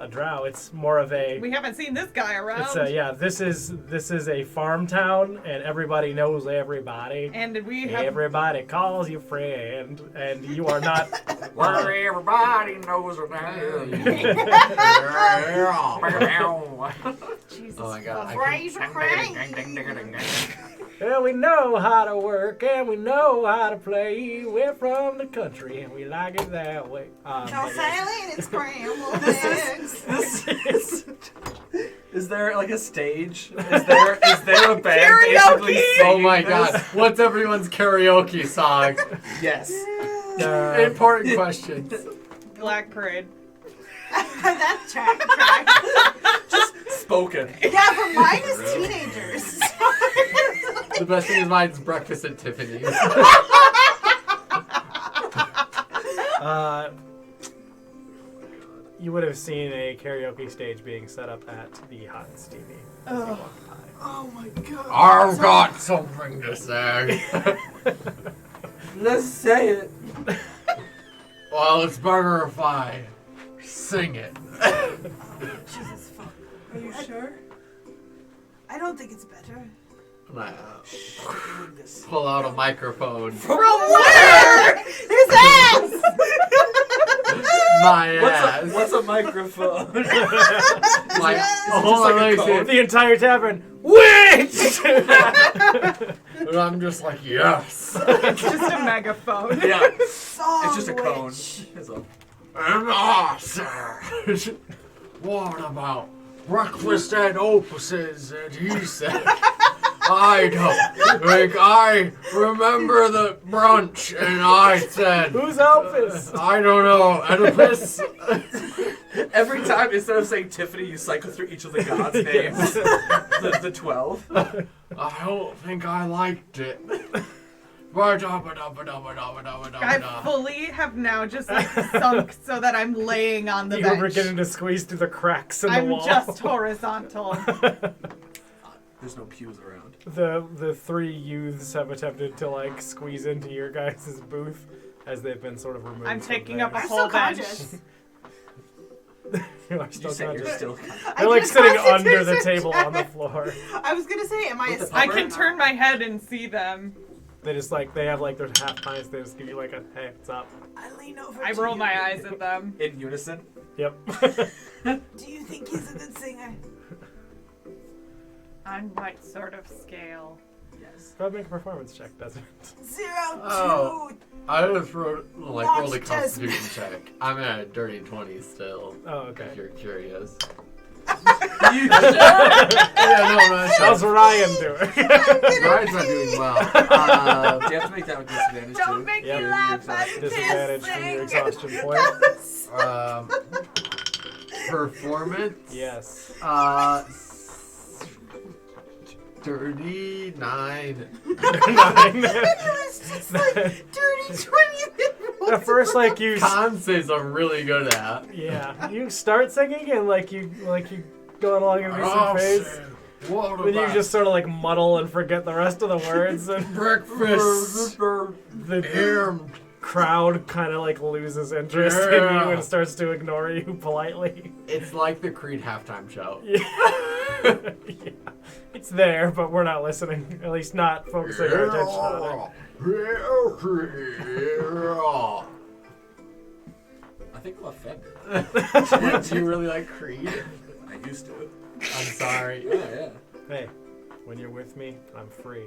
B: drow. It's more of a.
A: We haven't seen this guy around.
B: This is a farm town, and everybody knows everybody.
A: And we have
B: Everybody calls you friend, and you are not.
G: Where everybody knows her
C: Jesus.
H: Oh my God, I
C: Praise Christ.
G: name.
B: Well, we know how to work and we know how to play. We're from the country and we like it that way.
C: No
B: But
C: sailing and scrambled eggs.
G: Is there like a stage? Is there a band basically
A: Karaoke!
G: singing
H: Oh my
G: this?
H: God! What's everyone's karaoke song?
G: Yes.
H: Important questions.
A: Black Parade.
C: That's track.
G: Spoken.
C: Yeah, but mine is teenagers.
H: The best thing is mine's breakfast at Tiffany's.
B: You would have seen a karaoke stage being set up at the Hot and Steamy. as you walked by.
C: Oh my god.
E: I've got something to say.
G: Let's say it.
E: Well, it's better if I sing it.
C: Jesus fuck. Are you sure? I don't think it's better.
H: I pull out a microphone.
C: From where? His ass!
H: My ass.
G: What's a microphone?
H: My,
E: Hold on, let me see.
B: The entire tavern. Witch!
E: And I'm just like, yes.
A: It's just a megaphone.
G: Yeah.
C: Song
G: It's just a cone.
C: witch.
G: It's a-
E: And sir, what about breakfast at Opus's? And he said, I don't think I remember the brunch. And I said,
B: Who's Elvis?
E: I don't know, Oedipus.
G: Every time, instead of saying Tiffany, you cycle through each of the gods' names. the 12.
E: I don't think I liked it.
A: I fully have now just like sunk so that I'm laying on the
B: You were
A: bench.
B: beginning to squeeze through the cracks in the
A: I'm
B: wall.
A: just horizontal.
G: There's no pews around.
B: The three youths have attempted to like squeeze into your guys' booth as they've been sort of removed.
A: I'm
B: from
A: taking
B: there.
A: up a
C: I'm
A: whole
C: still
A: bench.
C: conscious.
B: You are still
G: You say you're
B: conscious.
G: still.
B: They're like sitting under the table on the floor.
C: I was gonna say, am I
G: With the
C: asleep?
A: I
G: pupper?
A: can turn my head and see them.
B: They just like they have like their half eyes. They just give you like a hey, what's up?
C: I lean over.
A: I
C: to
A: roll
C: you.
A: my eyes at them.
G: In unison.
B: Yep.
C: Do you think he's a good singer?
A: On what sort of scale?
G: Yes.
B: Go ahead and make a performance check, doesn't it?
C: 0,
H: Oh.
C: 2.
H: I just rolled a
C: Watch
H: constitution check. I'm at a dirty 20 still.
B: Oh, okay.
H: If you're curious.
G: You
H: Yeah, no,
B: How's Ryan doing?
H: Ryan's not doing well.
G: Do you have to make that with disadvantage
A: Don't
G: too?
A: make
B: Yeah,
A: me
B: but
A: laugh. I'm
B: Disadvantage from your
A: pissing.
B: exhaustion point.
H: Performance.
B: Yes.
H: 39.
C: It was just like dirty 20
B: At first, like you,
H: Con says I'm really good at.
B: yeah, you start singing and like you going along in a decent pace.
E: What
B: Then you
E: about
B: just sort of like muddle and forget the rest of the words, and
E: breakfast?
B: the
E: Ham.
B: crowd kind of like loses interest in
E: Yeah.
B: you and starts to ignore you politely.
H: It's like the Creed halftime show.
B: Yeah. Yeah. It's there, but we're not listening. At least not focusing our attention on
G: I think I'm offended.
H: Do you really like Creed?
G: I used to.
H: I'm sorry.
G: Yeah, yeah.
B: it. Hey, when you're with me, I'm free.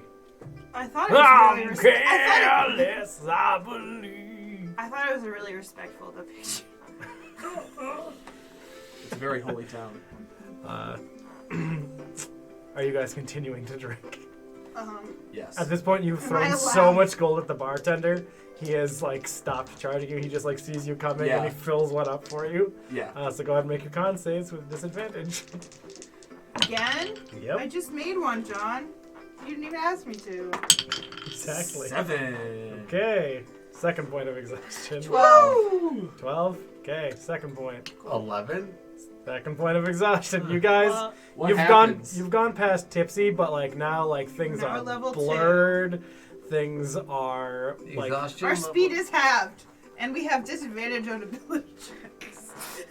C: I thought it was really
B: I'm careless, I believe.
C: I thought it was a really respectful depiction.
G: It's a very holy town.
B: Are you guys continuing to drink?
G: Yes.
B: At this point, you've
C: Am I
B: thrown so
C: allowed?
B: much gold at the bartender. He has like stopped charging you. He just like sees you coming and he
G: Yeah.
B: fills one up for you.
G: Yeah.
B: So go ahead and make your con saves with disadvantage.
C: Again? I
B: Yep,
C: just made one, John. You didn't even ask me to.
B: exactly.
G: 7.
B: Okay, second point of exhaustion.
C: 12.
B: 12. Okay, second point.
H: 11?
B: Second point of exhaustion. You guys,
A: Well,
G: What
B: you've
G: happens?
B: gone past tipsy, but like now like things
C: Now
B: are
C: level 2.
B: blurred. Things are like
H: Exhaustion
C: Our
H: level-
C: speed is halved, and we have disadvantage on ability checks.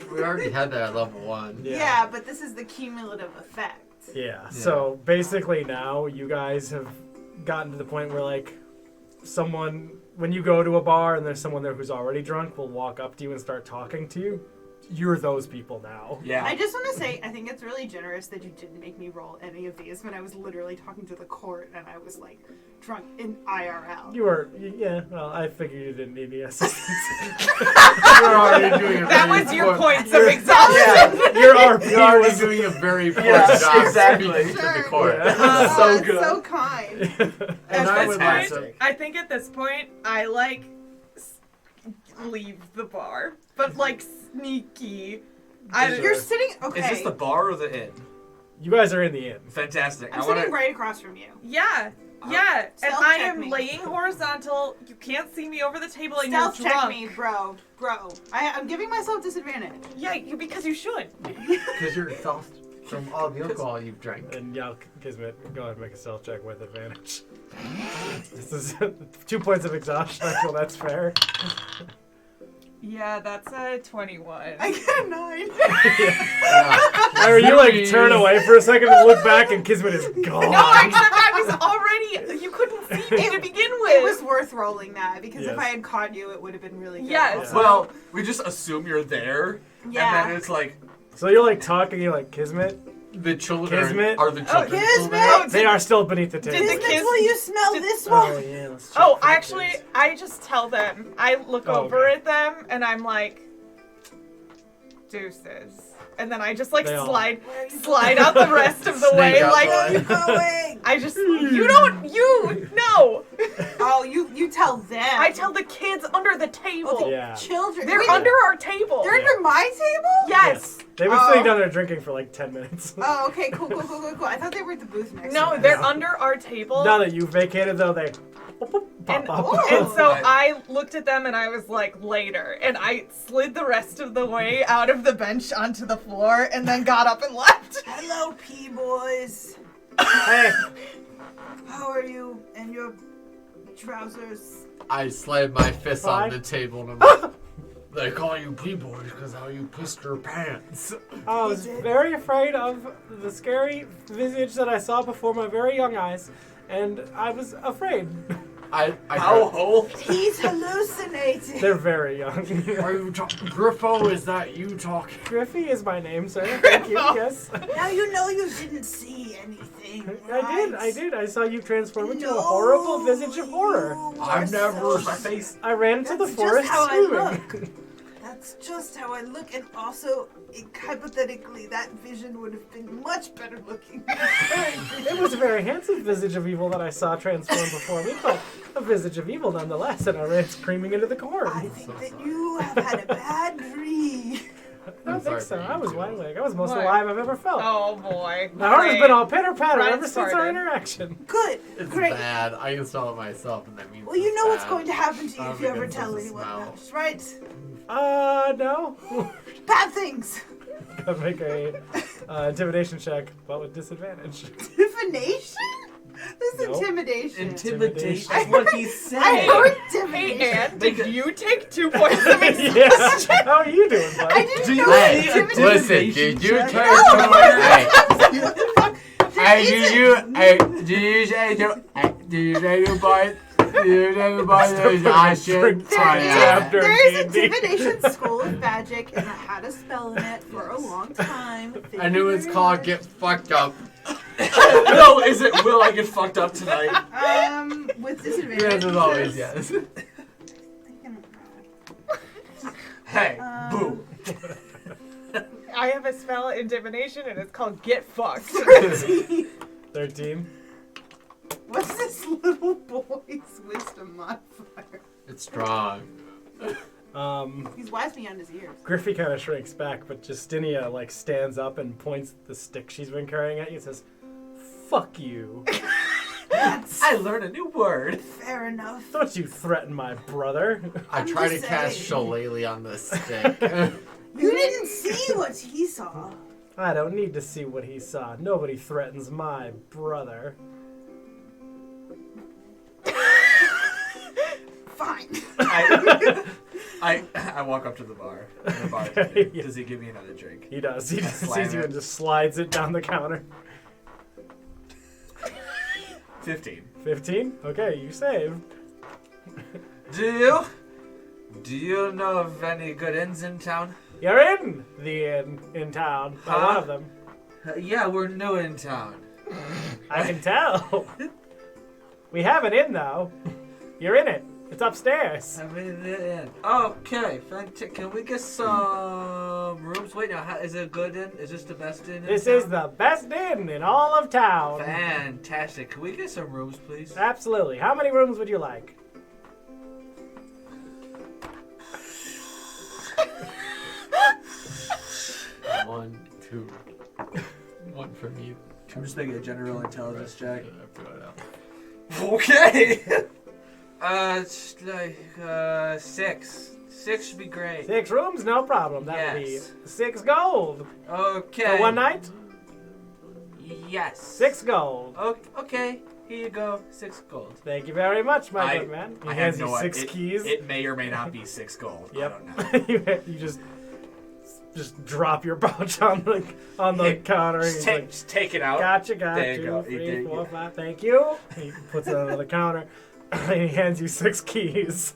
H: We already had that at level 1.
C: Yeah. But this is the cumulative effect.
B: Yeah. So basically now you guys have gotten to the point where like someone, when you go to a bar and there's someone there who's already drunk, will walk up to you and start talking to you. You're those people now.
G: Yeah.
C: I just want to say, I think it's really generous that you didn't make me roll any of these when I was literally talking to the court and I was like drunk in IRL.
B: You were, yeah, well, I figured you didn't need any assistance.
H: You're already doing a
A: that
H: very
A: was your
H: poor-
A: points of exhaustion.
B: Yeah, your RP
H: You're already
B: was
H: doing a very poor
G: Yes,
H: job
G: exactly.
H: speaking to the
C: Sure.
H: court.
B: Yeah.
G: So
C: that's
G: good.
C: so kind.
H: And
A: At
H: I
A: this
H: would like
A: point,
H: to...
A: I think at this point, I like leave the bar, but like sneaky.
C: You're sitting, okay.
G: Is this the bar or the inn?
B: You guys are in the inn.
G: Fantastic.
C: I'm
G: I want
C: sitting
G: to.
C: right across from you.
A: Yeah, yeah, and
C: Stealth
A: I
C: check
A: am
C: me.
A: laying horizontal. You can't see me over the table, and
C: Stealth
A: you're
C: check
A: drunk.
C: me, bro. I'm giving myself disadvantage.
A: Yeah, because you should.
H: Because you're exhausted from all the alcohol you've drank.
B: And yeah, Kismet, go ahead and make a stealth check with advantage. This is 2 points of exhaustion. I feel that's fair.
A: Yeah, that's a 21.
C: I get a 9.
H: Yeah.
B: Ira, you like turn away for a second and look back, and Kismet is gone.
A: No, except I was already. You couldn't see me to begin with.
C: It was worth rolling that because
B: Yes.
C: if I had caught you, it would have been really good.
A: Yes.
C: also.
G: Well, we just assume you're there,
C: Yeah.
G: and then it's like,
B: So you're like talking, you're like, Kismet?
H: The children
B: Kismet?
H: are the children still
C: Kismet!
H: there?
A: Oh,
B: They are still beneath the table.
A: Did the
C: Kismet,
A: kids-
C: will you smell
A: did-
C: this one?
B: yeah, let's check
A: Oh,
B: for
A: actually,
B: kids.
A: I just tell them. I look
B: Oh,
A: over
B: okay.
A: at them, and I'm like, deuces. And then I just like
B: They all-
A: slide out the rest of the
H: Snake
A: way.
H: out
A: Like,
H: the way.
C: Going.
A: I just, no.
C: Oh, you tell them.
A: I tell the kids under the table.
B: Yeah.
C: children.
A: They're
C: Wait,
A: under our table.
C: They're under my table?
A: Yes.
B: They've been
C: Oh.
B: sitting down there drinking for like 10 minutes.
C: Oh, okay, cool. I thought they were at the booth next
A: No,
C: to us.
A: they're under our table.
B: Now that you've vacated, though, they pop
A: And,
B: up.
A: and so
G: Right.
A: I looked at them and I was like, later. And I slid the rest of the way out of the bench onto the floor and then got up and left.
C: Hello, P-boys.
B: Hey,
C: How are you and your trousers?
H: I slammed my fist
B: Fine.
H: on the table and I'm like,
E: They call you P-Boy because how you pissed your pants.
B: I was very afraid of the scary visage that I saw before my very young eyes, and I was afraid.
G: How old?
C: He's hallucinating.
B: They're very young.
E: Are you talking? Griffo, is that you talking?
B: Griffey is my name, sir. Thank you, yes.
C: Now you know you didn't see anything. Right?
B: I did. I saw you transform into a horrible visage of horror.
E: I've never.
G: My face.
B: I ran into the
C: That's
B: forest
C: just how I
B: screaming.
C: look. That's just how I look, and also, hypothetically, that vision would have been much better looking.
B: It was a very handsome visage of evil that I saw transform before me, but a visage of evil nonetheless, and I ran screaming into the corn.
C: I think that you have had a bad dream.
B: I don't think so.
H: sorry,
B: I was wide awake. I was most
A: What?
B: alive I've ever felt.
A: Oh boy.
B: My heart has been all pitter-patter
A: Ryan
B: ever since our
A: started.
B: interaction.
C: Good.
H: It's
C: Great.
H: bad. I install it myself, and that means.
C: Well, you
H: it's
C: know what's
H: bad.
C: going to happen to you
H: I'm
C: if you ever
H: against
C: tell
H: the
C: anyone
H: smell.
C: about it, right?
B: No.
C: Bad things.
B: Gotta make a intimidation check, but with disadvantage.
C: Divination? This is
B: Nope.
C: intimidation.
G: Intimidation.
B: I
G: That's what he's
C: I
G: saying.
C: heard
A: Hey,
C: intimidation.
A: Ann, did you take 2 points of experience?
B: Yes. How are you doing, buddy?
C: I didn't
G: Do you
C: know
H: Hey,
G: see a
C: intimidation.
H: listen,
G: intimidation
H: did you
G: check?
H: take Hey,
C: What the fuck?
H: hey,
C: There
H: did
C: isn't.
H: you, hey, did you say to, hey, did you say to buy, did you say to buy those options?
B: Drink
H: Oh,
B: time.
H: yeah.
B: After
C: There is
B: D&D.
C: intimidation school of magic, and I had a spell in it for a long time.
H: I knew it's called Get Fucked Up.
G: No, is it will I get fucked up tonight?
C: With disadvantage.
H: Yes, as always, yes.
G: Hey,
C: Um,
G: boo.
A: I have a spell intimidation and it's called Get Fucked.
B: 13.
C: What's this little boy's wisdom modifier?
H: It's strong.
C: He's wise beyond his years.
B: Griffey kind of shrinks back, but Justinia like stands up and points the stick she's been carrying at you and says, "Fuck you!
C: That's
G: I learned a new word.
C: fair enough.
B: Don't you threaten my brother!"
H: I
C: I'm
H: try to
C: just
H: cast
C: saying.
H: Shillelagh on this stick.
C: You didn't see what he saw.
B: I don't need to see what he saw. Nobody threatens my brother.
C: Fine.
G: I walk up to the bar. And the bartender,
B: Okay, yeah.
G: Does he give me another drink?
B: He does. He just
G: slam
B: sees you
G: it.
B: and just slides it down the counter.
G: 15.
B: 15? Okay, you saved.
D: Do you know of any good inns in town?
B: You're in the inn in town. By one of them.
D: Yeah, we're new in town.
B: I can tell. We have an inn though. You're in it. It's upstairs.
D: I'm in the inn. Okay, fantastic. Can we get some rooms? Wait, now, is it a good inn? Is this the best inn in
B: This
D: town?
B: is the best inn in all of town.
D: Fantastic. Can we get some rooms, please?
B: Absolutely. How many rooms would you like?
H: One, two. One for me.
G: I'm just making a general intelligence check.
H: I feel it out.
G: Okay.
D: It's like, 6. 6 should be great.
B: 6 rooms? No problem. That would be
D: Yes.
B: 6 gold.
D: Okay.
B: For one night?
D: Yes.
B: 6 gold.
D: Okay, here you go. 6 gold.
B: Thank you very much, my
G: I-
B: good man. He
G: I
B: hands
G: have
B: you
G: no
B: 6
G: idea.
B: keys.
G: It may or may not be 6 gold.
B: Yep.
G: I don't know.
B: you just drop your pouch on the
G: Hey,
B: counter. And
G: Just
B: he's
G: take,
B: like,
G: just take it out.
B: gotcha,
G: There you go.
B: 2,
G: There
B: 3,
G: you
B: 4,
G: go.
B: 5. Thank you. He puts it on the counter. And he hands you 6 keys.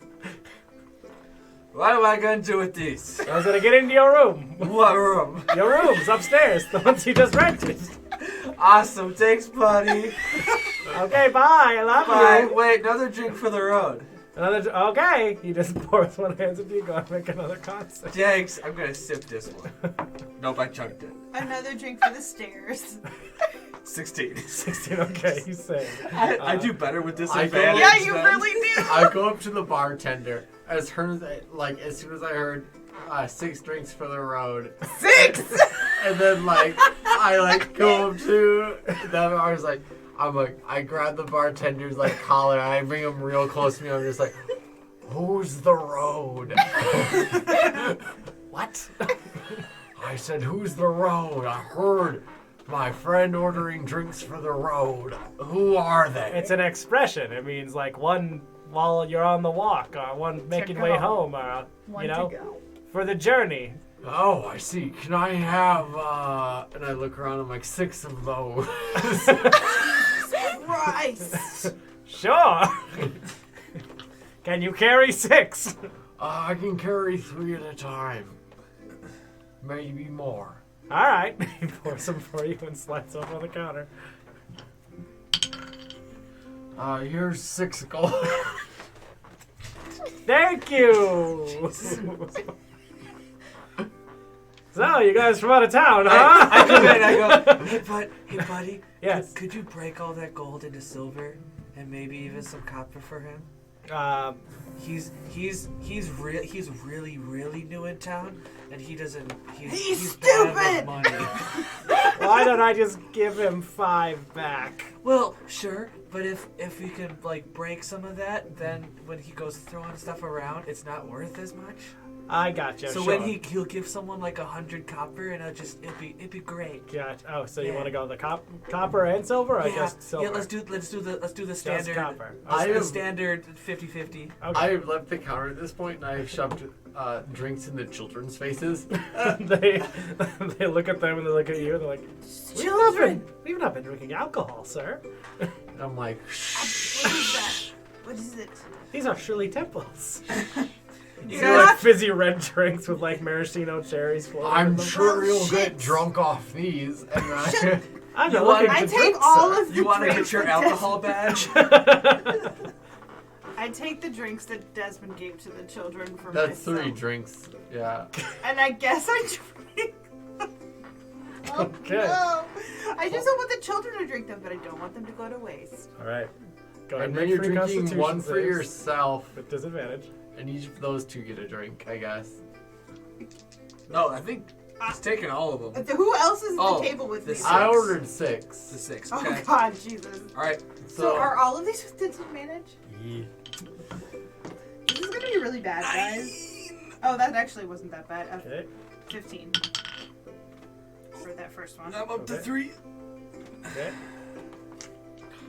D: What am I gonna do with these?
B: I was gonna get into your room.
D: What room?
B: Your room's upstairs, the ones you just rented.
D: Awesome, thanks, buddy.
B: Okay, bye. I love
D: Bye.
B: you.
D: Wait, another drink for the road.
B: Okay. He just pours one, hands it to you. Go and make another concert.
D: Thanks. I'm gonna sip this one. Nope, I chugged it.
C: Another drink for the stairs.
G: 16.
B: 16. Okay, you say.
G: I do better with
H: I go-
G: disadvantage.
A: Yeah, you
G: then.
A: really do.
H: I go up to the bartender. As soon as I heard 6 drinks for the road,
A: 6.
H: and then I go up to them. I grab the bartender's collar and I bring him real close to me. I'm just like, who's the road?
B: What?
H: I said, who's the road? I heard my friend ordering drinks for the road. Who are they?
B: It's an expression. It means like one while you're on the walk, making way
A: go.
B: home,
A: One
B: you know,
A: to go.
B: for the journey.
E: Oh, I see. Can I have, and I look around, I'm like, 6 of those.
C: Christ.
B: Sure. Can you carry 6?
E: I can carry 3 at a time. Maybe more.
B: All right. He pours them for you and slides them on the counter.
E: Here's 6 gold.
B: Thank you. So, you guys from out of town, huh?
D: I come in. I go. Hey, buddy.
B: Yes.
D: Could you break all that gold into silver and maybe even some copper for him? He's really new in town, and he doesn't. He's bad with
C: stupid!
D: money.
B: Why don't I just give him 5 back?
D: Well, sure, but if you can like break some of that, then when he goes throwing stuff around, it's not worth as much.
B: I gotcha.
D: So
B: sure.
D: when he'll give someone like 100 copper, and it'd be great.
B: Gotcha. Oh, so you
D: Yeah.
B: want to go the copper and silver, or just silver?
D: Yeah, let's do the standard.
B: Just copper.
D: The standard 50-50.
B: Okay.
H: I have left the counter at this point, and I have shoved drinks in the children's faces.
B: they look at them and they look at you and they're like, we've not been drinking alcohol, sir.
H: I'm like,
C: What is that? What is it?
B: These are Shirley Temples.
C: You
B: They're like fizzy red drinks with like maraschino cherries floating in
E: I'm
B: them.
E: sure you'll
C: shit.
E: get drunk off these. And
B: I'm
D: You
B: not
D: want-
B: looking
C: I
B: to
C: take
B: drink,
C: all
B: sir.
C: of the
D: You want to
C: drinks
D: get your
C: that
D: alcohol badge?
C: I take the drinks that Desmond gave to the children for
H: that's
C: myself.
H: 3 drinks. Yeah.
C: And I guess I drink. Oh,
B: Okay.
C: no. I just don't want the children to drink them, but I don't want them to go to waste.
B: All right. Go ahead
H: And
B: and
H: then
B: make
H: you're
B: 3
H: drinking
B: Constitution
H: one for
B: saves
H: yourself,
B: with disadvantage.
H: and each of those 2 get a drink, I guess.
D: No, I think he's taking all of them.
C: Who else is at
D: Oh,
C: the table with
D: the
C: me?
D: six.
H: I ordered 6.
D: The 6.
C: Oh
D: Okay.
C: God, Jesus.
D: All right.
C: So are all of these with disadvantage?
B: Yeah.
C: This is gonna be really bad, guys. Oh, that actually wasn't that bad.
B: Okay.
C: 15 for that first one.
D: I'm up to
B: Okay.
D: 3.
B: Okay.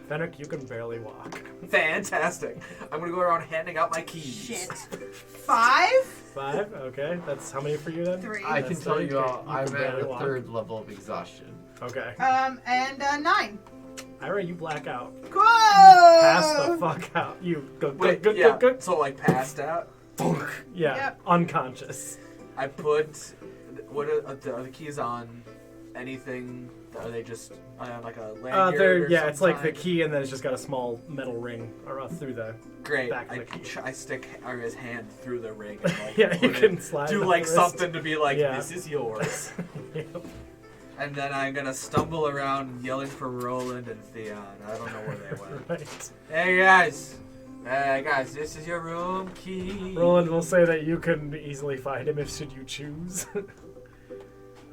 B: Fenric, you can barely walk.
D: Fantastic. I'm gonna go around handing out my keys.
C: Shit. 5?
B: 5. Okay. That's how many for you then?
C: 3.
H: I can
B: That's
H: tell
B: okay.
H: you all,
B: You
H: I'm
B: can
H: at
B: barely
H: a
B: walk.
H: 3rd level of exhaustion.
B: Okay.
C: And 9.
B: Ira, you black out.
C: Go!
B: Pass the fuck out. You go.
D: Wait,
B: Good.
D: yeah.
B: Good.
D: So like passed out.
B: Yeah.
C: Yep.
B: Unconscious.
D: I put what are the keys on? Anything? Are they just like a lanyard?
B: They're
D: or
B: yeah. It's like the
D: something?
B: key, and then it's just got a small metal ring through the.
D: Great.
B: back of the key.
D: I stick his hand through the ring. And, like,
B: Yeah, you
D: put
B: can
D: it-
B: slide.
D: do
B: it up
D: like
B: the wrist.
D: something to be like,
B: Yeah.
D: this is yours.
B: Yep.
D: And then I'm gonna stumble around yelling for Roland and Theon. I don't know where they went.
B: Right.
D: Hey guys, this is your room key.
B: Roland will say that you can easily find him if should you choose. All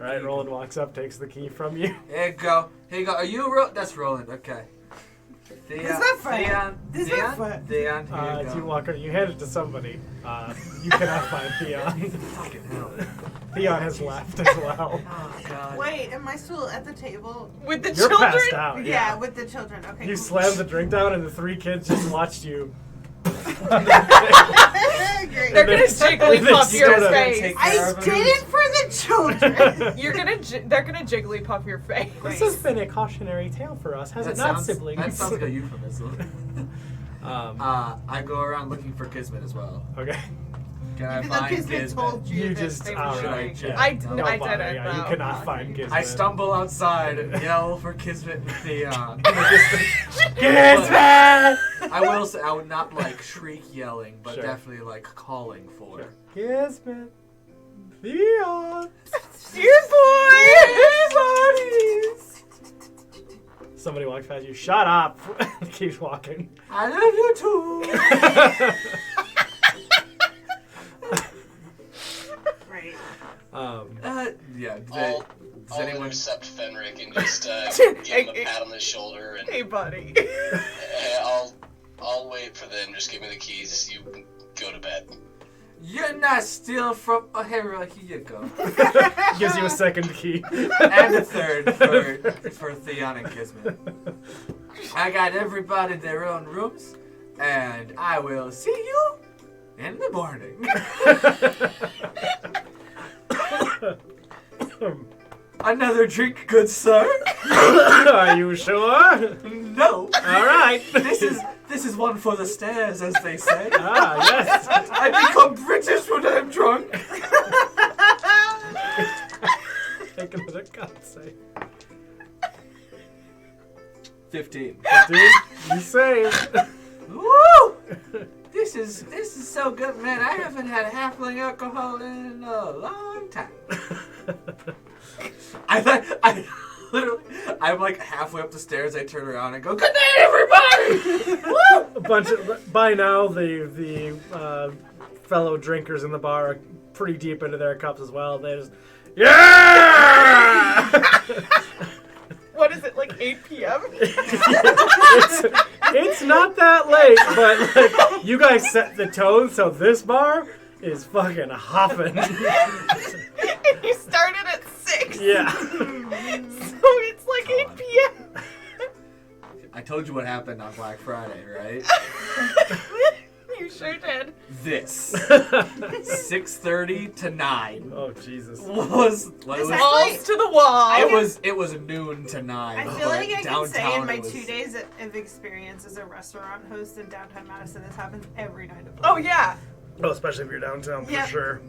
B: right. Roland walks up, takes the key from you.
D: Here you go. Are you That's Roland. Okay. Theon,
C: Is that fair?
D: Theon,
C: Is
D: Theon,
C: that fair?
D: Theon, here you
B: As
D: go.
B: you walk up, you hand it to somebody. You cannot find Theon.
D: Fucking hell.
B: Theon has left as well.
D: Oh god.
C: Wait, am I still at the table?
A: With the
B: You're
A: children?
B: passed out.
C: Yeah, with the children. Okay.
B: You
C: cool.
B: slammed the drink down, and the 3 kids just watched you.
C: Great.
A: They're gonna
B: They
A: jigglypuff your
B: stood up.
A: face.
D: Take-
C: I did it for the children.
A: You're gonna they're gonna jigglypuff your face.
B: This has been a cautionary tale for us, has
D: That
B: it not,
D: sounds,
B: siblings?
D: that sounds like a euphemism. I go around looking for Kismet as well.
B: Okay.
D: Can I
C: Even though
D: find
C: Kismet
D: Kismet?
C: told you,
B: You
C: that
B: just
C: they were
B: outright.
C: showing-
D: check?
B: Yeah,
A: I
B: don't
A: didn't
B: bother, yeah, you
A: know.
B: cannot find Gizmo.
D: I stumble outside and yell for Kismet and Theon.
B: Gizmo!
D: I will say, I would not like shriek yelling, but
B: Sure.
D: definitely like calling for.
B: Gizmo. Theon.
A: Dear
B: Somebody walks past you. Shut up. Keeps walking.
D: I love you too.
C: Right.
D: Yeah.
F: I'll
D: Does anyone?
F: intercept Fenric and just give him a pat on the shoulder, and
A: Hey, buddy.
F: I'll wait for them. Just give me the keys. You go to bed.
D: You're not stealing from. Oh, hey, right, here you go.
B: Gives you a second key.
D: And a third for Theon and Kismet. I got everybody in their own rooms. And I will see you in the morning. Another drink, good sir?
B: Are you sure?
D: No.
B: All right.
D: This is one for the stairs, as they say.
B: Ah, yes.
D: I become British when I'm drunk.
B: Take another con save.
D: 15.
B: 15. You saved.
D: Woo! This is so good, man. I haven't had halfling alcohol in a long time. I'm like halfway up the stairs. I turn around and go, "Good night, everybody!" Woo!
B: A bunch of by now the fellow drinkers in the bar are pretty deep into their cups as well. They just
A: What is it, like 8 p.m.?
B: it's not that late, but like you guys set the tone, so this bar is fucking hopping.
A: You started at 6.
B: Yeah.
A: So it's like 8 p.m.
D: I told you what happened on Black Friday, right?
A: You sure did.
D: This 6:30 to 9
B: Oh Jesus.
D: was
C: This
D: it
A: Balls to the wall.
D: was noon to 9.
C: I feel like I can say
D: downtown
C: in my
D: it was-
C: 2 days of experience as a restaurant host in downtown Madison, this happens every night of the
A: Oh
C: week.
A: yeah.
B: Oh, especially if you're downtown for
C: Yep.
B: sure.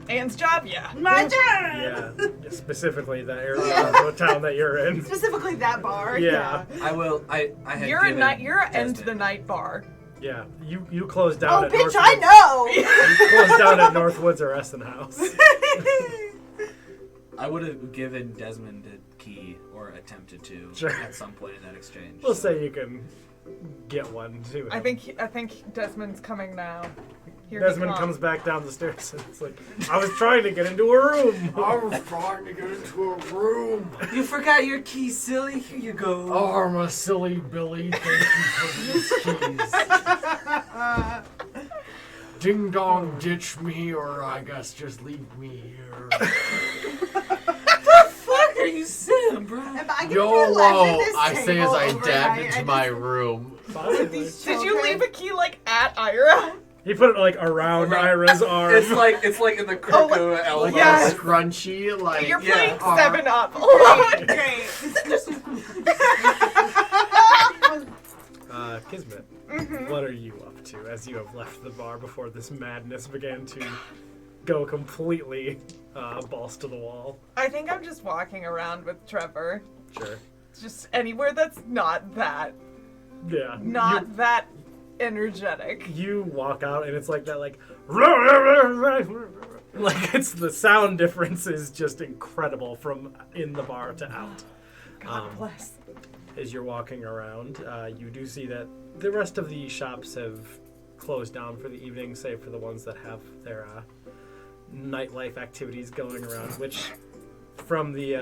A: Anne's job, yeah.
C: My turn!
B: Yeah, specifically the area of the town that you're in.
C: Specifically that bar.
B: Yeah.
D: I had
A: You're
D: given
A: you're an end
D: Desmond-
A: the night bar.
B: Yeah, you closed down
C: Oh,
B: at
C: bitch,
B: Northwoods.
C: I know!
B: You closed down at Northwoods or Eston House.
D: I would have given Desmond a key or attempted to
B: Sure.
D: at some point in that exchange.
B: We'll say you can get one too.
A: I think Desmond's coming now. Here he
B: Desmond comes back down the stairs and it's like, I was trying to get into a room.
E: I was trying to get into a room.
D: You forgot your key, silly. Here you go.
E: Oh, I'm a silly Billy. Thank you for these keys. Ding dong, ditch me, or I guess just leave me here.
D: Fuck are you saying, bro?
C: If I get to
E: YOLO,
C: left at this
E: I say as I
C: table
E: dab
C: overnight,
E: into
C: I
E: my
C: just-
E: room.
C: these
A: Did you
C: children-
A: leave a key like at Ira?
B: He put it like around Ira's arm.
G: It's like in the crook of an elbow.
E: Like
A: Yes.
E: a scrunchy, like
A: You're
D: yeah.
A: playing
E: Oh.
A: 7 Up.
C: Great.
B: Kismet, what are you up to as you have left the bar before this madness began to go completely balls to the wall?
A: I think I'm just walking around with Trevor.
B: Sure.
A: Just anywhere that's not that
B: Yeah.
A: that energetic.
B: You walk out and it's like that, like it's the sound difference is just incredible from in the bar to out.
A: God bless.
B: As you're walking around, you do see that the rest of the shops have closed down for the evening, save for the ones that have their nightlife activities going around. Which, from the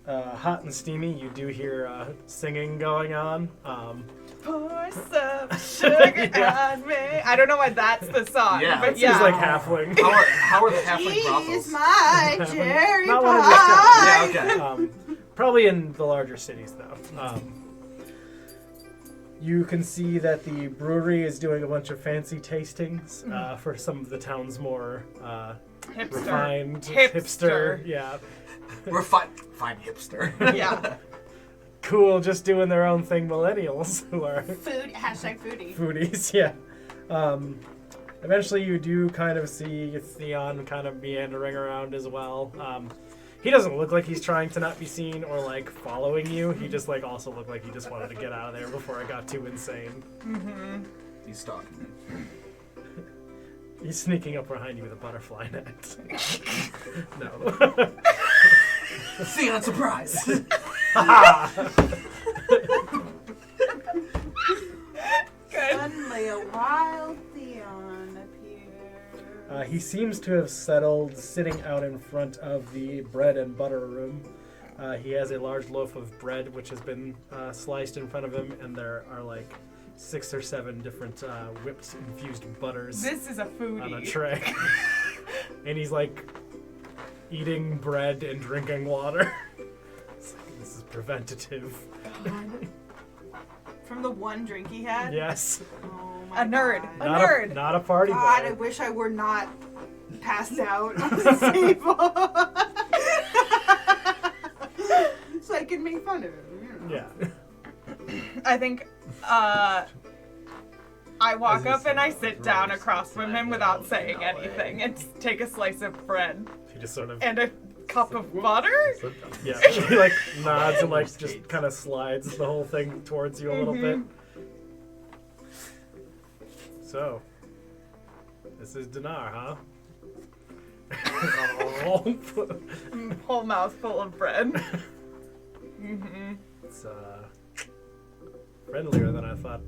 B: hot and steamy, you do hear singing going on.
A: Pour some sugar
B: Yeah.
A: on me. I don't know why that's the song,
D: Yeah,
A: but
B: It's
A: yeah.
B: like halfling.
D: How are the halfling
C: He's
D: brothels?
C: my cherry
B: Not one of
C: pie.
B: these
D: Yeah, okay.
B: Probably in the larger cities, though. You can see that the brewery is doing a bunch of fancy tastings for some of the town's more
A: Hipster.
B: refined
A: Hipster.
B: Yeah,
D: We're fine hipster.
A: Yeah.
B: cool, just doing their own thing millennials who are
C: Hashtag foodie.
B: foodies. Yeah. Eventually, you do kind of see Theon kind of meandering around as well. He doesn't look like he's trying to not be seen or like following you. He just like also looked like he just wanted to get out of there before it got too insane.
D: He's stalking me.
B: He's sneaking up behind you with a butterfly net. No.
D: Theon, surprise!
C: Suddenly a wild Theon appeared.
B: He seems to have settled sitting out in front of the bread and butter room. He has a large loaf of bread which has been sliced in front of him, and there are like 6 or 7 different whipped infused butters
A: This is a
B: on a
A: foodie.
B: tray. And he's like eating bread and drinking water. It's like, this is preventative.
C: From the one drink he had?
B: Yes.
C: Oh my
A: A nerd.
C: God.
A: A nerd.
B: Not a party
C: God,
B: boy.
C: I wish I were not passed out on this table. So I can make fun of him. You know.
B: Yeah.
A: I think I walk
H: As you
A: up and I
H: say,
A: sit
H: those
A: down
H: roasts
A: across from
H: that
A: him without
H: build
A: saying
H: in LA.
A: anything and just take a slice of bread
B: He just sort of
A: and a cup of butter.
B: yeah. He like nods and like just kind of slides the whole thing towards you a little bit. So, this is dinar, huh?
A: Whole mouthful of bread.
B: It's friendlier than I thought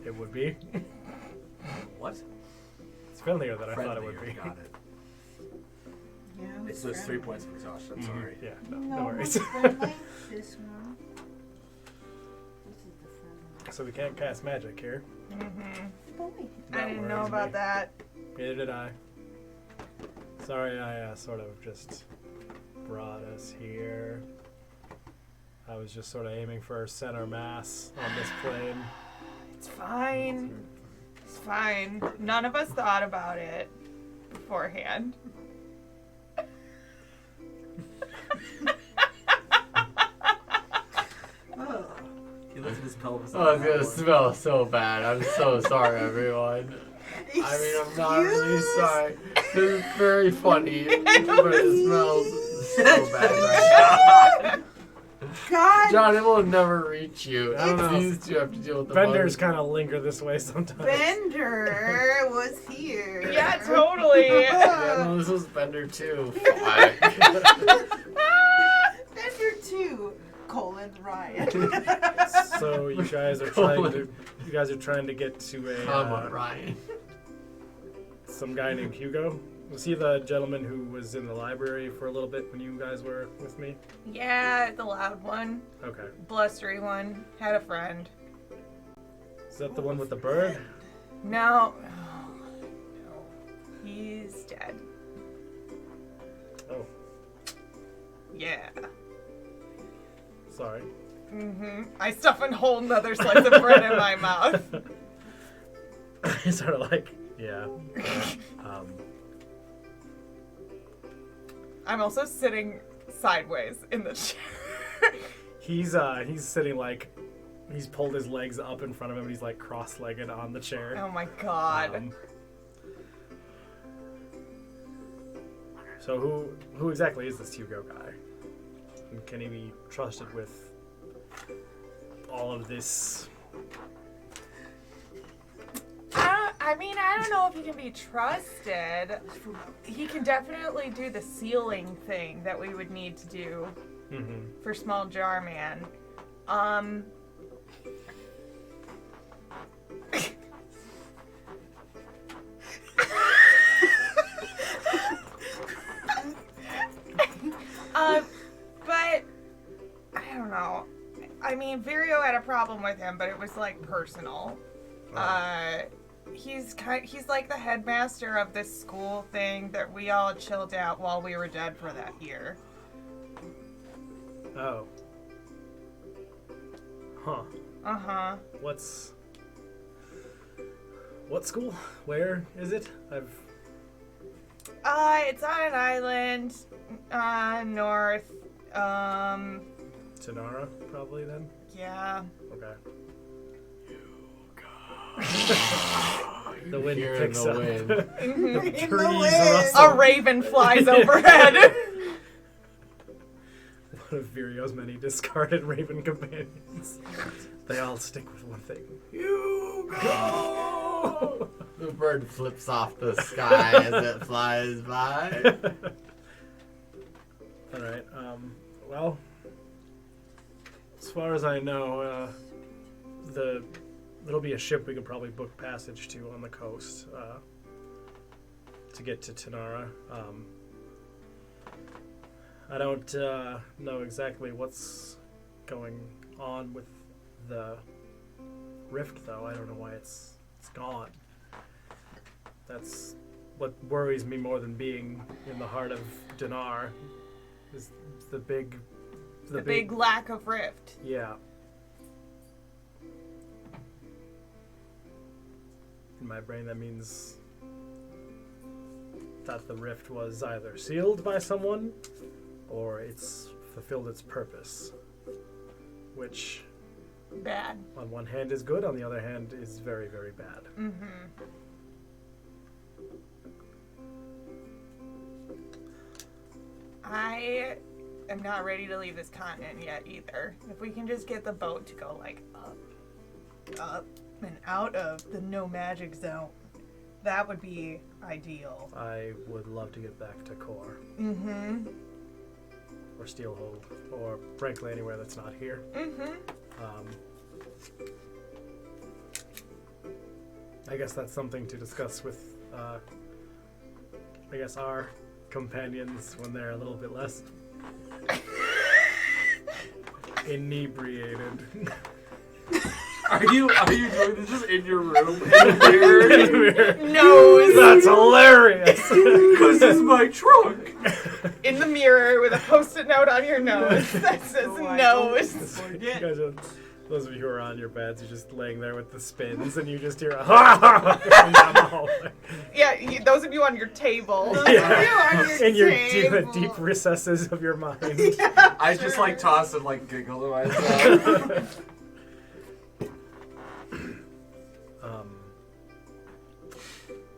B: it would be.
G: What?
B: It's friendlier than I thought it would
G: Friendlier,
B: be.
G: got it.
C: Yeah,
G: It's those 3 points of exhaustion. Sorry.
B: Yeah, no worries.
C: This one. This is the friendly.
B: So we can't cast magic here.
A: I didn't know
B: worries
A: about
B: me.
A: that.
B: Neither did I. Sorry, I sort of just brought us here. I was just sort of aiming for center mass on this plane.
A: It's fine. It's fine. None of us thought about it beforehand.
G: He lifted his pelvis.
H: Oh, it's gonna smell so bad. I'm so sorry, everyone. I mean, I'm not really sorry. This is very funny, but it smells so bad right now.
C: God,
H: John, it will never reach you.
B: I don't know.
H: These two have to deal with the
B: Vendors
H: bugs.
B: kind of linger this way sometimes.
C: Bender was here.
A: Yeah, totally.
H: Yeah, no, this was Bender too. Fuck.
C: Bender 2, Ryan.
B: So you guys are trying to get to a
H: Come on, Ryan.
B: some guy named Hugo. Was he the gentleman who was in the library for a little bit when you guys were with me?
A: Yeah, the loud one.
B: Okay.
A: Blustery one. Had a friend.
B: Is that the one with the bird?
A: No. No. He's dead.
B: Oh,
A: Yeah.
B: sorry.
A: I stuff a whole nother slice of bread in my mouth.
B: He's sort of like, yeah.
A: I'm also sitting sideways in the chair.
B: He's sitting like, he's pulled his legs up in front of him and he's like cross-legged on the chair.
A: Oh my god.
B: So who exactly is this Hugo guy? And can he be trusted with all of this?
A: I don't know if he can be trusted. He can definitely do the sealing thing that we would need to do for Small Jar Man. But I don't know. I mean, Virio had a problem with him, but it was like personal. He's like the headmaster of this school thing that we all chilled out while we were dead for that year.
B: Oh. Huh.
A: Uh-huh.
B: What school? Where is it?
A: It's on an island, north.
B: Tanara, probably then?
A: Yeah.
B: Okay. The wind
H: You're in
B: picks
H: the
B: up.
H: wind.
B: The trees
C: wind.
B: rustle.
A: A raven flies overhead.
B: One of Virio's many discarded raven companions. They all stick with one thing. Hugo!
H: The bird flips off the sky as it flies by.
B: Alright, well, as far as I know, it'll be a ship we can probably book passage to on the coast to get to Tanara. I don't know exactly what's going on with the rift, though. I don't know why it's gone. That's what worries me more than being in the heart of Dinar is the big
A: lack of rift.
B: Yeah. In my brain, that means that the rift was either sealed by someone or it's fulfilled its purpose. Which,
A: Bad.
B: on one hand, is good, on the other hand, is very, very bad.
A: Mm-hmm. I am not ready to leave this continent yet either. If we can just get the boat to go like up, and out of the no magic zone, that would be ideal.
B: I would love to get back to Kor
A: Mm-hmm.
B: or Steelhold, or frankly anywhere that's not here.
A: Mm-hmm.
B: I guess that's something to discuss with, I guess, our companions when they're a little bit less inebriated.
G: Are you doing this just in your room in the mirror?
A: Nose.
B: That's hilarious.
G: Because it's my trunk.
A: In the mirror with a post-it note on your nose that says nose.
B: You guys are, those of you who are on your beds, you're just laying there with the spins, and you just hear a ha ha from down the hallway.
A: Yeah, those of you on your table.
B: In your deep recesses of your mind.
C: Yeah,
G: I just like toss and like giggle to myself.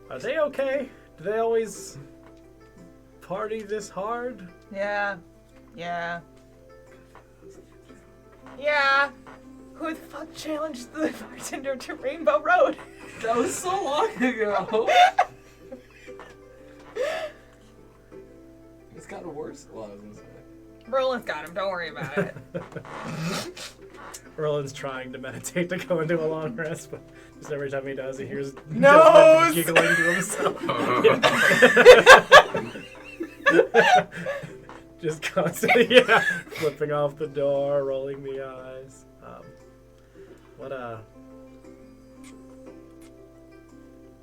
B: Are they okay? Do they always party this hard?
A: Yeah. Who the fuck challenged the bartender to Rainbow Road?
G: That was so long ago. It's gotten worse. Well, I was gonna say.
A: Roland's got him, don't worry about it.
B: Roland's trying to meditate to go into a long rest, but just every time he does, he hears
A: Nose!
B: Desmond giggling to himself. Just constantly, flipping off the door, rolling the eyes. What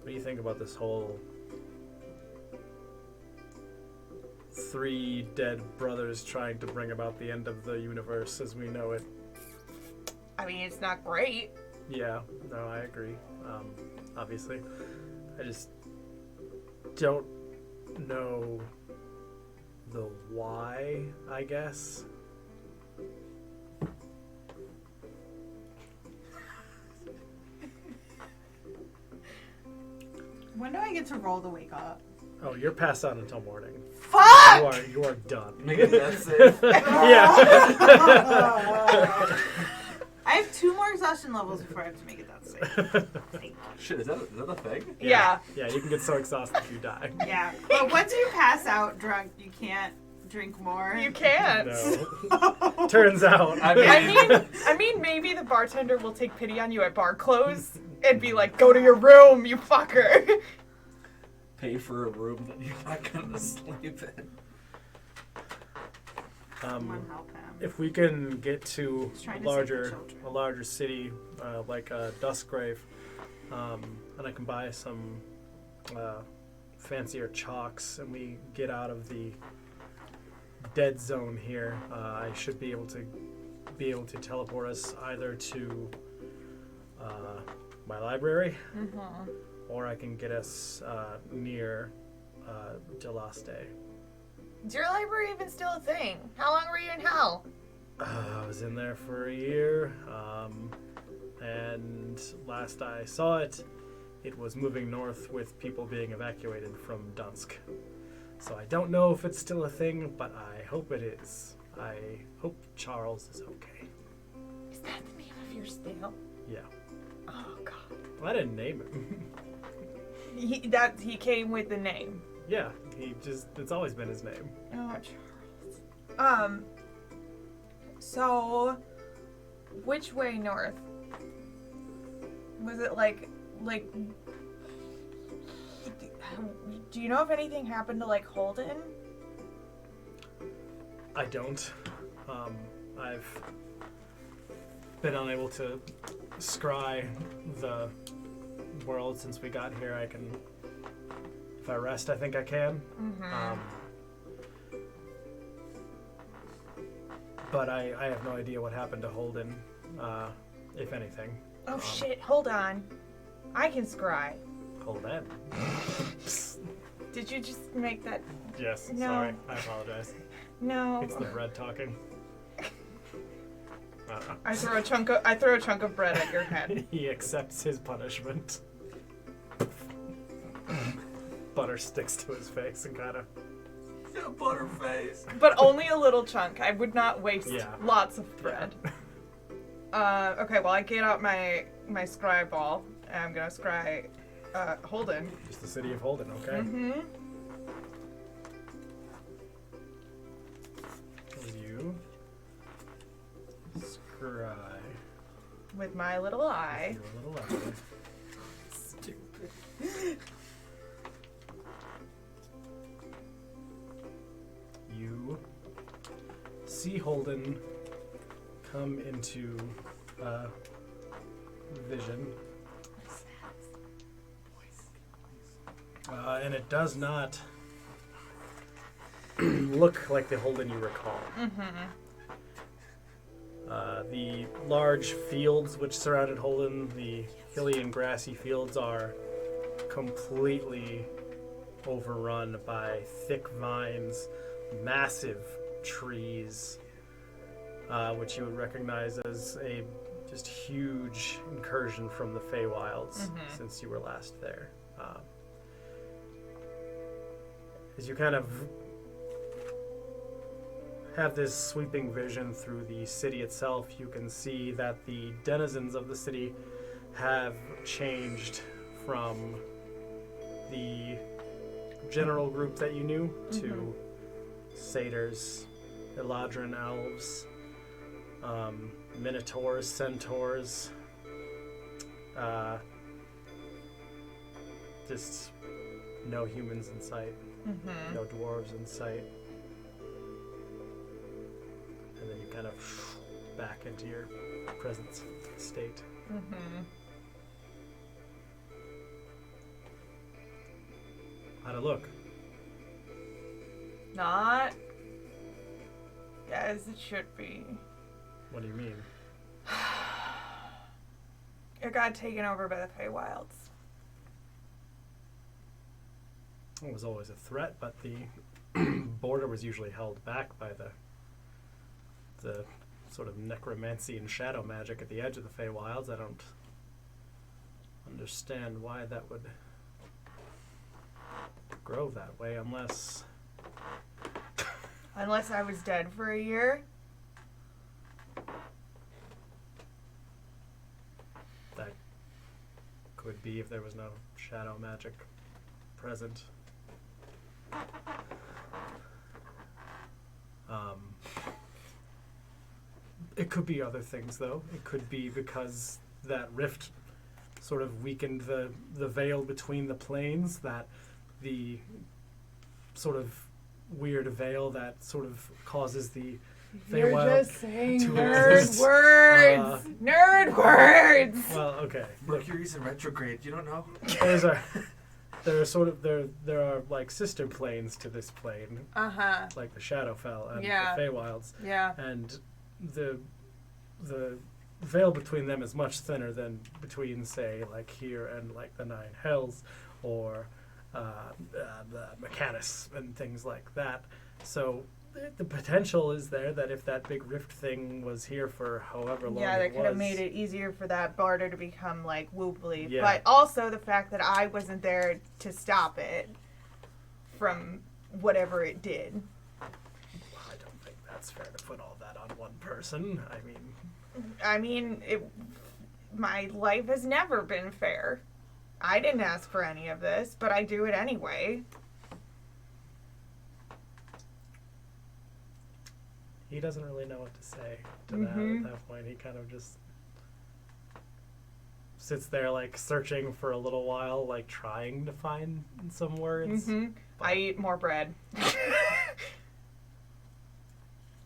B: do you think about this whole 3 dead brothers trying to bring about the end of the universe as we know it?
A: I mean, it's not great.
B: Yeah, no, I agree. Obviously, I just don't know the why, I guess.
C: When do I get to roll to wake up?
B: Oh, you're passed out until morning.
C: Fuck!
B: You are done.
G: Make it that's it.
B: Yeah.
C: I have 2 more exhaustion levels before I have to make it that safe. Thank you.
G: Shit, is that a thing?
A: Yeah.
B: Yeah, you can get so exhausted you die.
C: Yeah, but once you pass out drunk, you can't drink more.
A: You can't.
B: No. Turns out.
A: I mean, maybe the bartender will take pity on you at bar close and be like, "Go to your room, you fucker."
G: Pay for a room that you're not gonna sleep in.
C: Someone help him.
B: If we can get to
C: He's trying
B: a
C: to save the
B: larger
C: children.
B: city, like Duskgrave, and I can buy some fancier chalks, and we get out of the dead zone here, I should be able to teleport us either to my library, or I can get us near Delaste.
A: Is your library even still a thing? How long were you in hell?
B: I was in there for a year, and last I saw it, it was moving north with people being evacuated from Dunsk. So I don't know if it's still a thing, but I hope it is. I hope Charles is okay.
A: Is that the name of your snail?
B: Yeah.
A: Oh god.
B: Well, I didn't name him.
A: He came with the name.
B: Yeah, it's always been his name.
A: Oh, Charles. So, which way north? Was it like, do you know if anything happened to, like, Holden?
B: I don't. I've been unable to scry the world since we got here. I can If I rest, I think I can. But I have no idea what happened to Holden, if anything.
A: Oh shit, hold on. I can scry.
B: Holden.
A: Did you just make that?
B: Yes,
A: No.
B: sorry. I apologize.
A: No.
B: It's the bread talking.
A: I throw a chunk of bread at your head.
B: He accepts his punishment. Butter sticks to his face and kind of...
D: Yeah, butterface.
A: But only a little chunk. I would not waste
B: Yeah.
A: lots of bread. Okay, well, I get out my scry ball, and I'm gonna scry Holden.
B: Just the city of Holden, okay?
A: Mm-hmm.
B: You scry
A: With my little eye.
B: your little eye.
A: Stupid.
B: You see Holden come into vision. And it does not look like the Holden you recall. The large fields which surrounded Holden, the hilly and grassy fields, are completely overrun by thick vines, massive trees, which you would recognize as a just huge incursion from the Feywilds since you were last there. As you kind of have this sweeping vision through the city itself, you can see that the denizens of the city have changed from the general group that you knew to satyrs, Eladrin elves, minotaurs, centaurs, just no humans in sight, no dwarves in sight. And then you kind of back into your present state. How'd it look?
A: Not as it should be.
B: What do you mean?
A: It got taken over by the Feywilds.
B: It was always a threat, but the border was usually held back by the sort of necromancy and shadow magic at the edge of the Feywilds. I don't understand why that would grow that way unless...
A: Unless I was dead for a year.
B: That could be if there was no shadow magic present. It could be other things, though. It could be because that rift sort of weakened the veil between the planes, that the sort of weird veil that sort of causes the
A: You're
B: Feywild
A: just saying
B: to
A: nerd
B: exist.
A: words! Nerd words!
B: Well, okay. Look,
G: Mercury's in retrograde. You don't know?
B: there are like sister planes to this plane,
A: Uh-huh.
B: like the Shadowfell and
A: Yeah.
B: the Feywilds,
A: Yeah.
B: and the veil between them is much thinner than between, say, like here and like the Nine Hells or the Mechanus and things like that. So the potential is there that if that big rift thing was here for however long
A: Yeah,
B: it
A: that
B: was,
A: could have made it easier for that border to become like woobly.
B: Yeah.
A: But also the fact that I wasn't there to stop it from whatever it did.
B: Well, I don't think that's fair to put all that on one person.
A: I mean, my life has never been fair. I didn't ask for any of this, but I do it anyway.
B: He doesn't really know what to say to that at that point. He kind of just sits there, like, searching for a little while, like, trying to find some words.
A: I eat more bread.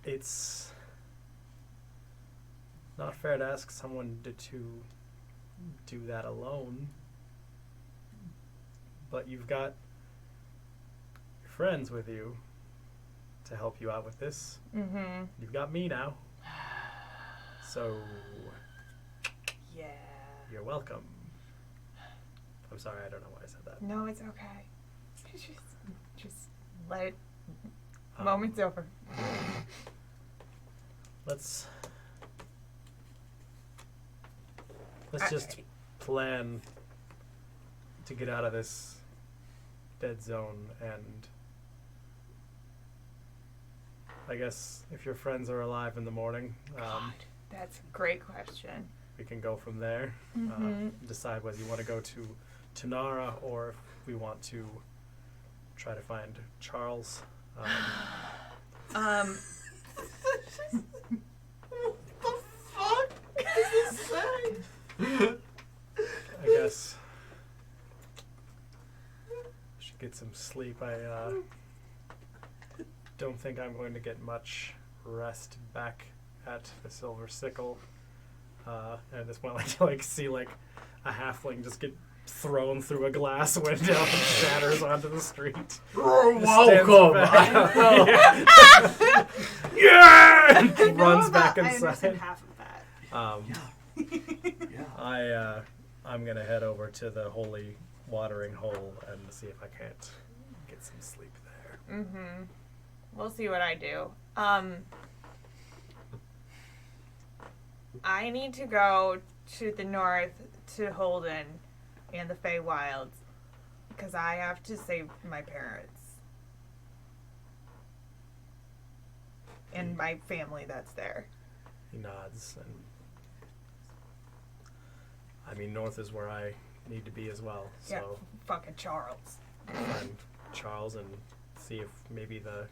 B: It's not fair to ask someone to do that alone. But you've got friends with you to help you out with this.
A: Mm-hmm.
B: You've got me now. So,
A: Yeah.
B: you're welcome. I'm sorry, I don't know why I said that.
A: No, it's okay. Just let it.
B: Um,
A: Moment's over.
B: Let's just
A: Okay.
B: plan to get out of this dead zone, and I guess if your friends are alive in the morning,
A: God, that's a great question.
B: we can go from there.
A: Mm-hmm.
B: Decide whether you want to go to Tanara or if we want to try to find Charles.
A: Um.
C: What the fuck does this say?
B: I guess I should get some sleep. I don't think I'm going to get much rest back at the Silver Sickle. And at this point, like see like a halfling just get thrown through a glass window and shatters onto the street.
E: You're
B: Stands
E: welcome.
B: back.
E: Yeah.
B: And
C: I know
B: runs
C: about-
B: back
C: I understand
B: inside.
C: half of that.
D: Yeah.
B: I'm gonna head over to the holy watering hole and see if I can't get some sleep there.
A: Mm-hmm. We'll see what I do. I need to go to the north to Holden and the Feywilds because I have to save my parents and my family that's there.
B: He nods, and I mean, north is where I need to be as well.
A: Yeah,
B: So
A: fucking Charles.
B: find Charles and see if maybe the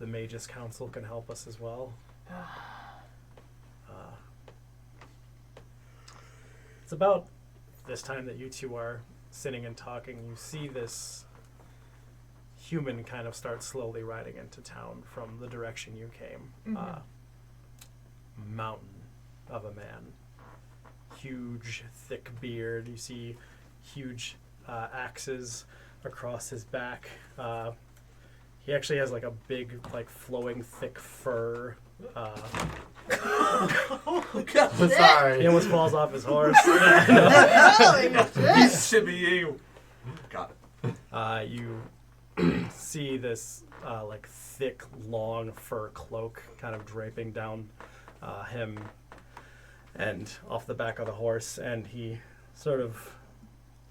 B: Magus Council can help us as well. It's about this time that you two are sitting and talking. You see this human kind of start slowly riding into town from the direction you came.
A: Mhm.
B: Mountain of a man. Huge, thick beard. You see huge axes across his back. He actually has like a big, like flowing, thick fur.
E: Sorry.
B: He almost falls off his horse.
C: Holy shit!
G: He's shimmying. Got it.
B: You see this like thick, long fur cloak kind of draping down him and off the back of the horse, and he sort of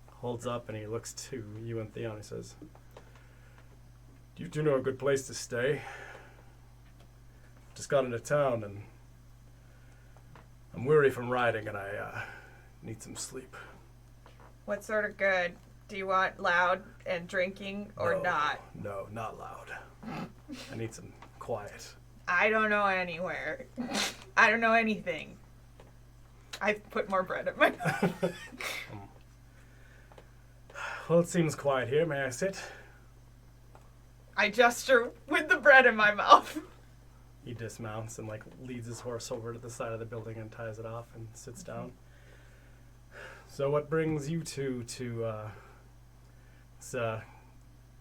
B: holds up and he looks to you and Theon. He says, "You do know a good place to stay? Just got into town and I'm weary from riding and I need some sleep."
A: What sort of good? Do you want loud and drinking or
B: No,
A: not?
B: No, not loud. I need some quiet.
A: I don't know anywhere. I don't know anything. I've put more bread in my mouth.
B: Well, it seems quiet here. May I sit?
A: I gesture with the bread in my mouth.
B: He dismounts and like leads his horse over to the side of the building and ties it off and sits down. So what brings you two to this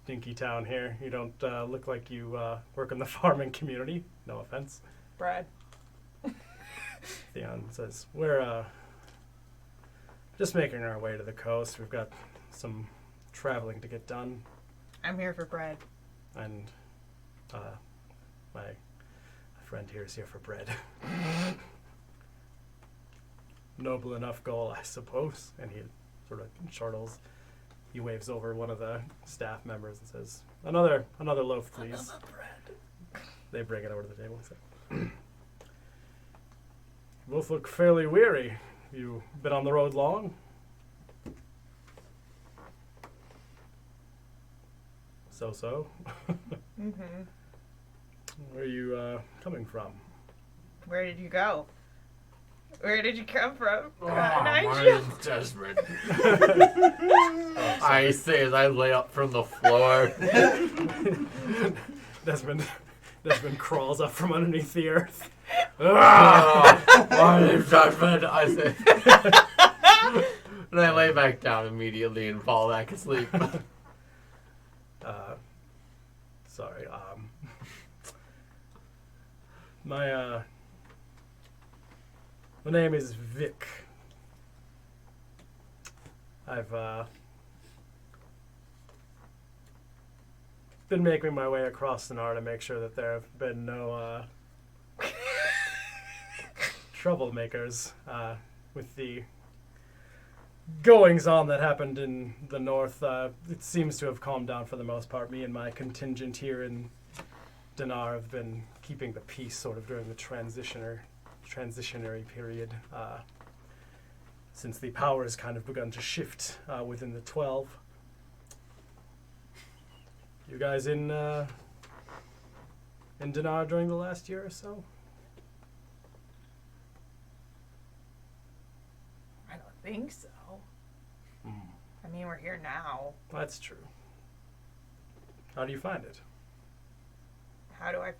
B: dinky town here? You don't look like you work in the farming community. No offense.
A: Bread.
B: Theon says, "We're just making our way to the coast. We've got some traveling to get done,
A: I'm here for bread.
B: and my friend here is here for bread." Noble enough goal, I suppose. And he sort of chortles. He waves over one of the staff members and says, Another loaf, please." They bring it over to the table and say, "You both look fairly weary. You been on the road long?" So.
A: Mm-hmm.
B: Where are you coming from?
A: Where did you go? Where did you come from?
E: My
A: Nigel?
E: name's Desmond. I say as I lay up from the floor.
B: Desmond crawls up from underneath the earth.
E: My name's Desmond. I say. And I lay back down immediately and fall back asleep.
B: Sorry. My name is Vic. I've been making my way across Dinar to make sure that there have been no troublemakers with the goings-on that happened in the north. It seems to have calmed down for the most part. Me and my contingent here in Dinar have been keeping the peace sort of during the transitionary period since the power has kind of begun to shift within the 12. You guys in Dinar during the last year or so?
A: I don't think so. I mean, we're here now.
B: That's true. How do you find it?
A: How did I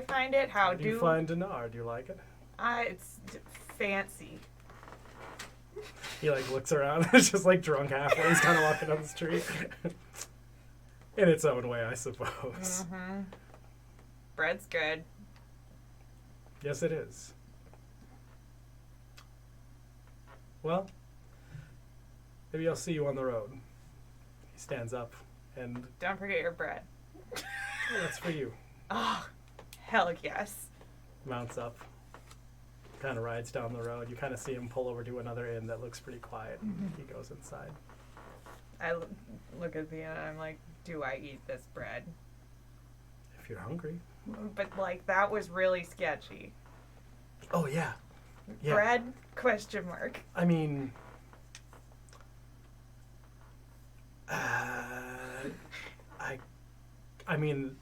A: find it?
B: How do you find Dinar? Do you like it?
A: It's fancy.
B: He like looks around. It's just like drunk halfway. He's kind of walking down the street. In its own way, I suppose.
A: Mm-hmm. Bread's good.
B: Yes, it is. Well, maybe I'll see you on the road. He stands up and...
A: Don't forget your bread.
B: Oh, that's for you.
A: Oh, hell yes.
B: Mounts up. Kind of rides down the road. You kind of see him pull over to another inn that looks pretty quiet. He goes inside.
A: I look at Thea and I'm like, do I eat this bread?
B: If you're hungry.
A: But, like, that was really sketchy.
B: Oh, yeah. Yeah.
A: Bread? Question mark.
B: I mean... I mean,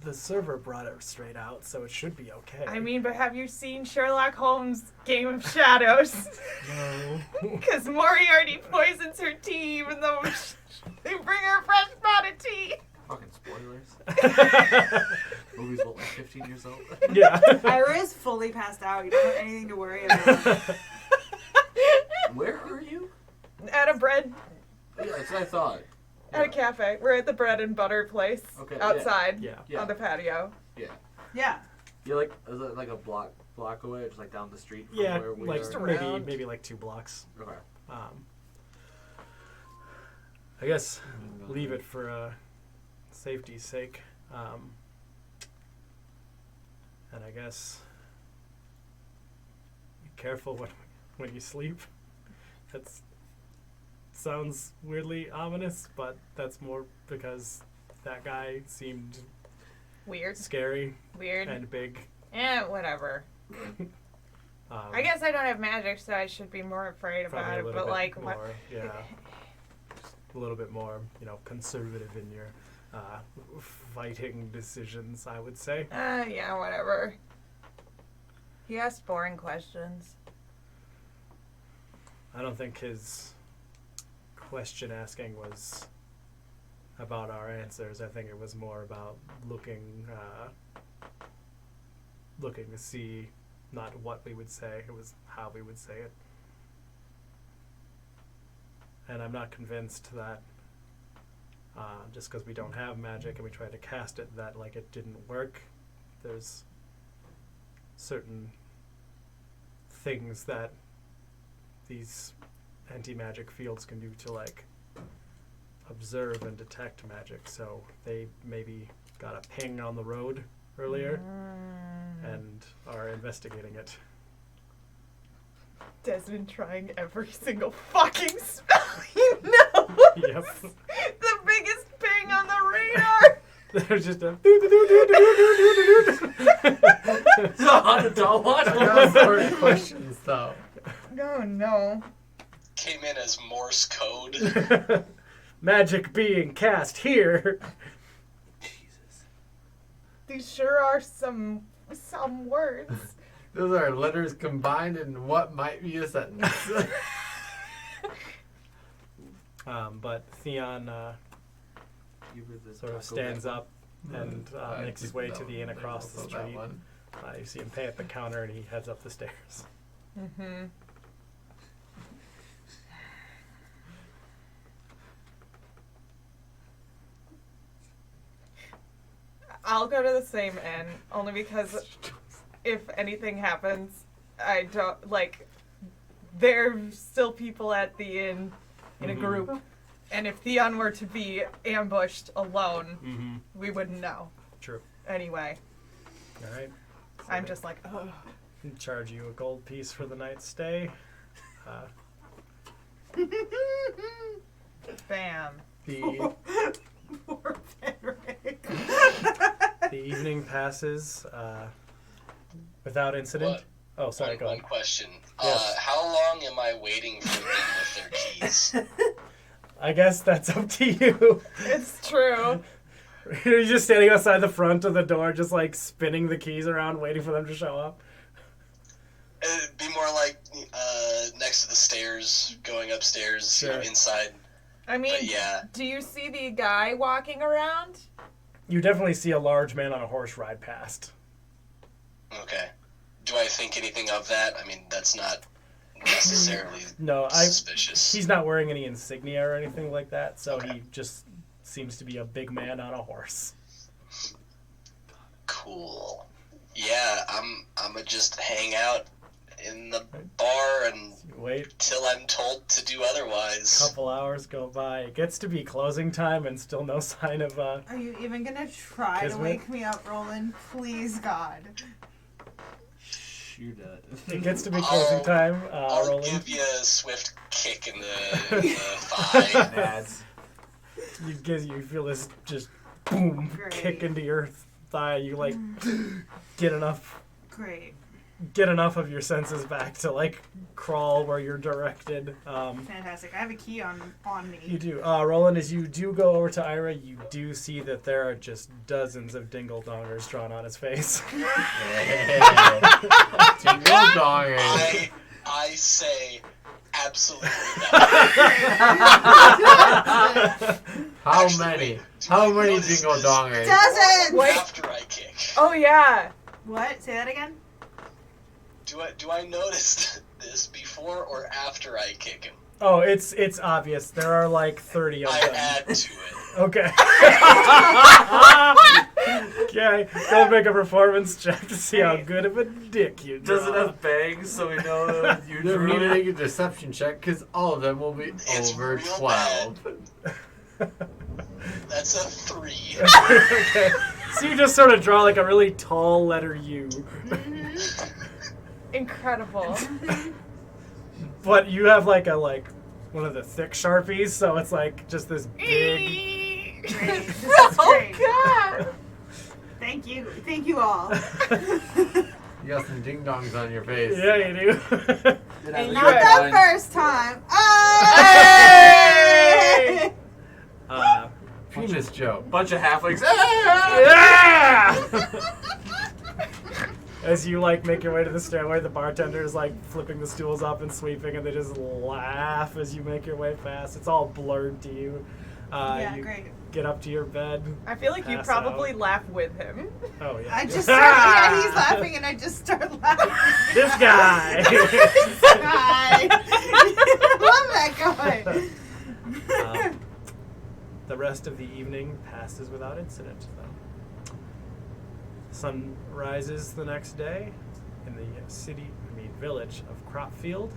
B: the server brought it straight out, so it should be okay.
A: I mean, but have you seen Sherlock Holmes' Game of Shadows?
B: No.
A: Because Moriarty poisons her tea even though they bring her fresh pot of tea.
D: Fucking spoilers. Movie's what, like 15 years old?
B: Yeah.
C: Ira is fully passed out. You don't have anything to worry about.
D: Where are you?
A: At a bread,
D: Yeah, that's what I thought.
A: at a cafe. We're at the bread and butter place
D: Okay,
A: outside
B: Yeah.
D: Yeah.
A: on the patio.
D: Yeah.
C: Yeah.
D: You're like, is it like a block away, just like down the street from
B: Yeah,
D: where we
B: like
D: are?
A: around.
B: maybe like 2 blocks.
D: Okay.
B: I guess leave it for safety's sake. And I guess be careful when you sleep. That sounds weirdly ominous, but that's more because that guy seemed
A: Weird.
B: scary
A: Weird.
B: and big.
A: Whatever. I guess I don't have magic, so I should be more afraid
B: probably
A: about
B: a
A: it.
B: little
A: But
B: bit
A: like,
B: more,
A: what?
B: yeah, a little bit more, conservative in your fighting decisions, I would say.
A: Yeah, whatever. He asked boring questions.
B: I don't think his question asking was about our answers. I think it was more about looking to see not what we would say, it was how we would say it. And I'm not convinced that just because we don't have magic and we tried to cast it, that like it didn't work. There's certain things that these anti-magic fields can do to like observe and detect magic. So they maybe got a ping on the road earlier and are investigating it.
A: Desmond trying every single fucking spell he knows.
B: Yep.
A: The biggest ping on the radar.
B: There's just a
G: It's a $100 one.
H: I got more questions though.
A: No.
F: Came in as Morse code.
B: magic being cast here.
D: Jesus.
A: These sure are some words.
H: Those are letters combined in what might be a sentence.
B: But Theon
D: You were the
B: sort of
D: Taco
B: stands
D: Bell.
B: up and makes his way to the inn across the street. You see him pay at the counter and he heads up the stairs.
A: Mm-hmm. I'll go to the same inn, only because if anything happens, I don't, like, there's still people at the inn in a group, and if Theon were to be ambushed alone, we wouldn't know.
B: True.
A: Anyway,
B: All right.
A: I'm just like, oh.
B: Charge you a gold piece for the night's stay.
A: Bam.
B: The
C: Poor Fenric.
B: the evening passes without incident.
F: What?
B: Oh, sorry. Go
F: One
B: ahead.
F: question.
B: Yes.
F: How long am I waiting for them with their keys?
B: I guess that's up to you.
A: It's true.
B: You're just standing outside the front of the door, just like spinning the keys around, waiting for them to show up.
F: It'd be more like next to the stairs, going upstairs,
B: Sure.
F: inside.
A: I mean,
F: But yeah.
A: do you see the guy walking around?
B: You definitely see a large man on a horse ride past.
F: Okay. Do I think anything of that? I mean, that's not necessarily
B: No,
F: suspicious.
B: he's not wearing any insignia or anything like that, so he just seems to be a big man on a horse.
F: Cool. Yeah, I'm gonna just hang out in the bar and
B: Wait,
F: till I'm told to do otherwise.
B: couple hours go by. It gets to be closing time and still no sign of
C: Are you even gonna try to
B: Kismet?
C: wake me up, Roland? Please, God.
G: Shoot it.
B: it gets to be closing time.
F: I'll
B: Roland.
F: give you a swift kick in the thigh.
G: Nads.
B: You feel this just boom
C: Great.
B: kick into your thigh. You like get enough
C: Great.
B: of your senses back to like crawl where you're directed.
C: Fantastic. I have a key on me.
B: You do. Roland, as you do go over to Ira, you do see that there are just dozens of dingle-dongers drawn on his face.
H: Jingle dongers.
F: I say absolutely not.
H: How
F: Actually,
H: many?
F: wait, do
H: How
F: you
H: many
F: notice
H: jingle
F: this?
H: dongers?
C: Doesn't!
A: Wait.
F: After I kick.
A: Oh, yeah.
C: What? Say that again?
F: Do I notice this before or after I kick him?
B: Oh, it's obvious. There are like 30 of
F: I
B: them.
F: add to it.
B: Okay. Okay, go make a performance check to see how good of a dick you draw.
G: Does it have bangs so we know that you
H: You need to
G: drew
H: make
G: it?
H: a deception check because all of them will be
F: It's
H: over
F: real
H: 12.
F: That's a 3.
B: Okay. So you just sort of draw like a really tall letter U.
A: Incredible.
B: But you have like one of the thick Sharpies, so it's like just this big.
C: Great. This is
A: Oh,
C: great.
A: God.
C: Thank you. Thank you all.
H: You got some ding dongs on your face.
B: Yeah, you do.
A: And
C: Not
A: you
C: the first time.
A: Hey!
H: Penis joke.
G: Bunch of halflings.
B: Yeah! As you like make your way to the stairway, the bartender is like flipping the stools up and sweeping, and they just laugh as you make your way past. It's all blurred to you.
C: Yeah,
B: you
C: great.
B: get up to your bed.
A: I feel like you
B: Pass
A: probably
B: out.
A: laugh with him.
B: Oh yeah.
C: I just start, yeah, he's laughing and I just start laughing.
B: This guy.
C: This guy. I love that guy.
B: The rest of the evening passes without incident, though. Sun rises the next day in the village of Cropfield.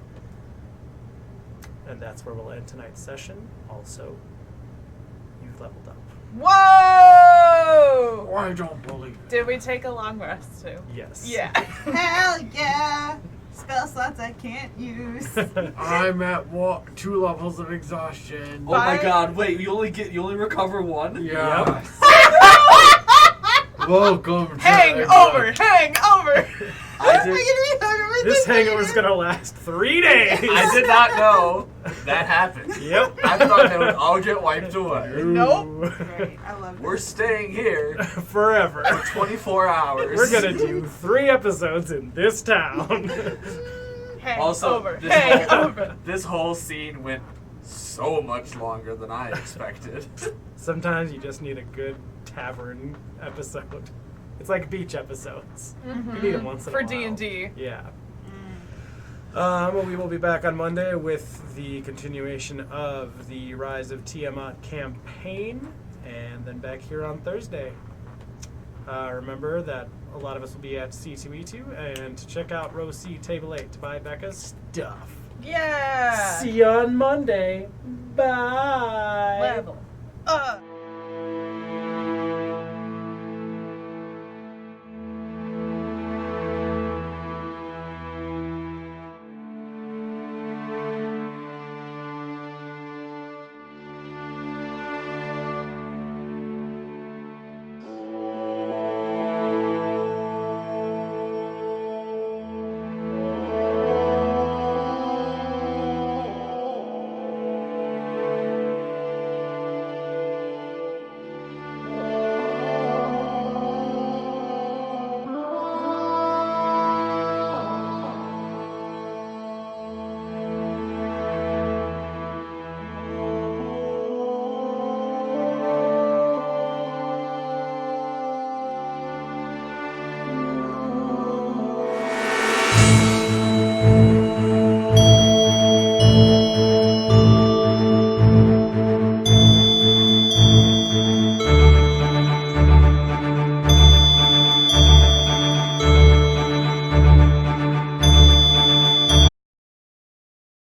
B: And that's where we'll end tonight's session. Also, you've leveled up.
A: Whoa!
E: I don't believe it.
A: Did we take a long rest too?
B: Yes.
A: Yeah.
C: Hell yeah. Spell slots I can't use.
E: I'm at 2 levels of exhaustion.
G: Oh my god, wait, you only recover 1?
E: Yeah. Welcome to
A: Hang over! Hang over!
G: I did
B: This hangover's gonna last 3 days.
G: I did not know that happened.
B: Yep.
G: I thought they would all get wiped away.
A: Nope.
C: Great. I love
G: We're
C: this.
G: staying here
B: Forever.
G: for 24 hours.
B: We're gonna do 3 episodes in this town.
A: Hang
G: Also,
A: over!
G: this
A: Hang
G: whole,
A: over!
G: this whole scene went so much longer than I expected.
B: Sometimes you just need a good tavern episode. It's like beach episodes. You need them once in
A: For
B: a while.
A: D&D.
B: Yeah. We will be back on Monday with the continuation of the Rise of Tiamat campaign, and then back here on Thursday. Remember that a lot of us will be at C2E2, and to check out row C, table 8 to buy Becca's stuff.
A: Yeah.
B: See you on Monday. Bye.
A: Level.